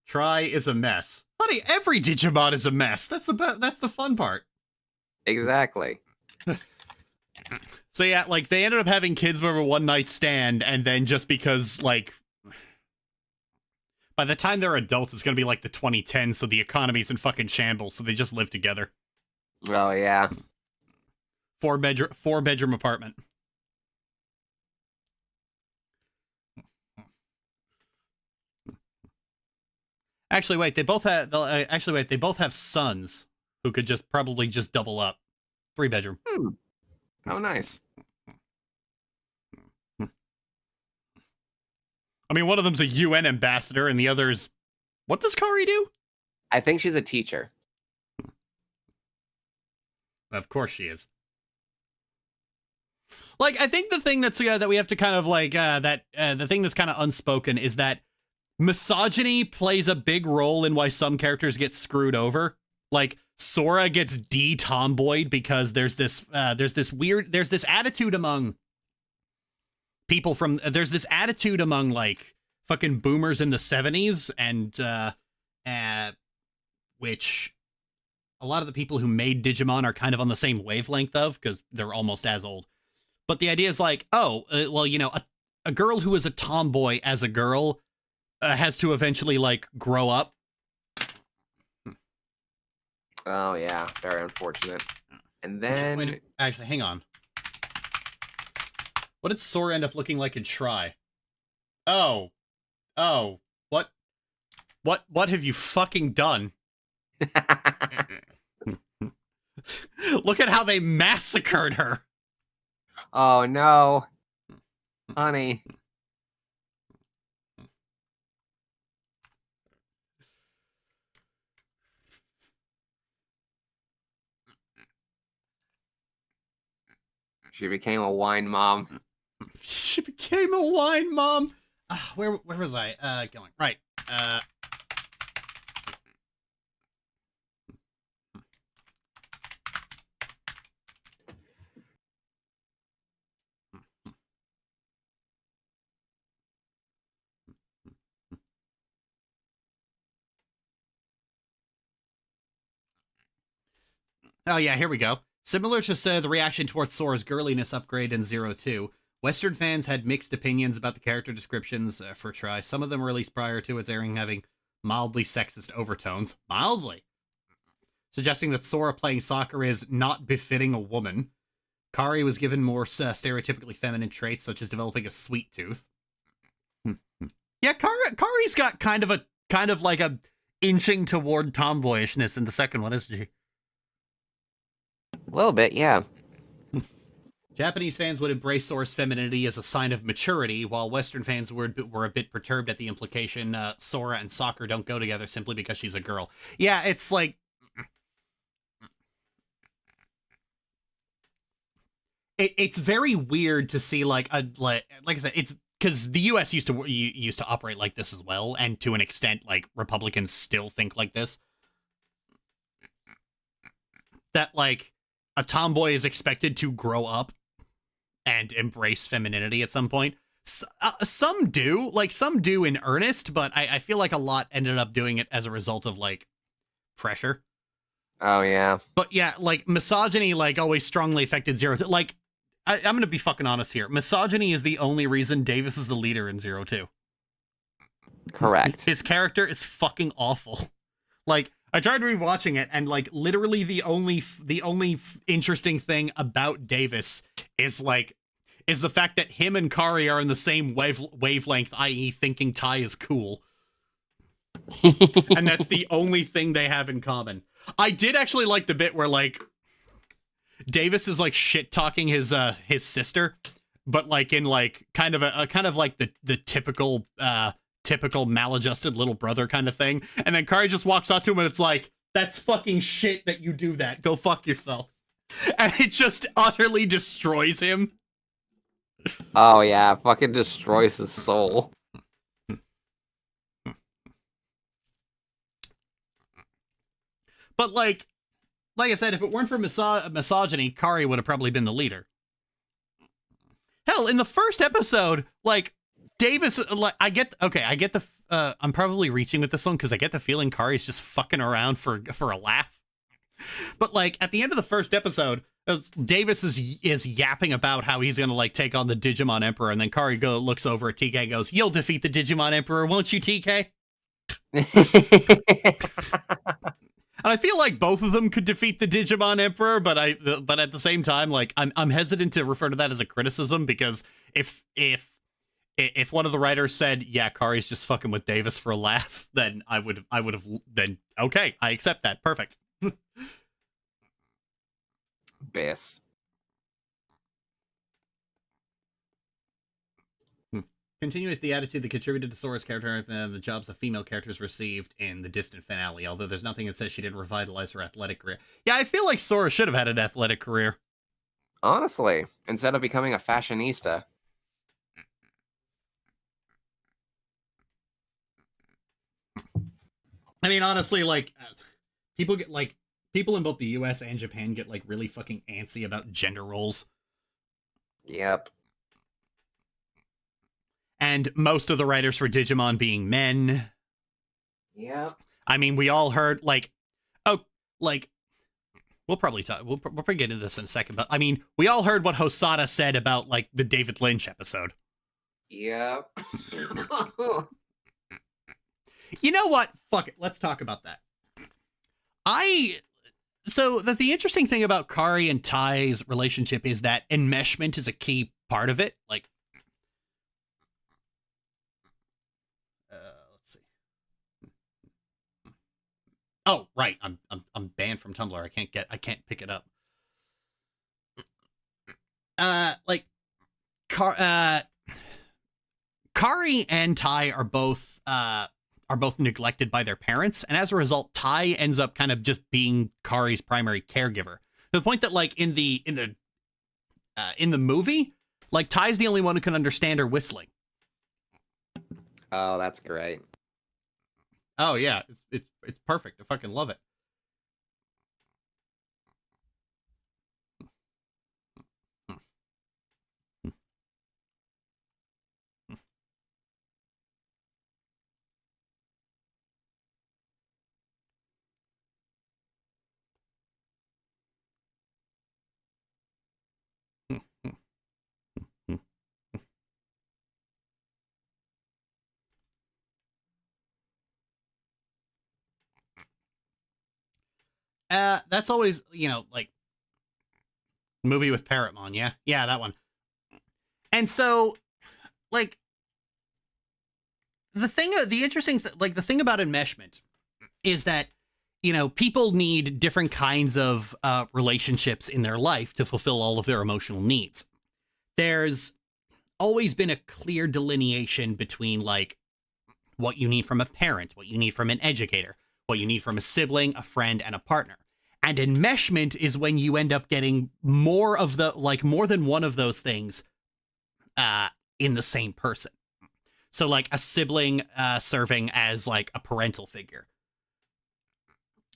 Try is a mess. Buddy, every Digimon is a mess. That's the fun part. Exactly. So yeah, like they ended up having kids over a one night stand, and then just because like by the time they're adults, it's gonna be like the 2010s, so the economy's in fucking shambles, so they just live together. Oh yeah. Four bedroom apartment. Actually, wait. They both have sons who could probably just double up. 3 bedroom. Oh, nice. I mean, one of them's a UN ambassador, and the other's what does Kari do? I think she's a teacher. Of course she is. Like, I think the thing that's that we have to kind of like the thing that's kind of unspoken is that misogyny plays a big role in why some characters get screwed over. Like Sora gets de-tomboyed because there's this attitude among people from there's this attitude among like fucking boomers in the 70s and which a lot of the people who made Digimon are kind of on the same wavelength of because they're almost as old. But the idea is like, well, you know, a girl who is a tomboy as a girl has to eventually like grow up. Oh yeah, very unfortunate. And then Actually, hang on. What did Sora end up looking like in Try? Oh, what? What have you fucking done? Look at how they massacred her. Oh no, honey. She became a wine mom. She became a wine mom. Where was I going? Right. Oh yeah, here we go. Similar to the reaction towards Sora's girliness upgrade in Zero 2, Western fans had mixed opinions about the character descriptions for Tri. Some of them released prior to its airing having mildly sexist overtones. Mildly. Suggesting that Sora playing soccer is not befitting a woman. Kari was given more stereotypically feminine traits, such as developing a sweet tooth. Yeah, Kari's got kind of like a inching toward tomboyishness in the second one, isn't she? A little bit, yeah. Japanese fans would embrace Sora's femininity as a sign of maturity, while Western fans were a bit perturbed at the implication Sora and soccer don't go together simply because she's a girl. Yeah, it's like... It's very weird to see, like I said, it's because the U.S. used to operate like this as well, and to an extent, like, Republicans still think like this. That, like, a tomboy is expected to grow up and embrace femininity at some point. Some do in earnest, but I feel like a lot ended up doing it as a result of, like, pressure. Oh, yeah. But yeah, like, misogyny, like, always strongly affected Zero 2. Like, I'm going to be fucking honest here. Misogyny is the only reason Davis is the leader in Zero 2. Correct. His character is fucking awful. Like, I tried rewatching it, and, like, literally the only interesting thing about Davis is the fact that him and Kari are in the same wavelength, i.e. thinking Tai is cool. And that's the only thing they have in common. I did actually like the bit where, like, Davis is, like, shit-talking his sister, but, like, in, like, kind of like the typical maladjusted little brother kind of thing. And then Kari just walks out to him and it's like, that's fucking shit that you do that. Go fuck yourself. And it just utterly destroys him. Oh, yeah. Fucking destroys his soul. But, like I said, if it weren't for misogyny, Kari would have probably been the leader. Hell, in the first episode, like, Davis, like, I get the, I'm probably reaching with this one because I get the feeling Kari's just fucking around for a laugh. But, like, at the end of the first episode, Davis is yapping about how he's gonna, like, take on the Digimon Emperor, and then Kari looks over at TK and goes, "You'll defeat the Digimon Emperor, won't you, TK?" And I feel like both of them could defeat the Digimon Emperor, but at the same time, like, I'm hesitant to refer to that as a criticism, because if one of the writers said, "Yeah, Kari's just fucking with Davis for a laugh," then I would have then, okay, I accept that. Perfect. Bass. Continue with the attitude that contributed to Sora's character and the jobs the female characters received in the distant finale, although there's nothing that says she didn't revitalize her athletic career. Yeah, I feel like Sora should have had an athletic career. Honestly, instead of becoming a fashionista. I mean, honestly, like, people in both the US and Japan get, like, really fucking antsy about gender roles. Yep. And most of the writers for Digimon being men. Yep. I mean, we all heard, like, we'll probably get into this in a second, but I mean, we all heard what Hosada said about, like, the David Lynch episode. Yep. You know what? Fuck it. Let's talk about that. So the interesting thing about Kari and Tai's relationship is that enmeshment is a key part of it. Like, let's see. Oh, right. I'm banned from Tumblr. I can't pick it up. Like Kari and Tai are both neglected by their parents, and as a result, Tai ends up kind of just being Kari's primary caregiver. To the point that, like, in the movie, like, Tai's the only one who can understand her whistling. Oh, that's great. Oh yeah, it's perfect. I fucking love it. That's always, like, movie with Parrotmon, yeah, that one. And so, like, the thing about enmeshment is that, people need different kinds of relationships in their life to fulfill all of their emotional needs. There's always been a clear delineation between, like, what you need from a parent, what you need from an educator, what you need from a sibling, a friend, and a partner. And enmeshment is when you end up getting more than one of those things in the same person. So, like, a sibling serving as, like, a parental figure.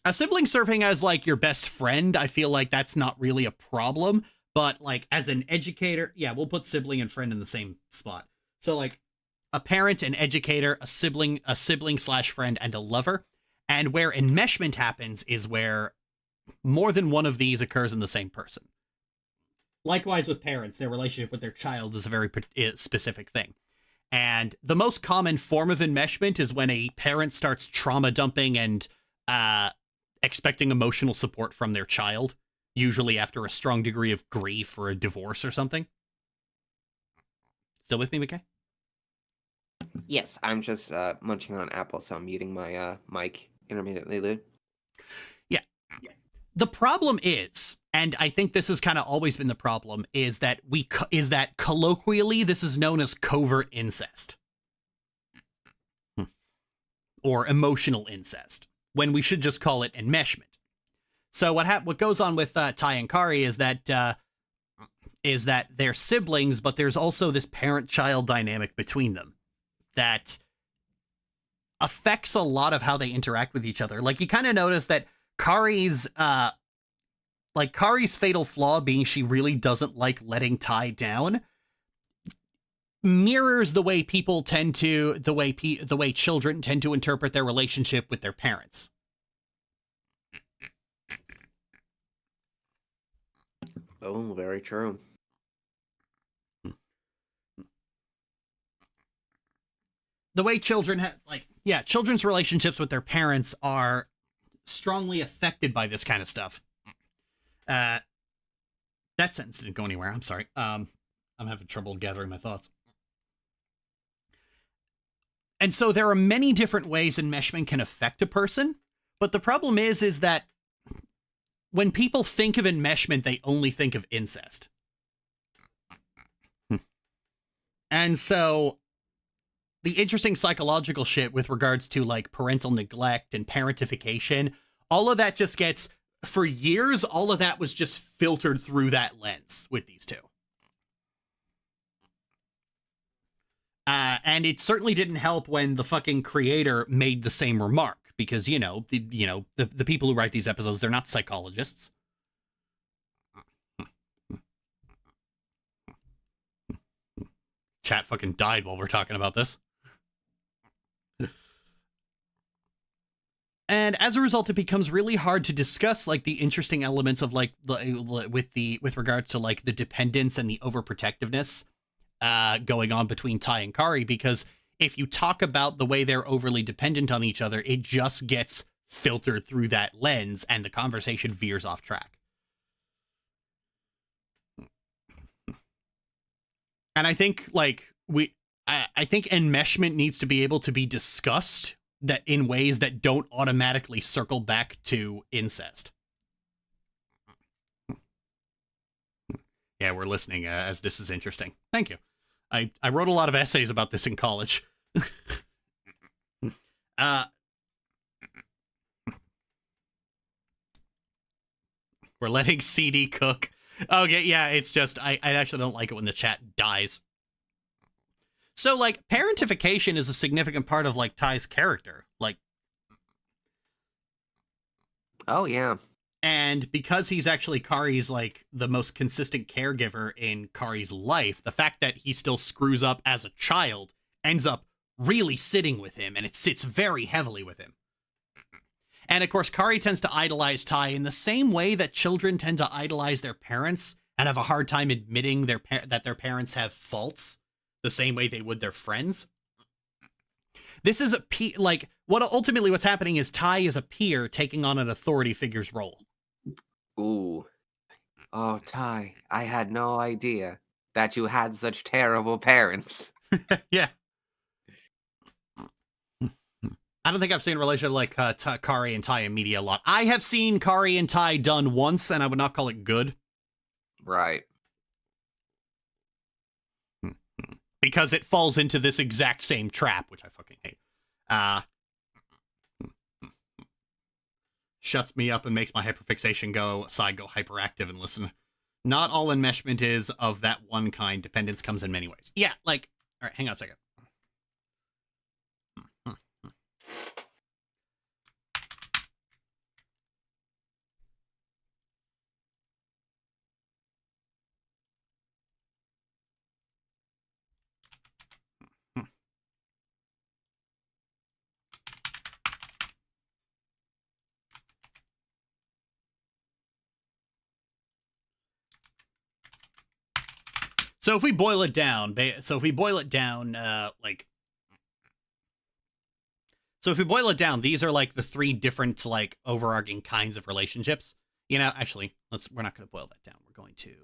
A sibling serving as, like, your best friend, I feel like that's not really a problem. But, like, as an educator, yeah, we'll put sibling and friend in the same spot. So, like, a parent, an educator, a sibling / friend, and a lover. And where enmeshment happens is where more than one of these occurs in the same person. Likewise with parents, their relationship with their child is a very specific thing. And the most common form of enmeshment is when a parent starts trauma dumping and expecting emotional support from their child, usually after a strong degree of grief or a divorce or something. Still with me, Mikay? Yes, I'm just munching on an apple, so I'm muting my mic intermittently, Lou. Yeah. The problem is, and I think this has kind of always been the problem, is that colloquially this is known as covert incest. Or emotional incest, when we should just call it enmeshment. So what goes on with Tai and Kari is that they're siblings, but there's also this parent-child dynamic between them that affects a lot of how they interact with each other. Like, you kind of notice that Kari's fatal flaw being she really doesn't like letting Tai down mirrors the way children tend to interpret their relationship with their parents. Oh, very true. The way children's relationships with their parents are strongly affected by this kind of stuff. That sentence didn't go anywhere. I'm sorry. I'm having trouble gathering my thoughts. And so there are many different ways enmeshment can affect a person, but the problem is that when people think of enmeshment, they only think of incest. And so the interesting psychological shit with regards to, like, parental neglect and parentification, all of that just gets, for years, all of that was just filtered through that lens with these two. And it certainly didn't help when the fucking creator made the same remark, because, the people who write these episodes, they're not psychologists. Chat fucking died while we're talking about this. And as a result, it becomes really hard to discuss, like, the interesting elements of, like, with regards to, like, the dependence and the overprotectiveness going on between Tai and Kari, because if you talk about the way they're overly dependent on each other, it just gets filtered through that lens and the conversation veers off track. And I think, like, I think enmeshment needs to be able to be discussed that in ways that don't automatically circle back to incest. Yeah, we're listening as this is interesting. Thank you. I wrote a lot of essays about this in college. We're letting CD cook. Okay, yeah, it's just, I actually don't like it when the chat dies. So, like, parentification is a significant part of, like, Ty's character. Like, Oh, yeah. and because he's actually Kari's, like, the most consistent caregiver in Kari's life, the fact that he still screws up as a child ends up really sitting with him, and it sits very heavily with him. And of course, Kari tends to idolize Ty in the same way that children tend to idolize their parents and have a hard time admitting that their parents have faults, the same way they would their friends. This is what's happening is Ty is a peer taking on an authority figure's role. Ooh. Oh, Ty, I had no idea that you had such terrible parents. Yeah. I don't think I've seen a relationship like Kari and Ty in media a lot. I have seen Kari and Ty done once, and I would not call it good. Right. Because it falls into this exact same trap, which I fucking hate. Shuts me up and makes my hyperfixation go hyperactive and listen. Not all enmeshment is of that one kind. Dependence comes in many ways. Yeah, like, all right, hang on a second. So if we boil it down, these are like the three different like overarching kinds of relationships. You know, actually, we're not going to boil that down. We're going to.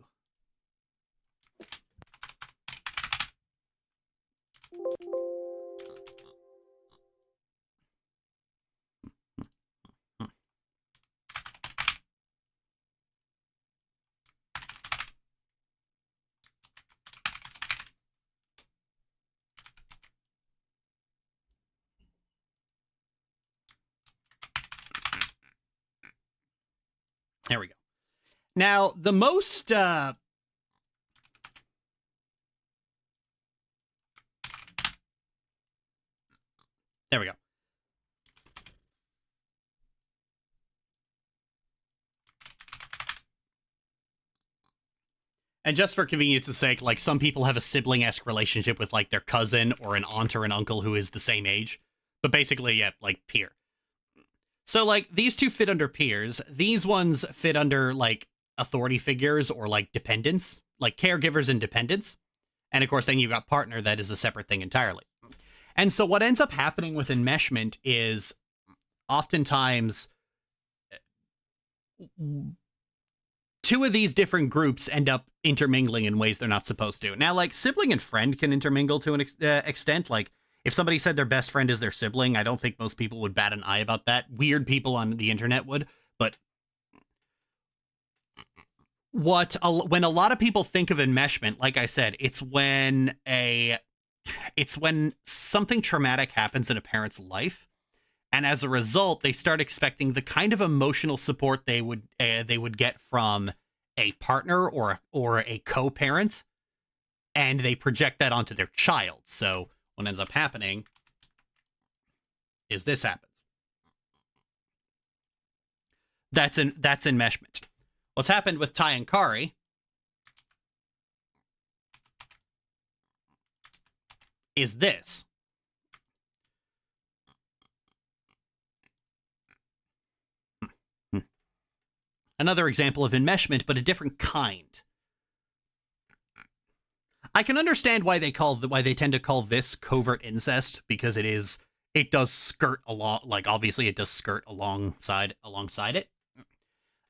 There we go. Now, the most there we go. And just for convenience's sake, like some people have a sibling-esque relationship with like their cousin or an aunt or an uncle who is the same age, but basically, yeah, like peer. So, like, these two fit under peers. These ones fit under, like, authority figures or, like, dependents, like caregivers and dependents. And, of course, then you've got partner that is a separate thing entirely. And so what ends up happening with enmeshment is oftentimes two of these different groups end up intermingling in ways they're not supposed to. Now, like, sibling and friend can intermingle to an extent, like, if somebody said their best friend is their sibling, I don't think most people would bat an eye about that. Weird people on the internet would, but when a lot of people think of enmeshment, like I said, it's when something traumatic happens in a parent's life, and as a result, they start expecting the kind of emotional support they would get from a partner or a co-parent, and they project that onto their child. So what ends up happening is this happens. That's enmeshment. What's happened with Ty and Kari is this. Another example of enmeshment, but a different kind. I can understand why they tend to call this covert incest, because it does skirt along, like obviously it does skirt alongside it.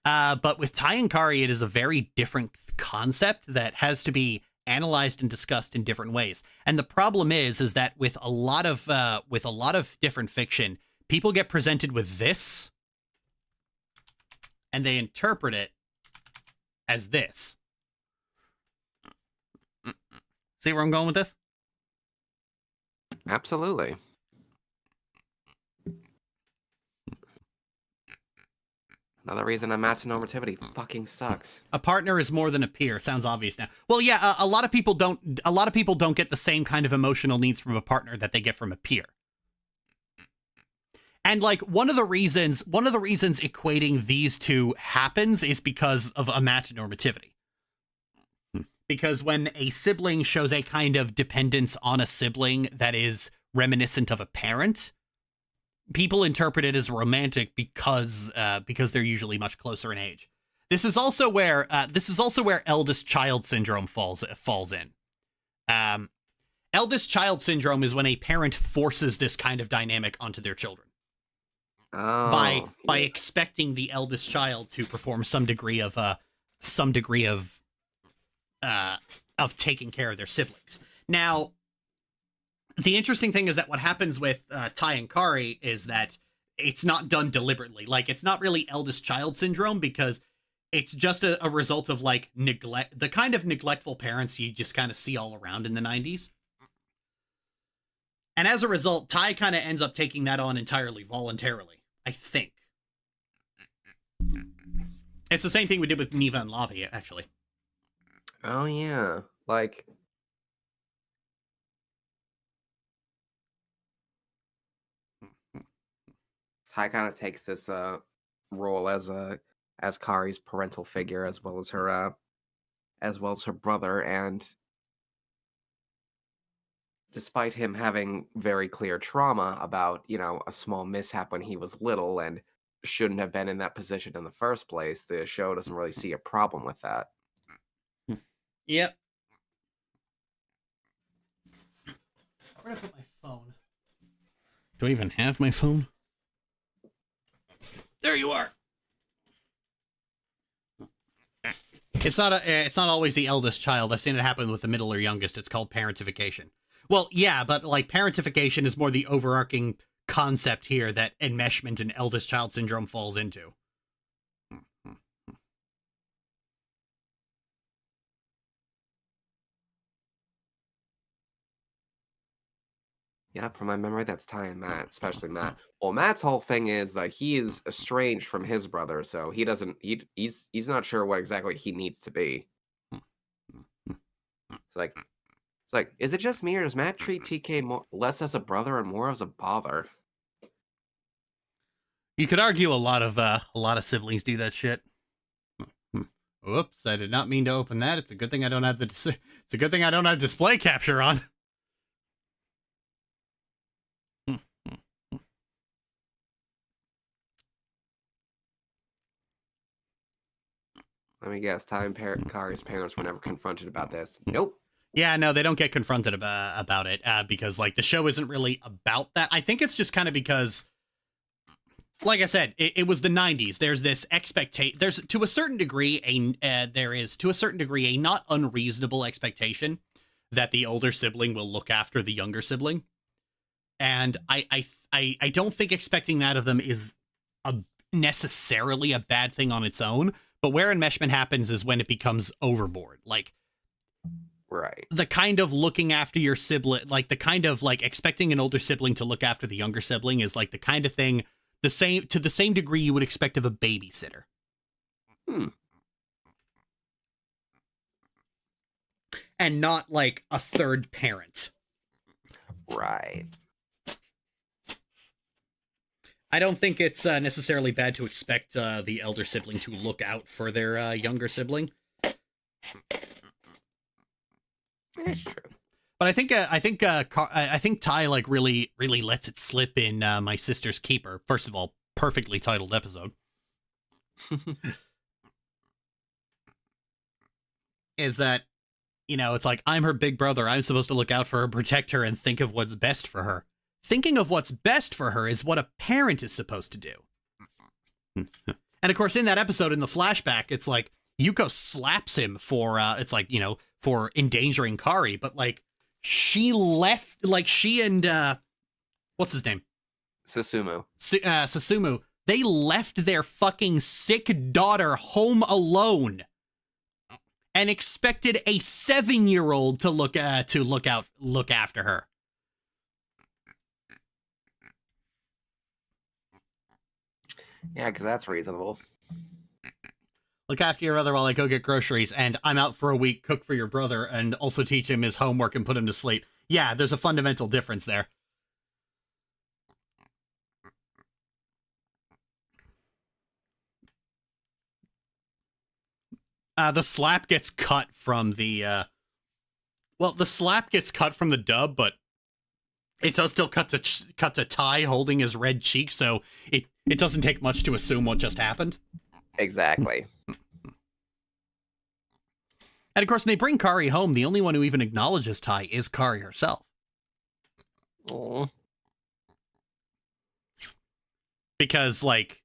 But with Ty and Kari, it is a very different concept that has to be analyzed and discussed in different ways. And the problem is that with a lot of different fiction, people get presented with this and they interpret it as this. See where I'm going with this? Absolutely. Another reason a match-normativity fucking sucks. A partner is more than a peer. Sounds obvious now. Well, yeah, a lot of people don't get the same kind of emotional needs from a partner that they get from a peer. And like one of the reasons equating these two happens is because of a match normativity. Because when a sibling shows a kind of dependence on a sibling that is reminiscent of a parent, people interpret it as romantic because they're usually much closer in age. This is also where eldest child syndrome falls in. Eldest child syndrome is when a parent forces this kind of dynamic onto their children. By expecting the eldest child to perform some degree of taking care of their siblings. Now, the interesting thing is that what happens with Tai and Kari is that it's not done deliberately. Like, it's not really eldest child syndrome because it's just a result of like neglect, the kind of neglectful parents you just kind of see all around in the 90s. And as a result, Tai kind of ends up taking that on entirely voluntarily, I think. It's the same thing we did with Neva and Lavi, actually. Oh, yeah. Like... Tai kind of takes this role as Kari's parental figure, as well as her brother, and despite him having very clear trauma about, you know, a small mishap when he was little and shouldn't have been in that position in the first place, the show doesn't really see a problem with that. Yep. Where did I put my phone? Do I even have my phone? There you are. It's not always the eldest child. I've seen it happen with the middle or youngest. It's called parentification. Well, yeah, but like parentification is more the overarching concept here that enmeshment and eldest child syndrome falls into. Yeah, from my memory, that's Tai and Matt, especially Matt. Well, Matt's whole thing is that he is estranged from his brother, so he's not sure what exactly he needs to be. It's like, is it just me, or does Matt treat TK less as a brother and more as a bother? You could argue a lot of siblings do that shit. Whoops! I did not mean to open that. It's a good thing I don't have display capture on. Let me guess. Tai and Kari's parents were never confronted about this. Nope. Yeah, no, they don't get confronted about it because like the show isn't really about that. I think it's just kind of because, like I said, it was the 90s. There's this expectation. There's to a certain degree a not unreasonable expectation that the older sibling will look after the younger sibling, and I don't think expecting that of them is necessarily a bad thing on its own. But where enmeshment happens is when it becomes overboard. Like, right. The kind of looking after your sibling, like the kind of like expecting an older sibling to look after the younger sibling is like the kind of thing to the same degree you would expect of a babysitter. And not like a third parent. Right. I don't think it's necessarily bad to expect the elder sibling to look out for their younger sibling. That's true. But I think Tai like really lets it slip in My Sister's Keeper. First of all, perfectly titled episode. Is that, you know, it's like, I'm her big brother. I'm supposed to look out for her, protect her, and think of what's best for her. Thinking of what's best for her is what a parent is supposed to do. And of course, in that episode, in the flashback, it's like, Yuko slaps him for it's like, you know, for endangering Kari, but like she left, like she and what's his name? Susumu. Susumu, they left their fucking sick daughter home alone and expected a 7-year-old to look after her. Yeah, because that's reasonable. Look after your brother while I go get groceries, and I'm out for a week, cook for your brother, and also teach him his homework and put him to sleep. Yeah, there's a fundamental difference there. The slap gets cut from the, the slap gets cut from the dub, but it does still cut to Tai holding his red cheek, so it doesn't take much to assume what just happened. Exactly. And of course, when they bring Kari home, the only one who even acknowledges Tai is Kari herself. Aww. Because, like,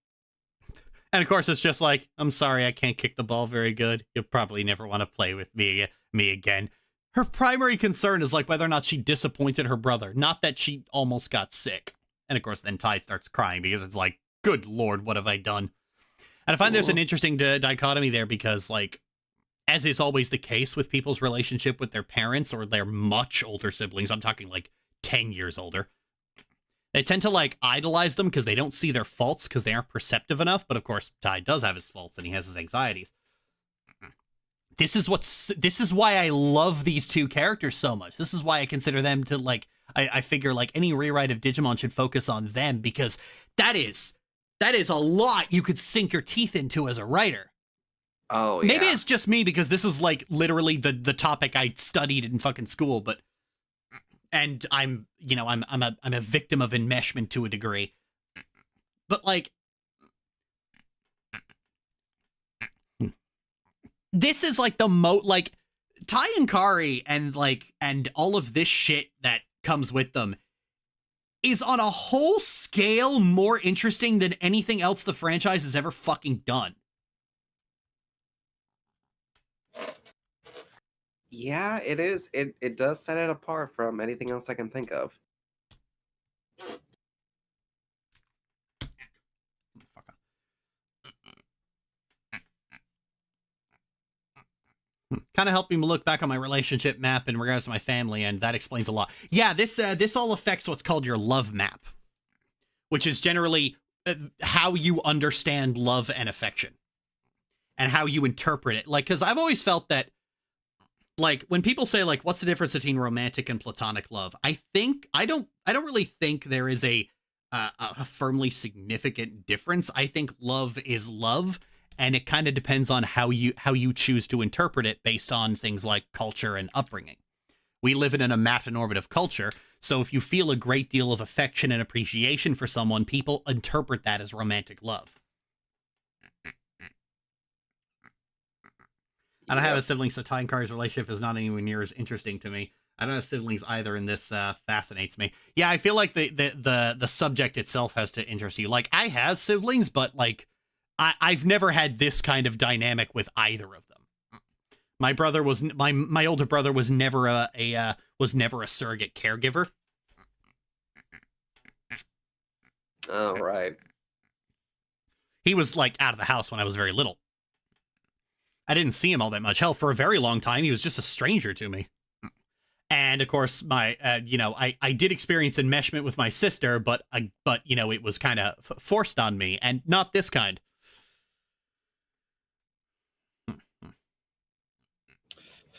and of course, it's just like, I'm sorry, I can't kick the ball very good. You'll probably never want to play with me again. Her primary concern is, like, whether or not she disappointed her brother, not that she almost got sick. And of course, then Tai starts crying because it's like, good Lord, what have I done? And I find there's an interesting dichotomy there because, like, as is always the case with people's relationship with their parents or their much older siblings, I'm talking like 10 years older, they tend to like idolize them because they don't see their faults because they aren't perceptive enough. But of course, Tai does have his faults and he has his anxieties. This is why I love these two characters so much. This is why I consider them to like, I figure like any rewrite of Digimon should focus on them because that is a lot you could sink your teeth into as a writer. Oh, yeah. Maybe it's just me because this is like literally the topic I studied in fucking school, and I'm a victim of enmeshment to a degree. But like this is like the like Tai and Kari and all of this shit that comes with them is on a whole scale more interesting than anything else the franchise has ever fucking done. Yeah, it is. It does set it apart from anything else I can think of. Kind of helped me look back on my relationship map in regards to my family, and that explains a lot. Yeah, this all affects what's called your love map, which is generally how you understand love and affection and how you interpret it. Like, because I've always felt that, like, when people say, like, what's the difference between romantic and platonic love? I don't really think there is a firmly significant difference. I think love is love, and it kind of depends on how you choose to interpret it based on things like culture and upbringing. We live in an amatonormative culture, so if you feel a great deal of affection and appreciation for someone, people interpret that as romantic love. I don't have a sibling, so Tai and Kari's relationship is not anywhere near as interesting to me. I don't have siblings either, and this fascinates me. Yeah, I feel like the subject itself has to interest you. Like, I have siblings, but like I've never had this kind of dynamic with either of them. My brother was my older brother was never a surrogate caregiver. Oh, right. He was like out of the house when I was very little. I didn't see him all that much. Hell, for a very long time, he was just a stranger to me. And of course, my, I did experience enmeshment with my sister, but it was kind of forced on me, and not this kind.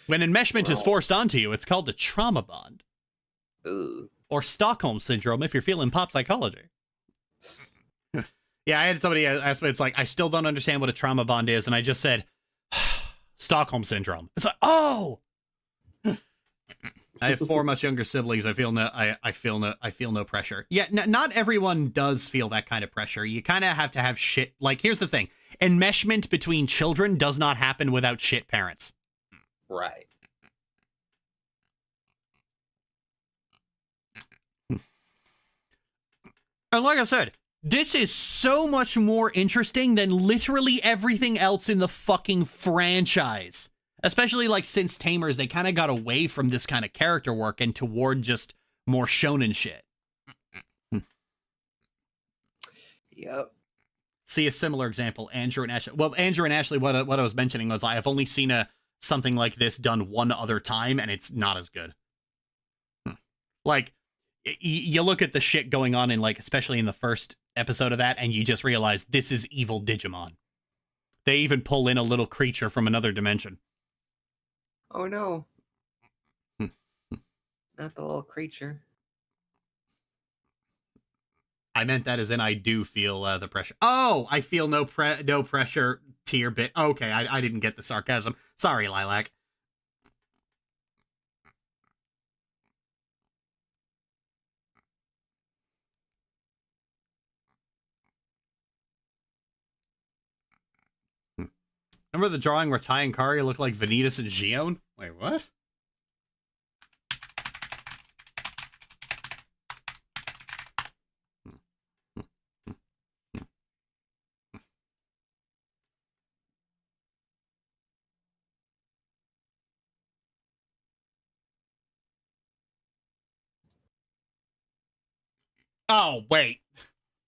When enmeshment is forced onto you, it's called the trauma bond. Ugh. Or Stockholm syndrome, if you're feeling pop psychology. Yeah, I had somebody ask me, it's like, I still don't understand what a trauma bond is, and I just said, Stockholm syndrome. It's like, oh! I have 4 much younger siblings. I feel no pressure. Yeah, not everyone does feel that kind of pressure. You kind of have to have shit. Like, here's the thing: enmeshment between children does not happen without shit parents. Right. And like I said, This is so much more interesting than literally everything else in the fucking franchise. Especially, like, since Tamers, they kind of got away from this kind of character work and toward just more shonen shit. Yep. See a similar example, Andrew and Ashley. Well, Andrew and Ashley, what I was mentioning was I have only seen something like this done one other time, and it's not as good. Like, you look at the shit going on in, like, especially in the first episode of that, and you just realize this is evil Digimon. They even pull in a little creature from another dimension. Oh no. Not the little creature. I meant that as in I do feel the pressure. Oh, I feel no pressure tier bit. Okay, I didn't get the sarcasm. Sorry, Lilac. Remember the drawing where Tai and Kari look like Vanitas and Gion? Wait, what? Oh, wait.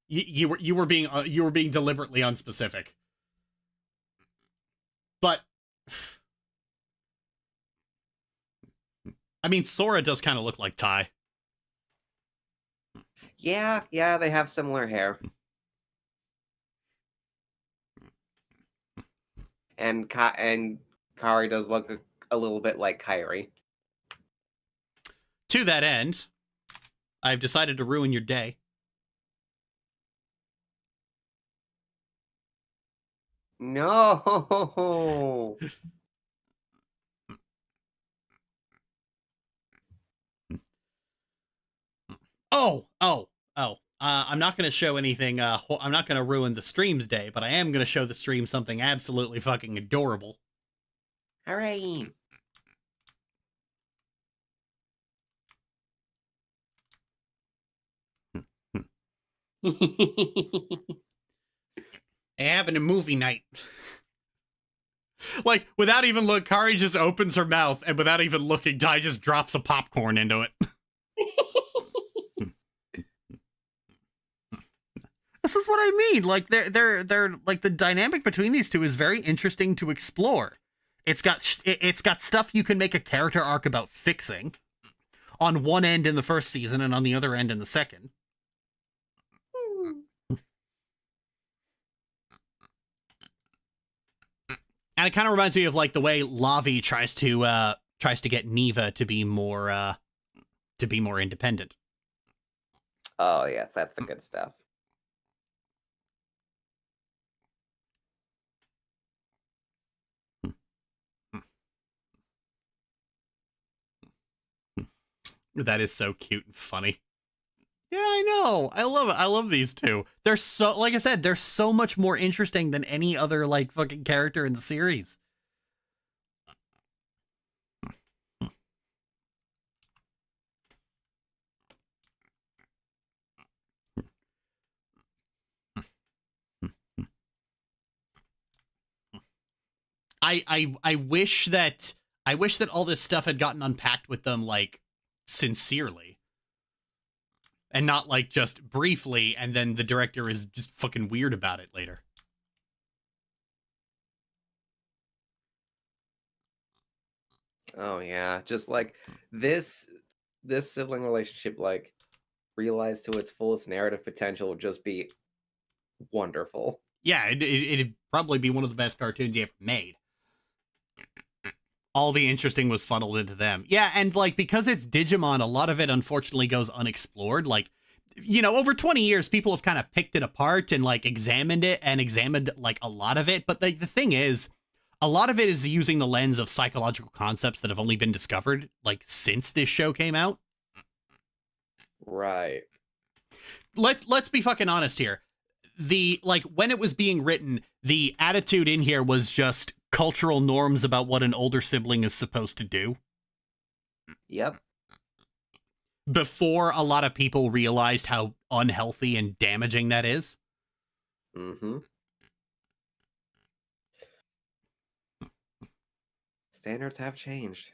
You were being deliberately unspecific. But I mean, Sora does kind of look like Tai. Yeah, they have similar hair. And Kari does look a little bit like Kairi. To that end, I've decided to ruin your day. No. I'm not going to show anything. I'm not going to ruin the stream's day, but I am going to show the stream something absolutely fucking adorable. Hooray. Having a movie night. Like, without even look, Kari just opens her mouth, and without even looking, Tai just drops a popcorn into it. This is what I mean. Like, they're like, the dynamic between these two is very interesting to explore. It's got stuff you can make a character arc about fixing on one end in the first season and on the other end in the second. And it kind of reminds me of, like, the way Lavi tries to get Neva to be more independent. Oh yes, that's the good stuff. That is so cute and funny. Yeah, I know. I love it. I love these two. They're so, like I said, they're so much more interesting than any other, like, fucking character in the series. I wish that all this stuff had gotten unpacked with them, like, sincerely. And not, like, just briefly, and then the director is just fucking weird about it later. Oh yeah, just like this sibling relationship, like, realized to its fullest narrative potential, would just be wonderful. Yeah, it'd probably be one of the best cartoons you ever made. All the interesting was funneled into them. Yeah, and, like, because it's Digimon, a lot of it unfortunately goes unexplored. Like, you know, over 20 years, people have kind of picked it apart and, like, examined like, a lot of it. But the thing is, a lot of it is using the lens of psychological concepts that have only been discovered, like, since this show came out. Right. Let's be fucking honest here. When it was being written, the attitude in here was just cultural norms about what an older sibling is supposed to do. Yep. before a lot of people realized how unhealthy and damaging that is. Mm-hmm. Standards have changed.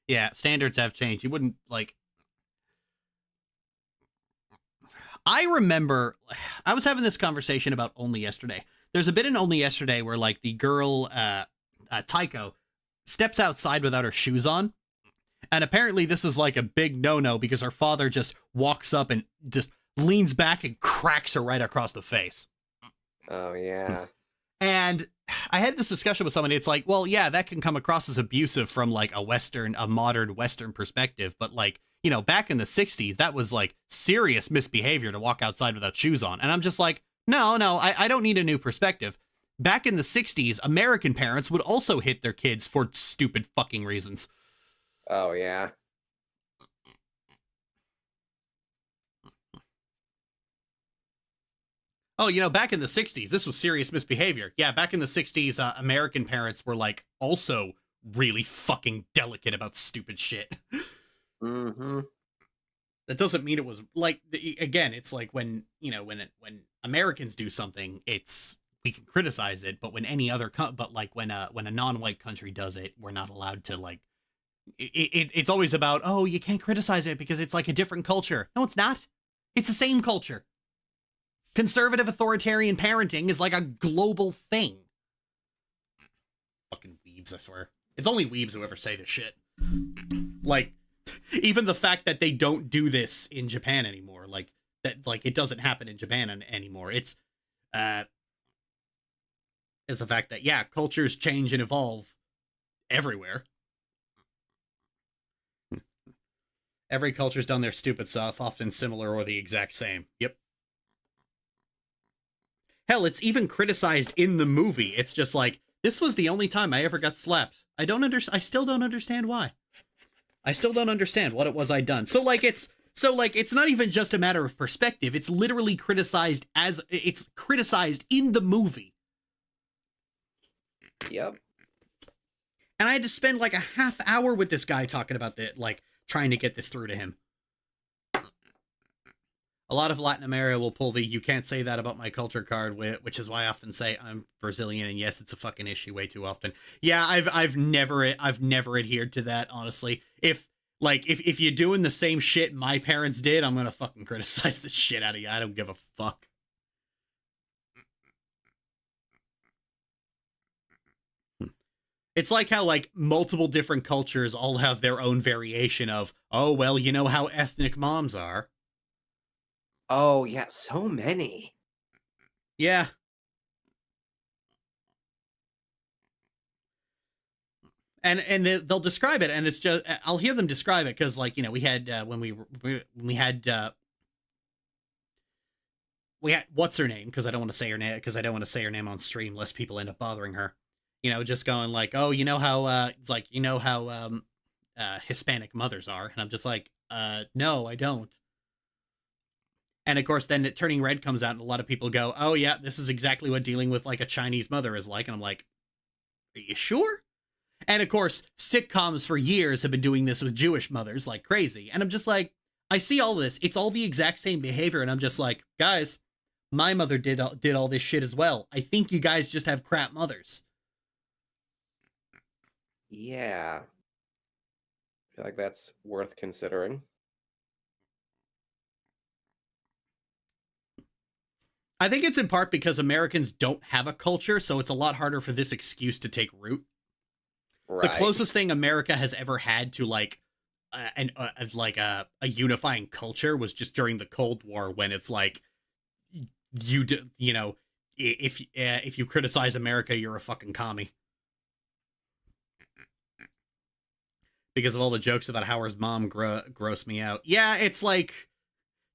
Yeah, standards have changed. You wouldn't like. I remember I was having this conversation about Only Yesterday. There's a bit in Only Yesterday where like the girl, Taiko, steps outside without her shoes on. And apparently this is like a big no-no because her father just walks up and just leans back and cracks her right across the face. Oh, yeah. And I had this discussion with somebody. It's like, well, yeah, that can come across as abusive from like a modern Western perspective. But like, you know, back in the 60s, that was like serious misbehavior to walk outside without shoes on. And I'm just like, no, I don't need a new perspective. Back in the 60s, American parents would also hit their kids for stupid fucking reasons. Oh, yeah. Oh, you know, back in the 60s, this was serious misbehavior. Yeah, back in the 60s, American parents were like also really fucking delicate about stupid shit. Mm-hmm. That doesn't mean it was like, again, it's like when, you know, when Americans do something, we can criticize it, but when any other, but like when a non-white country does it, we're not allowed to like, it's always about, oh, you can't criticize it because it's like a different culture. No, it's not. It's the same culture. Conservative authoritarian parenting is like a global thing. Fucking weebs, I swear. It's only weebs who ever say this shit. Like, even the fact that they don't do this in Japan anymore, like that, like it doesn't happen in Japan anymore. It's the fact that, yeah, cultures change and evolve everywhere. Every culture's done their stupid stuff, often similar or the exact same. Yep. Hell, it's even criticized in the movie. It's just like, this was the only time I ever got slapped. I still don't understand why. I still don't understand what it was I'd done. So it's not even just a matter of perspective. It's literally criticized in the movie. Yep. And I had to spend like a half hour with this guy talking about trying to get this through to him. A lot of Latin America will pull the "you can't say that about my culture" card, which is why I often say I'm Brazilian, and yes, it's a fucking issue way too often. Yeah, I've never adhered to that, honestly. If you're doing the same shit my parents did, I'm gonna fucking criticize the shit out of you. I don't give a fuck. It's like how like multiple different cultures all have their own variation of, oh well, you know how ethnic moms are. Oh, yeah, so many. Yeah. And they'll describe it, and it's just, I'll hear them describe it because, like, you know, we had when we had what's her name, because I don't want to say her name on stream lest people end up bothering her. You know, just going like, oh, you know how it's like, you know how Hispanic mothers are, and I'm just like, no, I don't. And of course, then Turning Red comes out, and a lot of people go, oh yeah, this is exactly what dealing with like a Chinese mother is like. And I'm like, are you sure? And of course, sitcoms for years have been doing this with Jewish mothers like crazy. And I'm just like, I see all this. It's all the exact same behavior. And I'm just like, guys, my mother did all this shit as well. I think you guys just have crap mothers. Yeah. I feel like that's worth considering. I think it's in part because Americans don't have a culture, so it's a lot harder for this excuse to take root. Right. The closest thing America has ever had to like a unifying culture was just during the Cold War, when it's like you know, if you criticize America, you're a fucking commie. Because of all the jokes about Howard's mom gross me out. Yeah, it's like,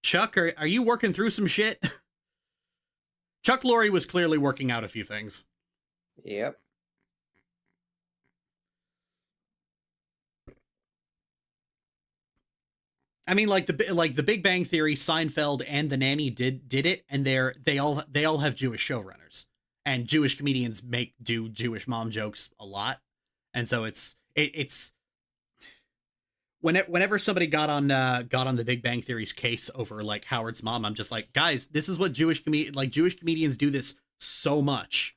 Chuck, are you working through some shit? Chuck Lorre was clearly working out a few things. Yep. I mean, like the Big Bang Theory, Seinfeld, and The Nanny did it, and they all have Jewish showrunners, and Jewish comedians do Jewish mom jokes a lot, and so it's whenever somebody got on the Big Bang Theory's case over like Howard's mom, I'm just like, guys, this is what Jewish comedians do this so much.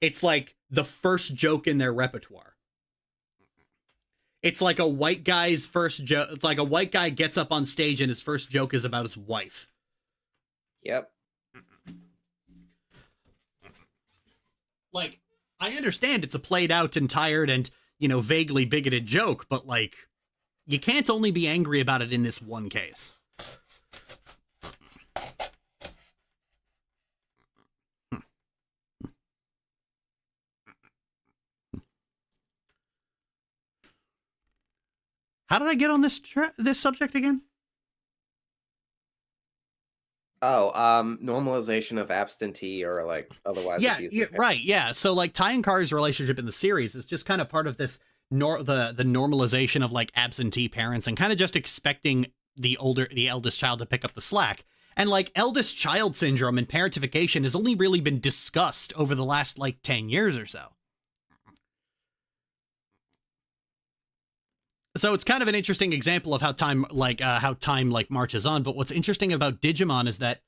It's like the first joke in their repertoire. It's like a white guy's first joke. It's like a white guy gets up on stage and his first joke is about his wife. Yep. Like, I understand it's a played out and tired and, you know, vaguely bigoted joke, but like, you can't only be angry about it in this one case. How did I get on this subject again? Oh, normalization of absentee or like otherwise. Yeah, right. Yeah. So like Ty and Kari's relationship in the series is just kind of part of this the normalization of like absentee parents and kind of just expecting the eldest child to pick up the slack. And like eldest child syndrome and parentification has only really been discussed over the last like 10 years or so. So it's kind of an interesting example of how time marches on. But what's interesting about Digimon is that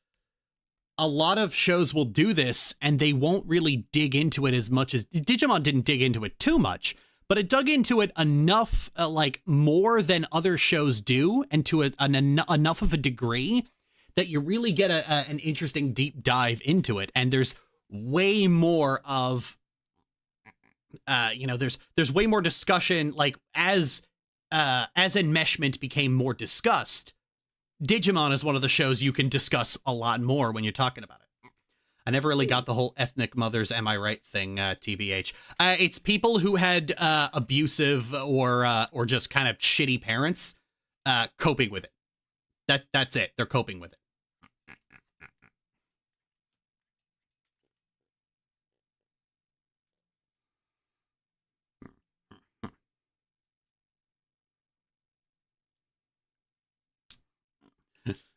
a lot of shows will do this and they won't really dig into it as much as Digimon didn't dig into it too much, but it dug into it enough, like more than other shows do, and to enough of a degree that you really get an interesting deep dive into it. And there's way more of, there's way more discussion, like as enmeshment became more discussed, Digimon is one of the shows you can discuss a lot more when you're talking about it. I never really got the whole ethnic mothers, am I right thing, TBH. It's people who had abusive or just kind of shitty parents coping with it. That's it. They're coping with it.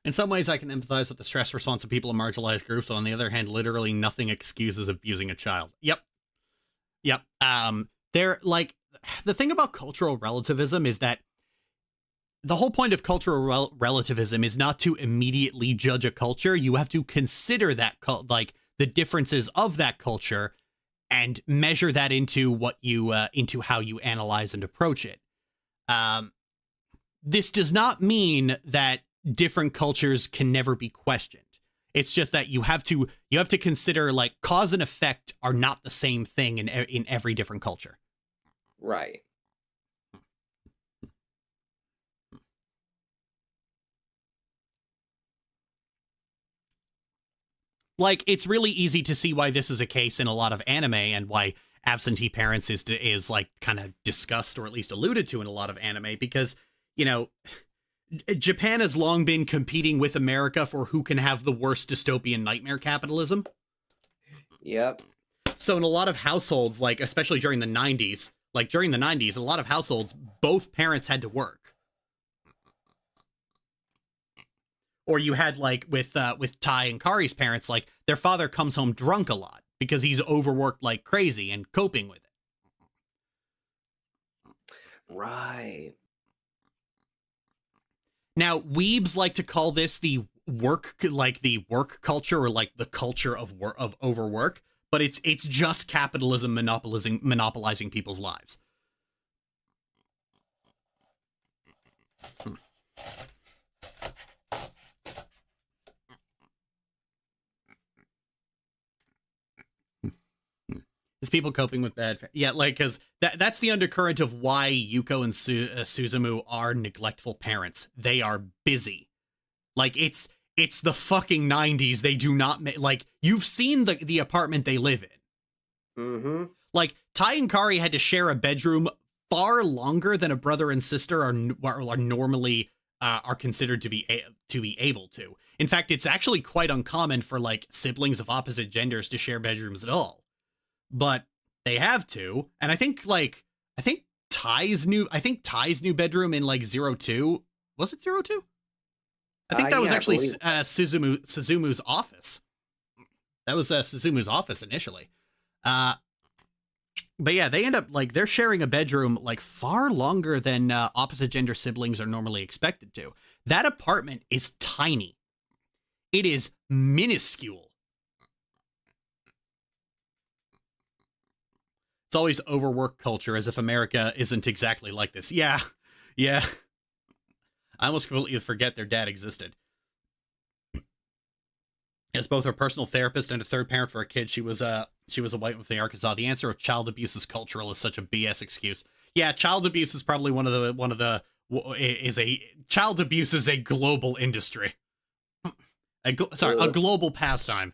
In some ways, I can empathize with the stress response of people in marginalized groups, but on the other hand, literally nothing excuses abusing a child. Yep. They're like, the thing about cultural relativism is that the whole point of cultural relativism is not to immediately judge a culture. You have to consider that like the differences of that culture and measure that into what you into how you analyze and approach it. This does not mean that different cultures can never be questioned. It's just that you have to consider like cause and effect are not the same thing in every different culture. Right. Like, it's really easy to see why this is a case in a lot of anime and why absentee parents is like kind of discussed or at least alluded to in a lot of anime, because, you know, Japan has long been competing with America for who can have the worst dystopian nightmare capitalism. Yep. So in a lot of households, like especially during the 90s, a lot of households, both parents had to work. Or you had like with Ty and Kari's parents, like their father comes home drunk a lot because he's overworked like crazy and coping with it. Right. Now, weebs like to call this the work culture, or like the culture of overwork, but it's just capitalism monopolizing people's lives. Is people coping with bad? Yeah, like, because that's the undercurrent of why Yuko and Suzumu are neglectful parents. They are busy. Like, it's the fucking 90s. They do not like, you've seen the apartment they live in. Mm-hmm. Like, Ty and Kari had to share a bedroom far longer than a brother and sister are normally are considered to be able to. In fact, it's actually quite uncommon for like siblings of opposite genders to share bedrooms at all. But they have to, and I think Ty's new bedroom in like 02, was it 02? I think that was actually Suzumu's office. That was Suzumu's office initially. But yeah, they end up like they're sharing a bedroom like far longer than opposite gender siblings are normally expected to. That apartment is tiny. It is minuscule. It's always overwork culture, as if America isn't exactly like this. Yeah, yeah. I almost completely forget their dad existed. As both her personal therapist and a third parent for a kid, she was a white with the Arkansas. The answer of child abuse is cultural is such a BS excuse. Yeah, child abuse is probably child abuse is a global industry. A global pastime.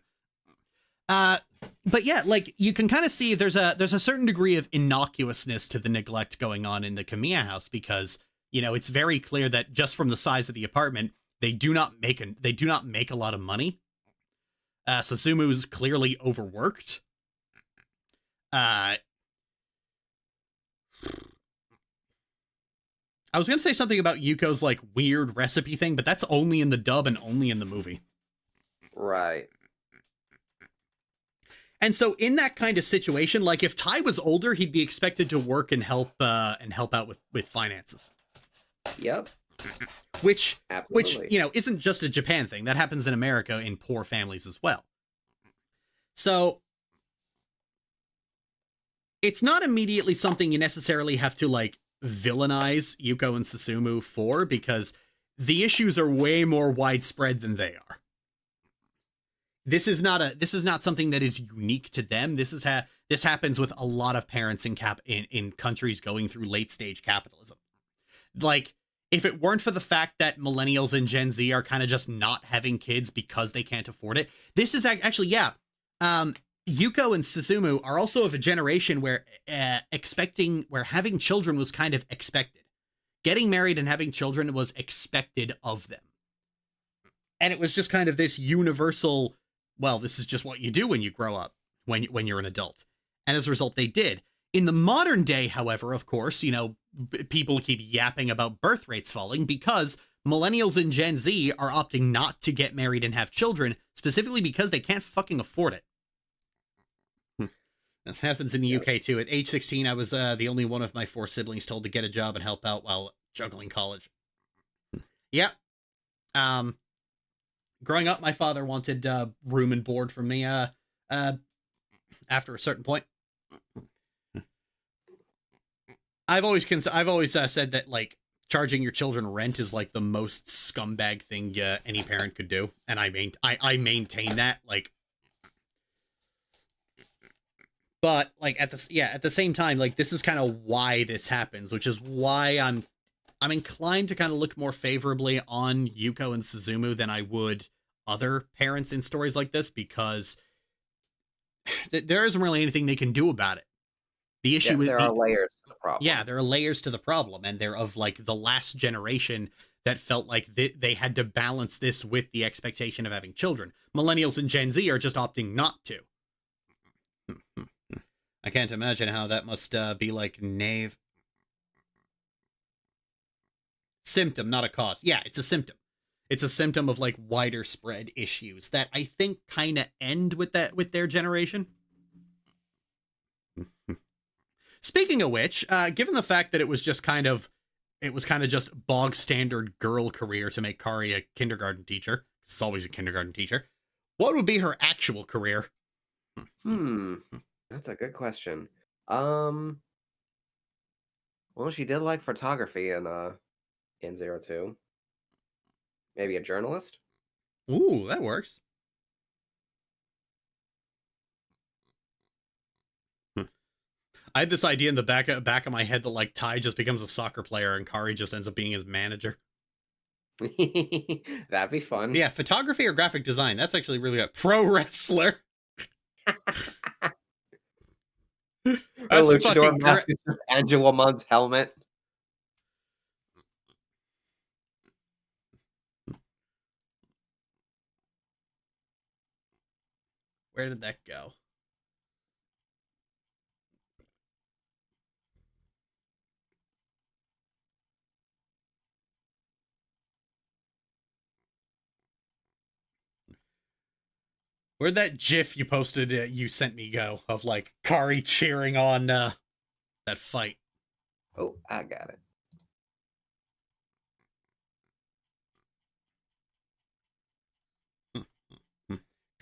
But yeah, like you can kind of see there's a certain degree of innocuousness to the neglect going on in the Kamiya house because, you know, it's very clear that just from the size of the apartment, they do not make a lot of money. Susumu's clearly overworked. I was going to say something about Yuko's like weird recipe thing, but that's only in the dub and only in the movie. Right. And so in that kind of situation, like if Tai was older, he'd be expected to work and help out with finances. Yep. Which, Absolutely. you know, isn't just a Japan thing. That happens in America in poor families as well. So it's not immediately something you necessarily have to like villainize Yuko and Susumu for, because the issues are way more widespread than they are. This is not something that is unique to them. This happens with a lot of parents in countries going through late stage capitalism. Like, if it weren't for the fact that millennials and Gen Z are kind of just not having kids because they can't afford it, this is actually, yeah. Yuko and Susumu are also of a generation where having children was kind of expected. Getting married and having children was expected of them. And it was just kind of this universal, well, this is just what you do when you grow up, when you're an adult. And as a result, they did. In the modern day, however, of course, you know, people keep yapping about birth rates falling because millennials and Gen Z are opting not to get married and have children, specifically because they can't fucking afford it. That happens in the UK too. At age 16, I was the only one of my 4 siblings told to get a job and help out while juggling college. Yeah. Growing up, my father wanted room and board for me after a certain point. I've always said that like charging your children rent is like the most scumbag thing any parent could do, and I maintain that, like. But like at the same time, like this is kind of why this happens, which is why I'm inclined to kind of look more favorably on Yuko and Suzumu than I would other parents in stories like this, because there isn't really anything they can do about it. The issue is there are layers to the problem. Yeah, there are layers to the problem, and they're of like the last generation that felt like they had to balance this with the expectation of having children. Millennials and Gen Z are just opting not to. I can't imagine how that must be like, Knave. Symptom, not a cause. Yeah, it's a symptom. It's a symptom of like wider spread issues that I think kind of end with their generation. Speaking of which, given the fact that it was kind of just bog standard girl career to make Kari a kindergarten teacher. It's always a kindergarten teacher. What would be her actual career? That's a good question. Well, she did like photography in 02. Maybe a journalist? Ooh, that works. I had this idea in the back of my head that like Tai just becomes a soccer player and Kari just ends up being his manager. That'd be fun. Yeah, photography or graphic design. That's actually really good. Pro wrestler. That's Luchador fucking mask is just Angela Mudd's helmet. Where did that go? Where'd that GIF you posted, you sent me go of like Kari cheering on that fight? Oh, I got it.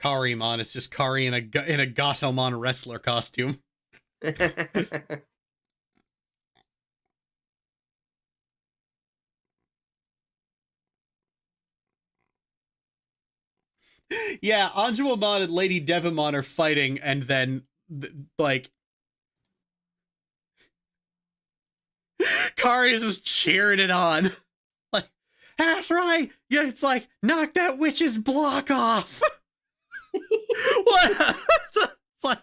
Karimon, it's just Kari in a Gatomon wrestler costume. Yeah, Anjuamon and Lady Devimon are fighting, and then like Kari is just cheering it on. Like, that's right. Yeah, it's like, knock that witch's block off. What? It's like,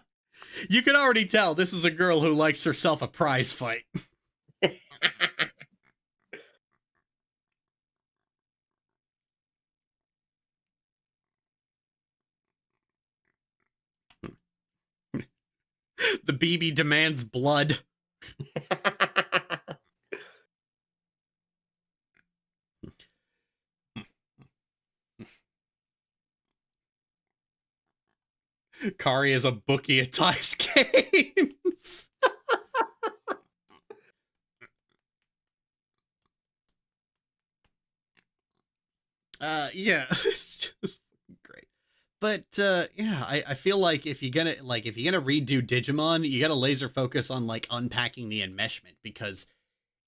you can already tell this is a girl who likes herself a prize fight. The BB demands blood. Kari is a bookie at Ty's games. Yeah, it's just great. But yeah, I feel like if you're gonna redo Digimon, you gotta laser focus on like unpacking the enmeshment, because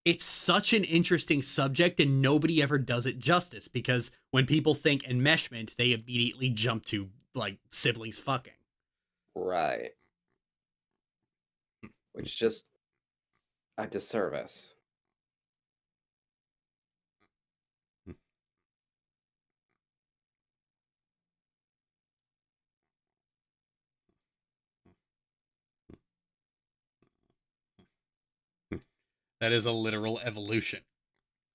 it's such an interesting subject and nobody ever does it justice, because when people think enmeshment, they immediately jump to like siblings fucking. Right. Which just a disservice. That is a literal evolution.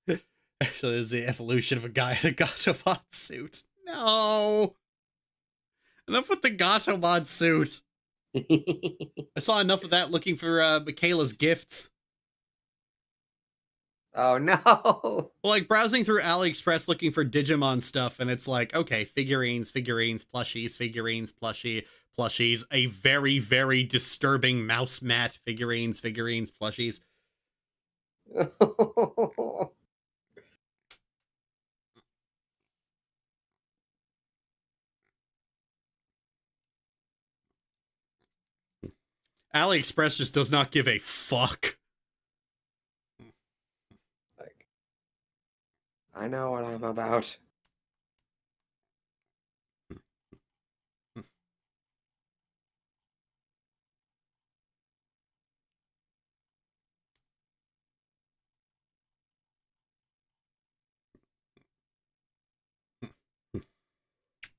Actually, this is the evolution of a guy in a Gatomon suit. No! Enough with the Gatomon suit. I saw enough of that looking for Michaela's gifts. Oh no! Like browsing through AliExpress looking for Digimon stuff, and it's like, okay, figurines, plushies, plushies, a very, very disturbing mouse mat, figurines, plushies. AliExpress just does not give a fuck. Like, I know what I'm about.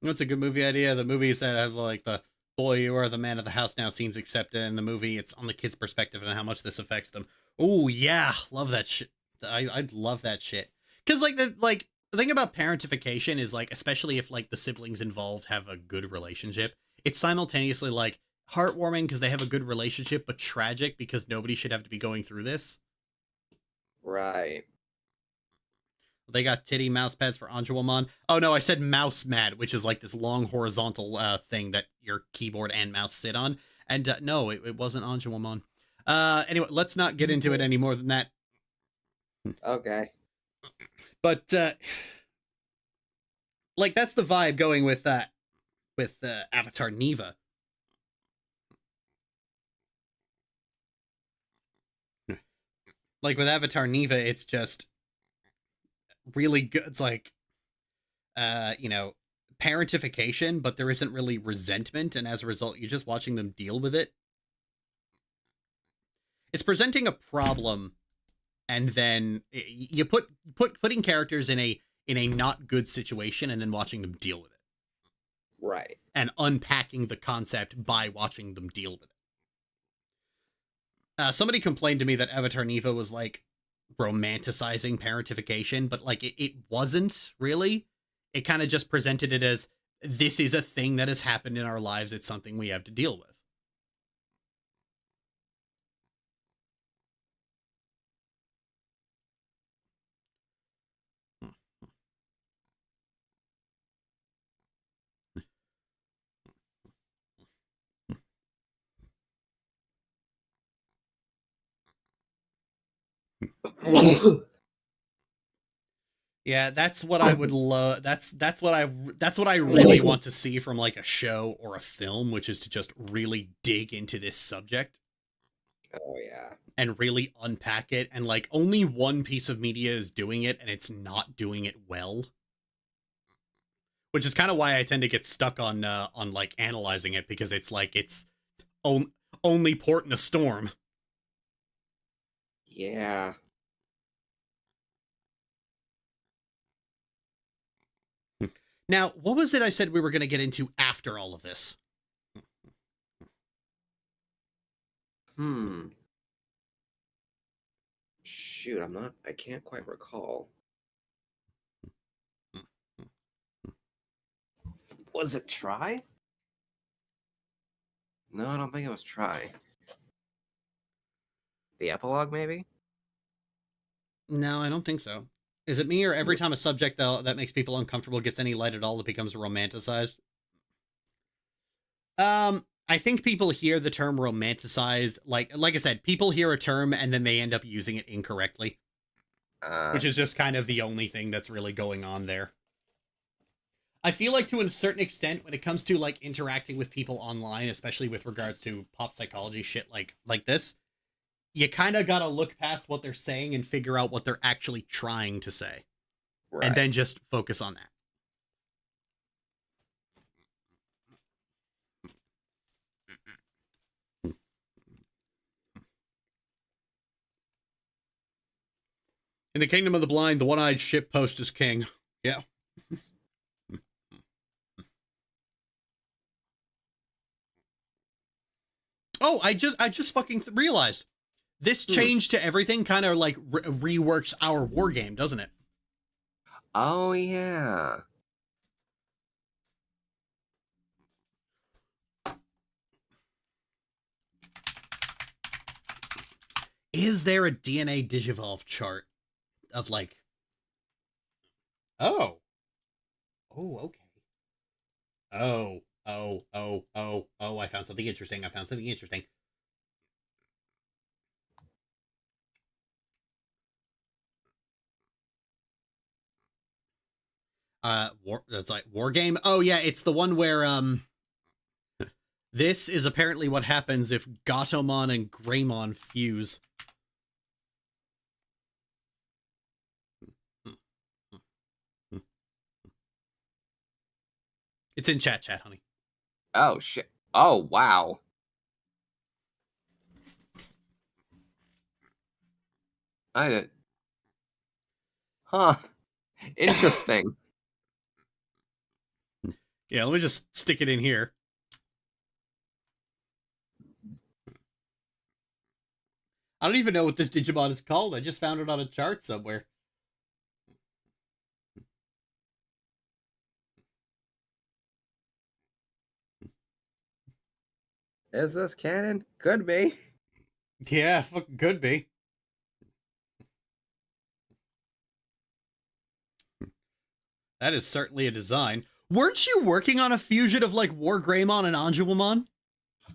It's a good movie idea. The movies that have like the boy, you are the man of the house now scenes accepted in the movie. It's on the kid's perspective and how much this affects them. Oh yeah, love that shit. I'd love that shit. Cause the thing about parentification is like, especially if like the siblings involved have a good relationship, it's simultaneously like heartwarming because they have a good relationship, but tragic because nobody should have to be going through this. Right. They got titty mouse pads for Anjuamon. Oh no, I said mouse mat, which is like this long horizontal thing that your keyboard and mouse sit on. And no, it wasn't Anjuamon. Anyway, let's not get into it any more than that. Okay. But like that's the vibe going with Avatar Neva. Like with Avatar Neva, it's just really good. It's like parentification, but there isn't really resentment, and as a result you're just watching them deal with it. It's presenting a problem, and then you putting characters in a not good situation and then watching them deal with it. Right. And unpacking the concept by watching them deal with it. Somebody complained to me that Avatar Neva was like romanticizing parentification, but like it wasn't really. It kind of just presented it as, this is a thing that has happened in our lives. It's something we have to deal with. Yeah, that's what I would love. That's what I really want to see from like a show or a film, which is to just really dig into this subject Oh yeah. and really unpack it. And like only one piece of media is doing it, and it's not doing it well. Which is kind of why I tend to get stuck on like analyzing it, because it's like it's only port in a storm. Yeah. Now, what was it I said we were going to get into after all of this? Shoot, I can't quite recall. Was it Try? No, I don't think it was Try. The epilogue, maybe? No, I don't think so. Is it me, or every time a subject that makes people uncomfortable gets any light at all, it becomes romanticized? I think people hear the term romanticized, like I said, people hear a term and then they end up using it incorrectly, which is just kind of the only thing that's really going on there. I feel like to a certain extent, when it comes to like interacting with people online, especially with regards to pop psychology shit like this, you kind of gotta look past what they're saying and figure out what they're actually trying to say, Right. and then just focus on that. In the kingdom of the blind, the one-eyed ship post is king. Yeah. Oh, I just fucking realized this change to everything kind of like reworks our war game, doesn't it? Oh yeah. Is there a DNA Digivolve chart of like... Oh, okay. Oh, I found something interesting. That's like war game. Oh yeah, it's the one where this is apparently what happens if Gatomon and Greymon fuse. It's in chat, honey. Oh shit. Oh wow. I did. Huh. Interesting. Yeah, let me just stick it in here. I don't even know what this Digimon is called. I just found it on a chart somewhere. Is this canon? Could be. Yeah, could be. That is certainly a design. Weren't you working on a fusion of like War Greymon and Anjumon?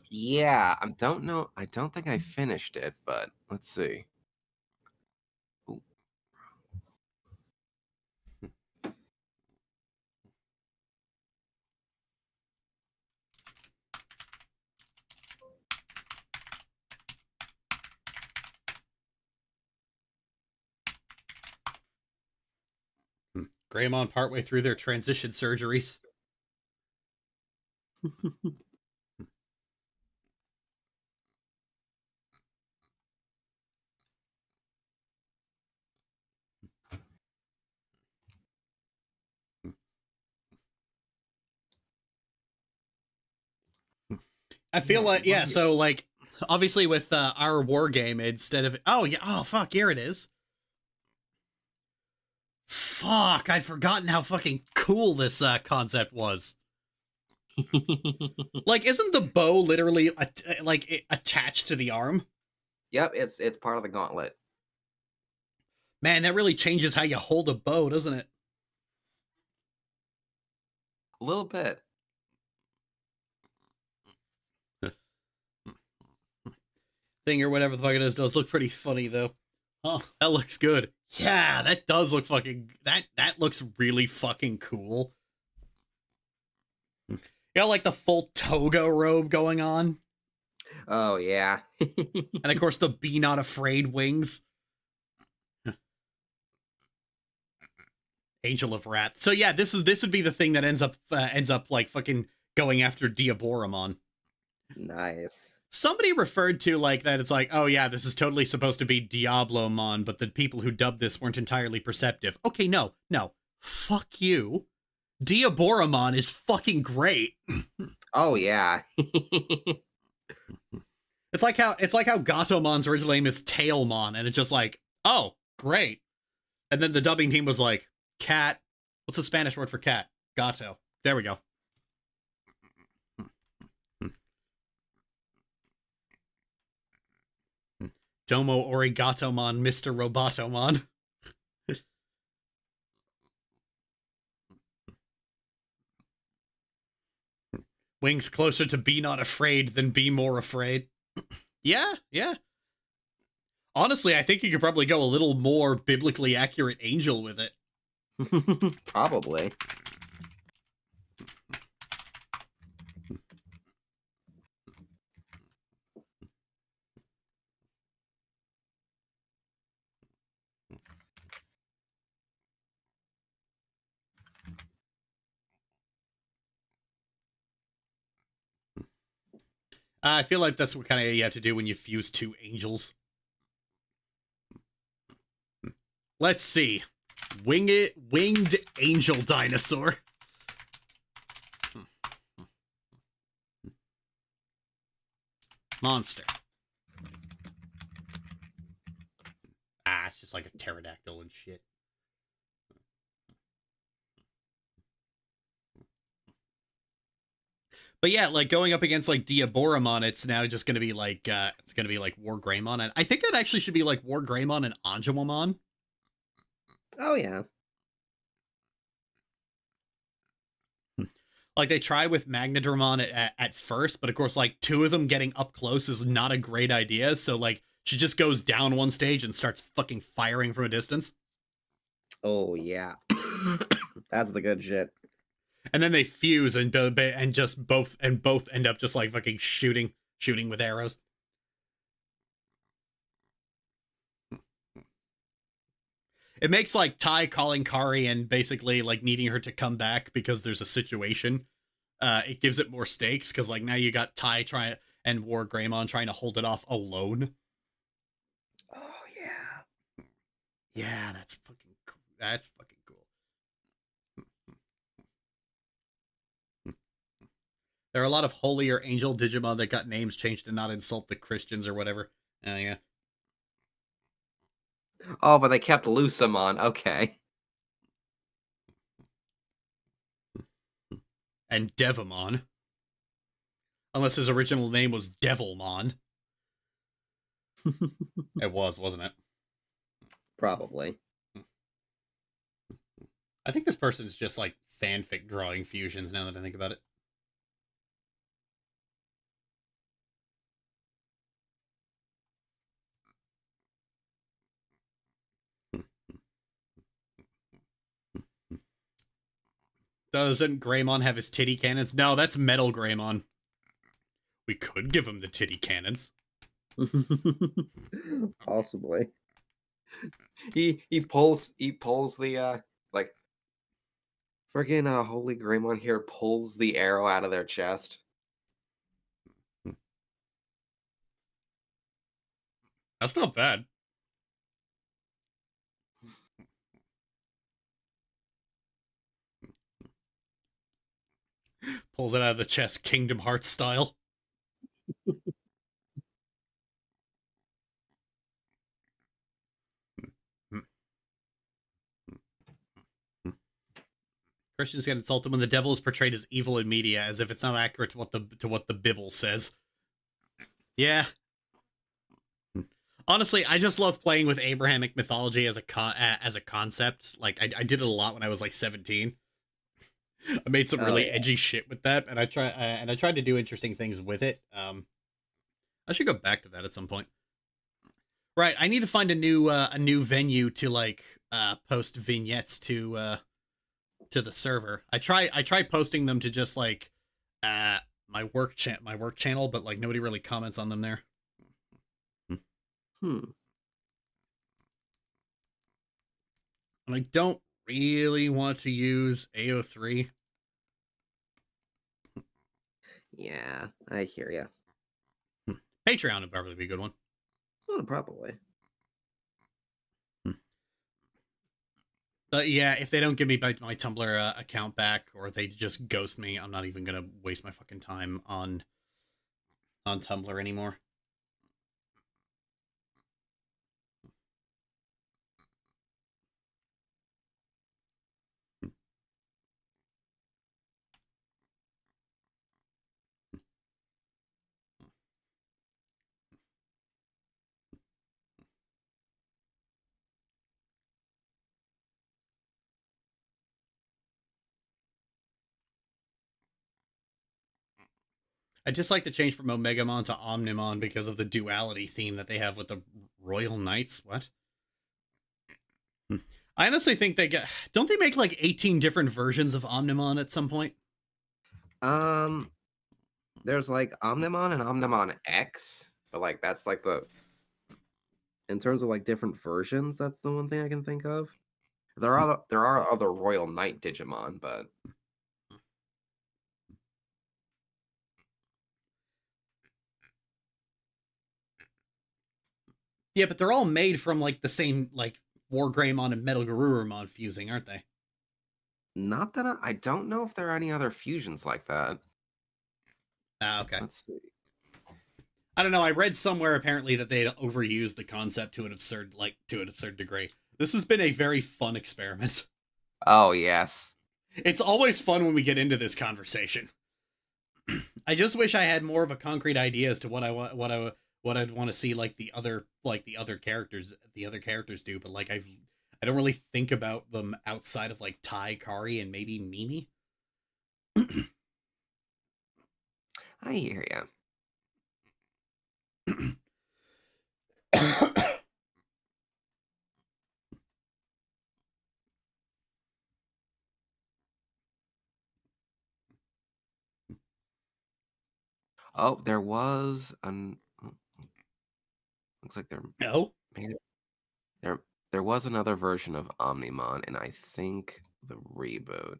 Yeah, I don't know. I don't think I finished it, but let's see. Ooh. Greymon partway through their transition surgeries. I feel like, yeah, so like, obviously with our war game, instead of, oh yeah, oh fuck, here it is. Fuck, I'd forgotten how fucking cool this concept was. Like, isn't the bow literally attached to the arm? Yep, it's part of the gauntlet. Man, that really changes how you hold a bow, doesn't it? A little bit. Thing or whatever the fuck it is does look pretty funny though. Oh, that looks good. Yeah, that does look fucking... That looks really fucking cool. You got, like, the full toga robe going on. Oh, yeah. And, of course, the Be Not Afraid wings. Angel of Wrath. So, yeah, this would be the thing that ends up, like, fucking going after Diaboromon. Nice. Somebody referred to, like, that it's like, oh, yeah, this is totally supposed to be Diablomon, but the people who dubbed this weren't entirely perceptive. Okay, no. Fuck you. Diaboromon is fucking great. Oh, yeah. It's like how Gatomon's original name is Tailmon, and it's just like, oh, great. And then the dubbing team was like, cat. What's the Spanish word for cat? Gato. There we go. Domo Origatomon, Mr. Robotomon. Wings closer to Be Not Afraid than Be More Afraid. Yeah. Honestly, I think you could probably go a little more biblically accurate angel with it. Probably. I feel like that's what kind of you have to do when you fuse two angels. Let's see. Winged angel dinosaur. Monster. It's just like a pterodactyl and shit. But yeah, like going up against like Diaboromon, it's now just gonna be like War Greymon, and I think it actually should be like War Greymon and Anjumamon. Oh, yeah. Like they try with Magnadramon at first, but of course, like two of them getting up close is not a great idea. So like she just goes down one stage and starts fucking firing from a distance. Oh, yeah. That's the good shit. And then they fuse and just both end up just like fucking shooting with arrows. It makes like Ty calling Kari and basically like needing her to come back because there's a situation. It gives it more stakes because like now you got Ty and War Greymon trying to hold it off alone. Oh, yeah. Yeah, that's fucking cool. That's fucking cool. There are a lot of holier angel Digimon that got names changed to not insult the Christians or whatever. Oh, yeah. Oh, but they kept Lucamon. Okay. And Devamon. Unless his original name was Devilmon. It was, wasn't it? Probably. I think this person's just like fanfic drawing fusions now that I think about it. Doesn't Greymon have his titty cannons? No, that's Metal Greymon. We could give him the titty cannons. Possibly. He pulls the like friggin' Holy Greymon here pulls the arrow out of their chest. That's not bad. Pulls it out of the chest, Kingdom Hearts style. Christians get insulted when the devil is portrayed as evil in media, as if it's not accurate to what the Bible says. Yeah. Honestly, I just love playing with Abrahamic mythology as a concept. Like I did it a lot when I was like 17. I made some really edgy shit with that, and I tried to do interesting things with it. I should go back to that at some point. Right. I need to find a new venue to like post vignettes to the server. I try posting them to just like my work channel, but like nobody really comments on them there. Hmm. And I don't really want to use AO3. Yeah, I hear ya. Patreon would probably be a good one. Oh, probably. But yeah, if they don't give me my Tumblr account back, or they just ghost me, I'm not even gonna waste my fucking time on Tumblr anymore. I just like the change from Omegamon to Omnimon because of the duality theme that they have with the Royal Knights. What? I honestly think don't they make like 18 different versions of Omnimon at some point? There's like Omnimon and Omnimon X, but like that's like in terms of like different versions, that's the one thing I can think of. There are other Royal Knight Digimon, but Yeah, but they're all made from like the same like Wargreymon and Metal Garurumon fusing, aren't they? not that I don't know if there are any other fusions like that. Ah, okay. Let's see. I don't know. I read somewhere apparently that they'd overused the concept to an absurd degree. This has been a very fun experiment. Oh yes. It's always fun when we get into this conversation. I just wish I had more of a concrete idea as to what I'd want to see like the other characters do, but like I don't really think about them outside of like Tai, Kari, and maybe Mimi. I hear ya. Oh, there was an. Looks like No. there was another version of Omnimon, and I think the reboot.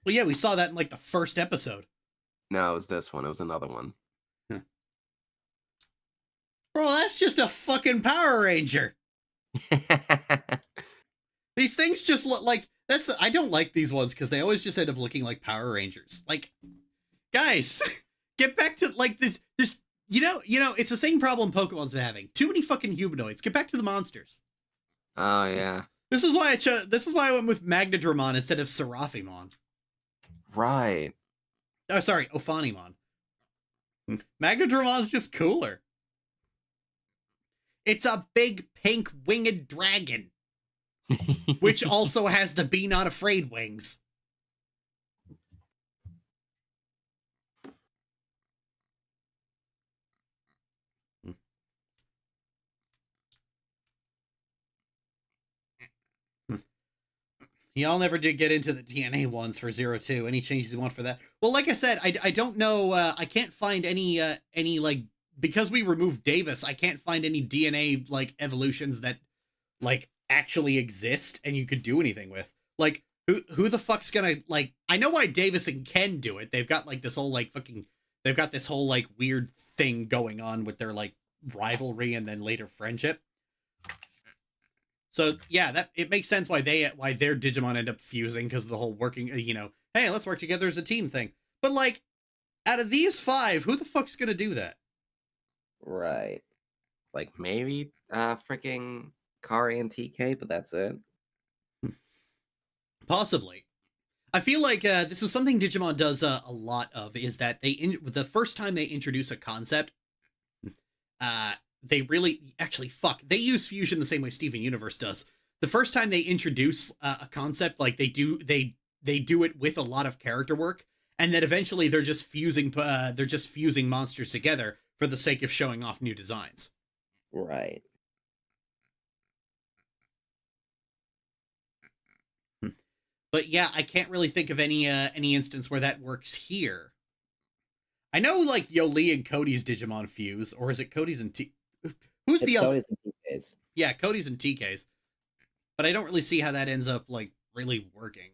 Well, yeah, we saw that in like the first episode. No, it was this one. It was another one. Bro, that's just a fucking Power Ranger. These things just look like I don't like these ones because they always just end up looking like Power Rangers. Like, guys, get back to like this. You know, it's the same problem Pokemon's been having. Too many fucking humanoids. Get back to the monsters. Oh yeah. This is why I went with Magnadramon instead of Seraphimon. Right. Oh, sorry, Ophanimon. Magnadramon's just cooler. It's a big pink winged dragon, which also has the Be Not Afraid wings. Y'all never did get into the DNA ones for 02. Any changes you want for that? Well, like I said, I don't know. I can't find any like, because we removed Davis, I can't find any DNA like evolutions that like actually exist and you could do anything with. Like, who the fuck's gonna like? I know why Davis and Ken do it. They've got like this whole like fucking. They've got this whole like weird thing going on with their like rivalry and then later friendship. So yeah, that it makes sense why their Digimon end up fusing because of the whole working, hey, let's work together as a team thing. But like, out of these 5, who the fuck's gonna do that? Right. Like maybe freaking Kari and TK, but that's it. Possibly. I feel like this is something Digimon does a lot of, is that the first time they introduce a concept, they really they use fusion the same way Steven Universe does. The first time they introduce a concept, like they do it with a lot of character work, and then eventually they're just fusing monsters together for the sake of showing off new designs. Right. But yeah, I can't really think of any instance where that works here. I know like Yoli and Cody's Digimon fuse, or is it Cody's and T? Who's It's the other? always in TKs. Yeah, Cody's and TK's. But I don't really see how that ends up like really working.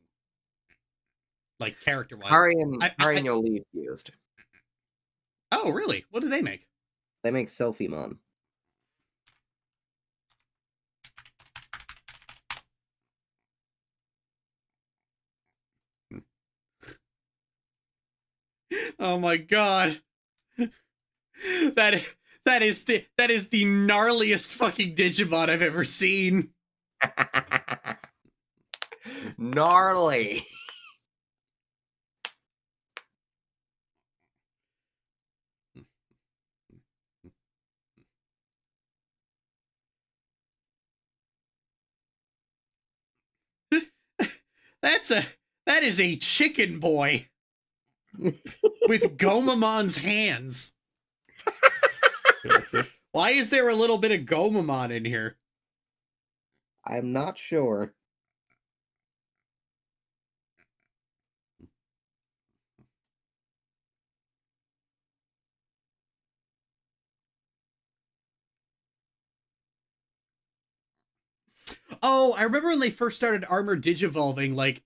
Like character wise. Hari and I- Yoli fused. Oh, really? What do they make? They make Selfie-mon. Oh my god. That is the gnarliest fucking Digimon I've ever seen. Gnarly. That is a chicken boy with Gomamon's hands. Why is there a little bit of Gomamon in here? I'm not sure. Oh, I remember when they first started Armor Digivolving, like,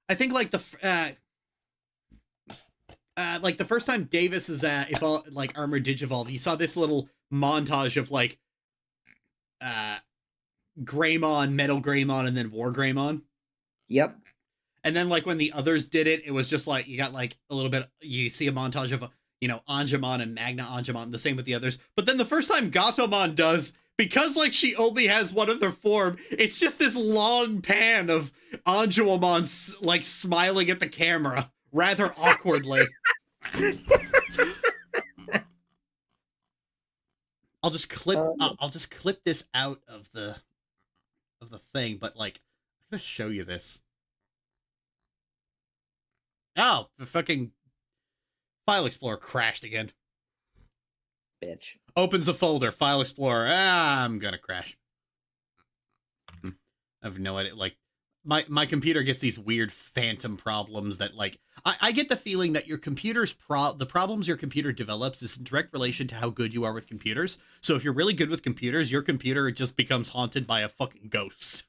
I think like the first time Davis is like Armor Digivolve, you saw this little montage of like Greymon, Metal Greymon, and then War Greymon. Yep. And then like when the others did it, it was just like you got like a little bit, you see a montage of Angemon and Magna Angemon, the same with the others. But then the first time Gatomon does, because like she only has one other form, it's just this long pan of Angemon like smiling at the camera rather awkwardly. I'll just clip this out of the thing, but like I'm gonna show you this. Oh, the fucking File Explorer crashed again. Bitch. Opens a folder, File Explorer. I'm gonna crash. I have no idea. Like, my computer gets these weird phantom problems that, like, I get the feeling that your computer's the problems your computer develops is in direct relation to how good you are with computers. So if you're really good with computers, your computer just becomes haunted by a fucking ghost.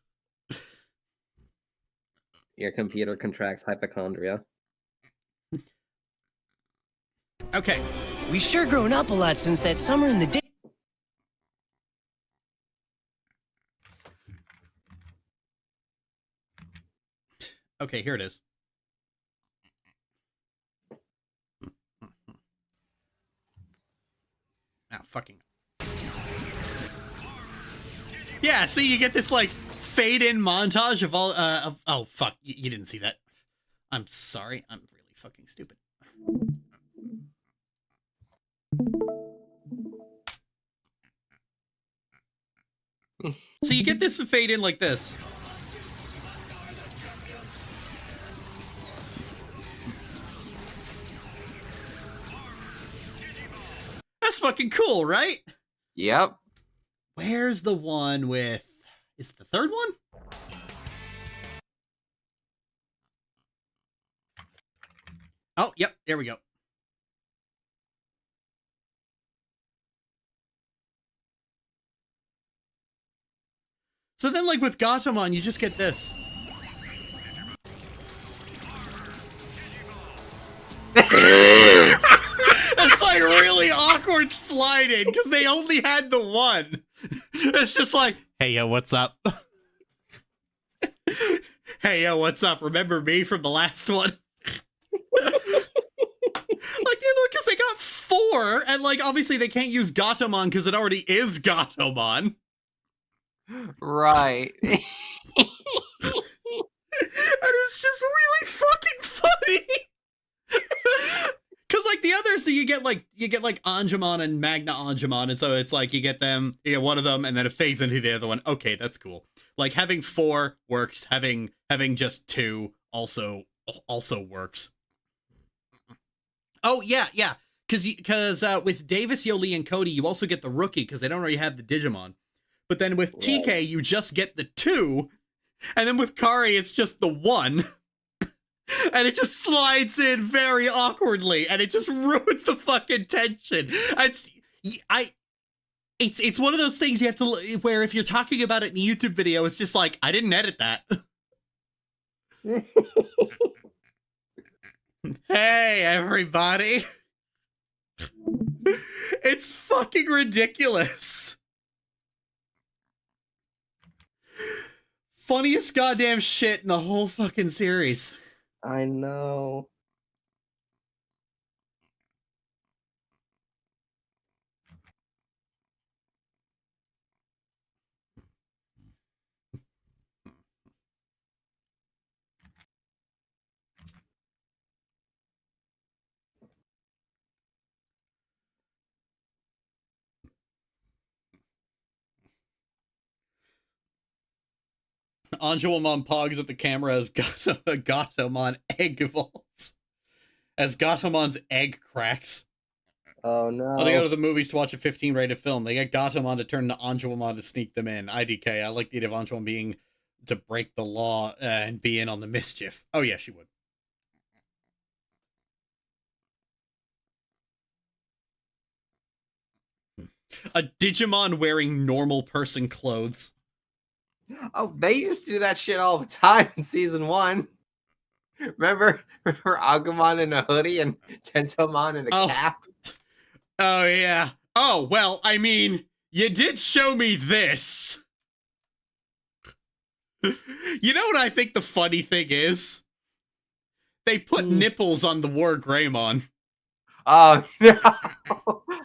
Your computer contracts hypochondria. Okay. We sure grown up a lot since that summer in the day. Okay, here it is. Ah, fucking. Yeah, see, you get this, like, fade-in montage of all, oh, fuck, you didn't see that. I'm sorry, I'm really fucking stupid. So you get this to fade in like this. That's fucking cool, right? Yep. Where's the one with... Is it the third one? Oh, yep, there we go. So then, like, with Gatomon, you just get this. It's like really awkward sliding because they only had the one. It's just like, hey, yo, what's up? Hey, yo, what's up? Remember me from the last one? Like, because they got 4, and, like, obviously they can't use Gatomon because it already is Gatomon. Right. And it's just really fucking funny. Because like the others, so you get like Angemon and Magna Angemon, and so it's like you get one of them, and then it fades into the other one. Okay, that's cool. Like having 4 works. Having just 2 also works. Oh yeah. because with Davis, Yoli, and Cody, you also get the rookie because they don't already have the Digimon. But then with TK, you just get the 2, and then with Kari, it's just the 1. And it just slides in very awkwardly, and it just ruins the fucking tension. It's one of those things you have to, where if you're talking about it in a YouTube video, it's just like, I didn't edit that. Hey, everybody. It's fucking ridiculous. Funniest goddamn shit in the whole fucking series. I know. Anjouamon pogs at the camera as Gatomon egg evolves. As Gatomon's egg cracks. Oh no. When they go to the movies to watch a 15 rated film, they get Gatomon to turn to Anjouamon to sneak them in. IDK, I like the idea of Anjouamon being to break the law and be in on the mischief. Oh yeah, she would. A Digimon wearing normal person clothes. Oh, they used to do that shit all the time in season 1. Remember Agumon in a hoodie and Tentomon in a cap? Oh, yeah. Oh, well, I mean, you did show me this. You know what I think the funny thing is? They put nipples on the War Greymon. Oh, no.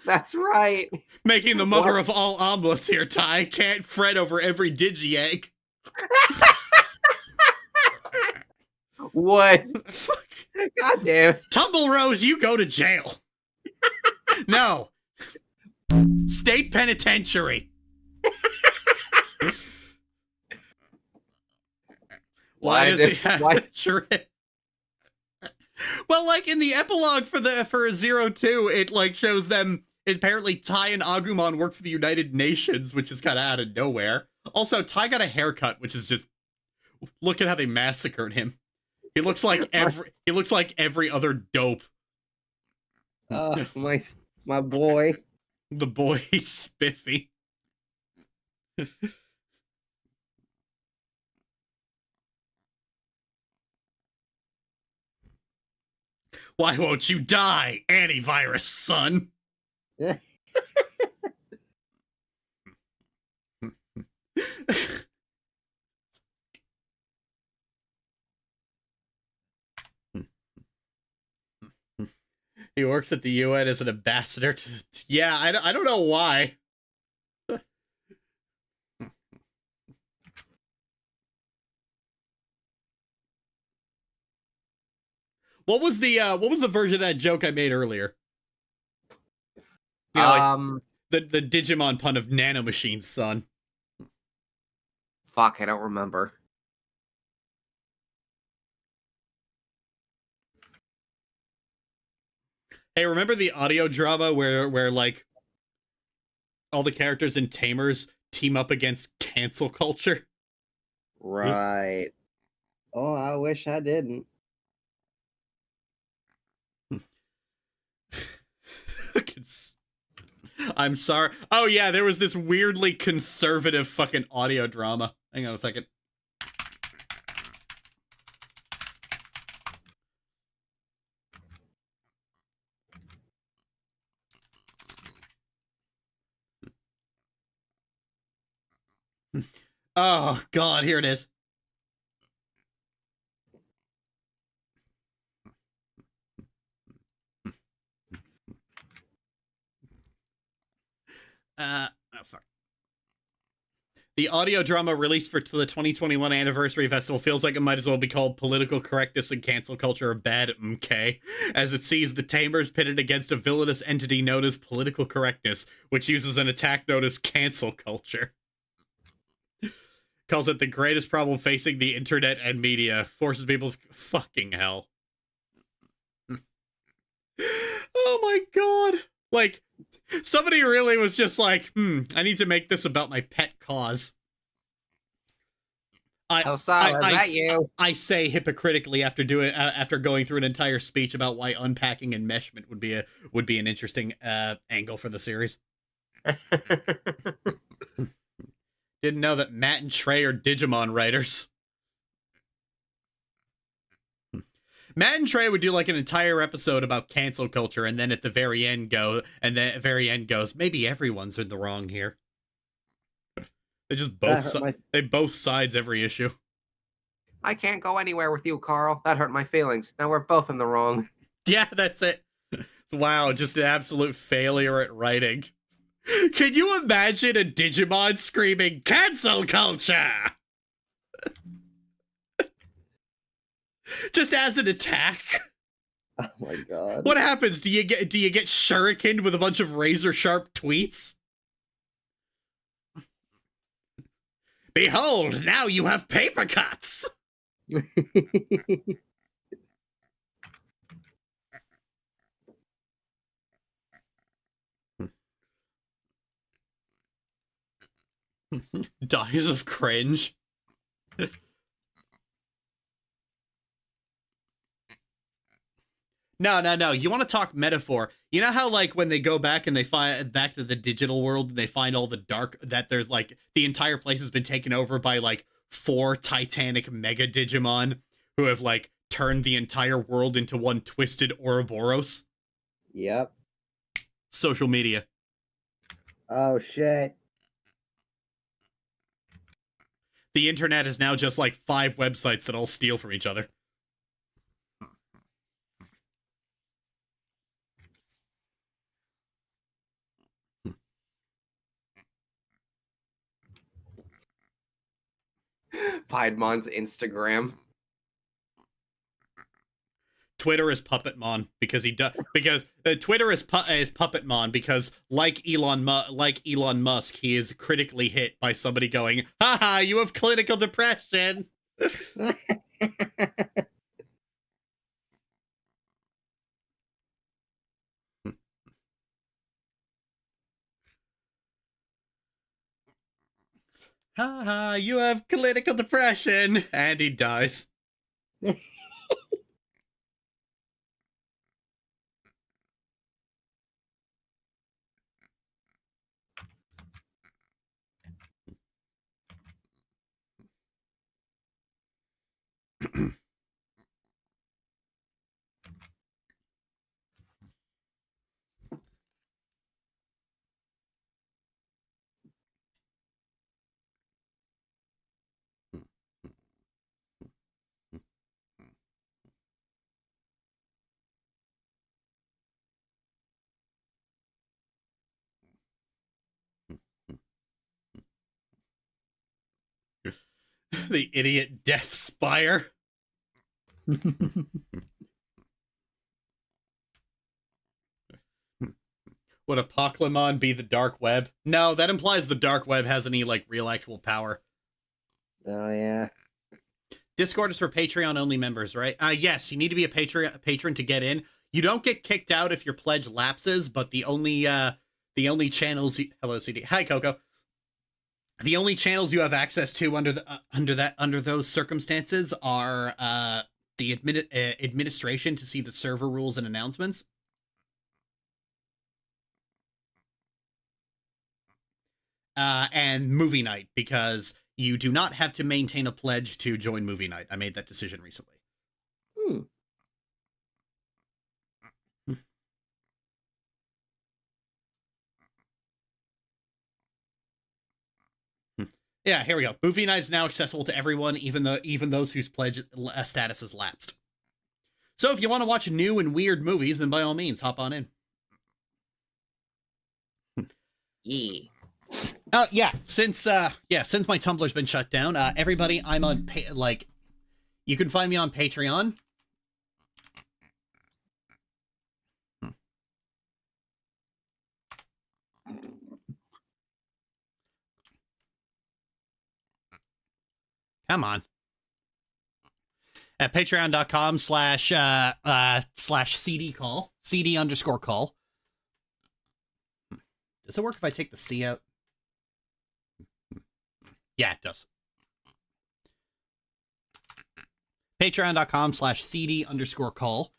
That's right. Making the mother of all omelets here, Ty. Can't fret over every digi-egg. What? God damn. Tumble Rose, you go to jail. No. State penitentiary. Why does he have a trip? Well, like in the epilogue for 02, it like shows them apparently Ty and Agumon work for the United Nations, which is kind of out of nowhere. Also, Ty got a haircut, which is just look at how they massacred him. He looks like every other dope. My boy. The boy Spiffy. Why won't you die, antivirus son? He works at the UN as an ambassador to... Yeah, I don't know why. What was the version of that joke I made earlier? You know, like the Digimon pun of nanomachines, son. Fuck, I don't remember. Hey, remember the audio drama where like all the characters in Tamers team up against cancel culture? Right. Oh, I wish I didn't. I'm sorry. Oh yeah, there was this weirdly conservative fucking audio drama. Hang on a second. Oh god, here it is. Oh fuck. The audio drama released for the 2021 anniversary festival feels like it might as well be called Political Correctness and Cancel Culture are Bad, Mikay, as it sees the Tamers pitted against a villainous entity known as Political Correctness, which uses an attack known as Cancel Culture. Calls it the greatest problem facing the internet and media. Forces people to... Fucking hell. Oh my god. Like, somebody really was just like, I need to make this about my pet cause. I say hypocritically after going through an entire speech about why unpacking enmeshment would be an interesting angle for the series. Didn't know that Matt and Trey are Digimon writers. Matt and Trey would do like an entire episode about cancel culture, and then at the very end goes, maybe everyone's in the wrong here. They just they both sides every issue. I can't go anywhere with you, Carl. That hurt my feelings. Now we're both in the wrong. Yeah, that's it. Wow, just an absolute failure at writing. Can you imagine a Digimon screaming cancel culture? Just as an attack. Oh my god. What happens? Do you get shurikened with a bunch of razor sharp tweets? Behold, now you have paper cuts. Dies of cringe. No. You want to talk metaphor. You know how, like, when they go back and they find back to the digital world and they find all the dark, that there's, like, the entire place has been taken over by, like, 4 titanic mega Digimon who have, like, turned the entire world into one twisted Ouroboros? Yep. Social media. Oh, shit. The internet is now just, like, 5 websites that all steal from each other. Piedmon's Instagram. Twitter is Puppetmon because Twitter is Puppetmon because like Elon Musk, he is critically hit by somebody going, haha, you have clinical depression. Haha, you have clinical depression, and he dies. The idiot Death Spire. Would a Pokemon be the dark web? No, that implies the dark web has any, like, real actual power. Oh, yeah. Discord is for Patreon-only members, right? Yes, you need to be a patron to get in. You don't get kicked out if your pledge lapses, but the only channels... Hello, CD. Hi, Coco. The only channels you have access to under those circumstances are the administration to see the server rules and announcements. And movie night, because you do not have to maintain a pledge to join movie night. I made that decision recently. Yeah, here we go. Movie night is now accessible to everyone, even those whose pledge status has lapsed. So if you want to watch new and weird movies, then by all means, hop on in. Yeah. Since my Tumblr's been shut down, everybody, I'm on you can find me on Patreon. Come on. At patreon.com/CD call, CD_call. Does it work if I take the C out? Yeah, it does. Patreon.com/CD_call.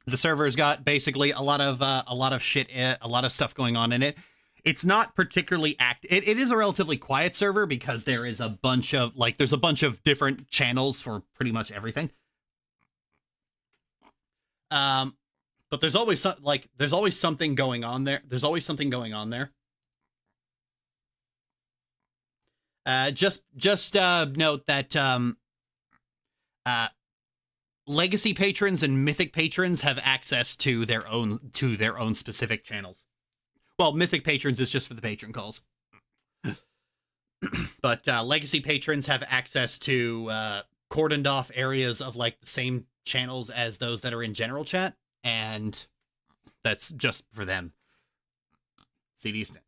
The server's got basically a lot of shit, a lot of stuff going on in it. It's not particularly it is a relatively quiet server because there is a bunch of there's a bunch of different channels for pretty much everything. But there's always something going on there. There's always something going on there. Just note that Legacy patrons and Mythic patrons have access to their own specific channels. Well, Mythic patrons is just for the patron calls. But Legacy patrons have access to cordoned off areas of the same channels as those that are in general chat, and that's just for them. CD stands.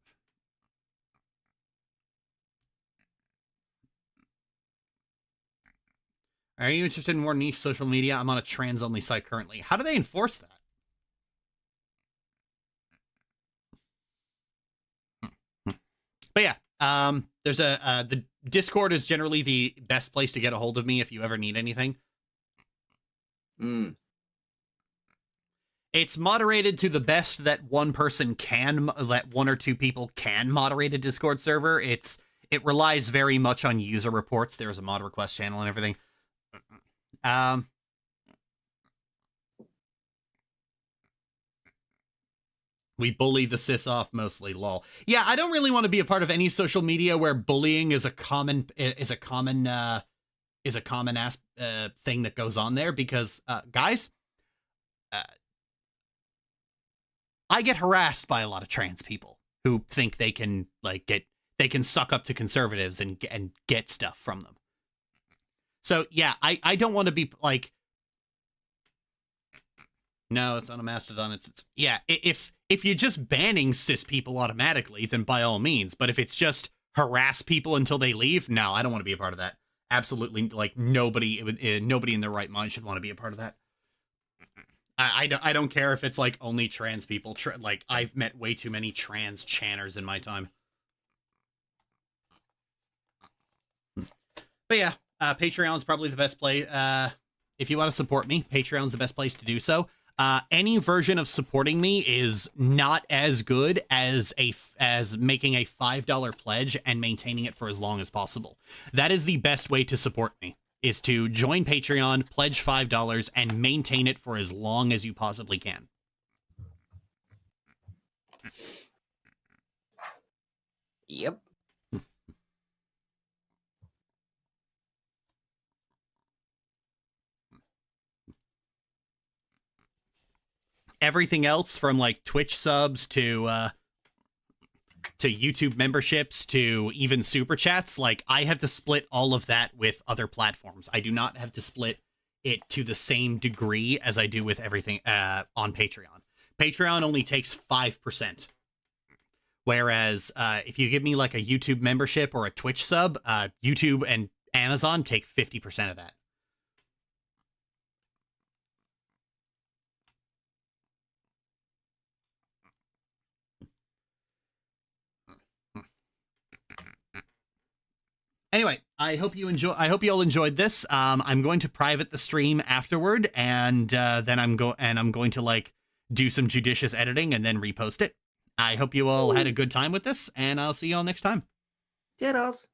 Are you interested in more niche social media? I'm on a trans-only site currently. How do they enforce that? But yeah, there's the Discord is generally the best place to get a hold of me if you ever need anything. It's moderated to the best that one person can, that one or two people can moderate a Discord server. It relies very much on user reports. There's a mod request channel and everything. We bully the cis off mostly, lol. Yeah, I don't really want to be a part of any social media where bullying is a common thing that goes on there, because guys, I get harassed by a lot of trans people who think they can suck up to conservatives and get stuff from them. So yeah, I don't want to be no, it's not a Mastodon. It's yeah. If you're just banning cis people automatically, then by all means. But if it's just harass people until they leave, no, I don't want to be a part of that. Absolutely, nobody in their right mind should want to be a part of that. I don't care if it's only trans people. I've met way too many trans channers in my time. But yeah. Patreon's probably the best place. If you want to support me, Patreon's the best place to do so. Any version of supporting me is not as good as making a $5 pledge and maintaining it for as long as possible. That is the best way to support me, is to join Patreon, pledge $5, and maintain it for as long as you possibly can. Yep. Everything else from Twitch subs to YouTube memberships to even super chats, I have to split all of that with other platforms. I do not have to split it to the same degree as I do with everything on Patreon. Patreon only takes 5%. Whereas if you give me a YouTube membership or a Twitch sub, YouTube and Amazon take 50% of that. Anyway, I hope you all enjoyed this. I'm going to private the stream afterward, and then I'm going to do some judicious editing and then repost it. I hope you all had a good time with this, and I'll see you all next time. Diddles.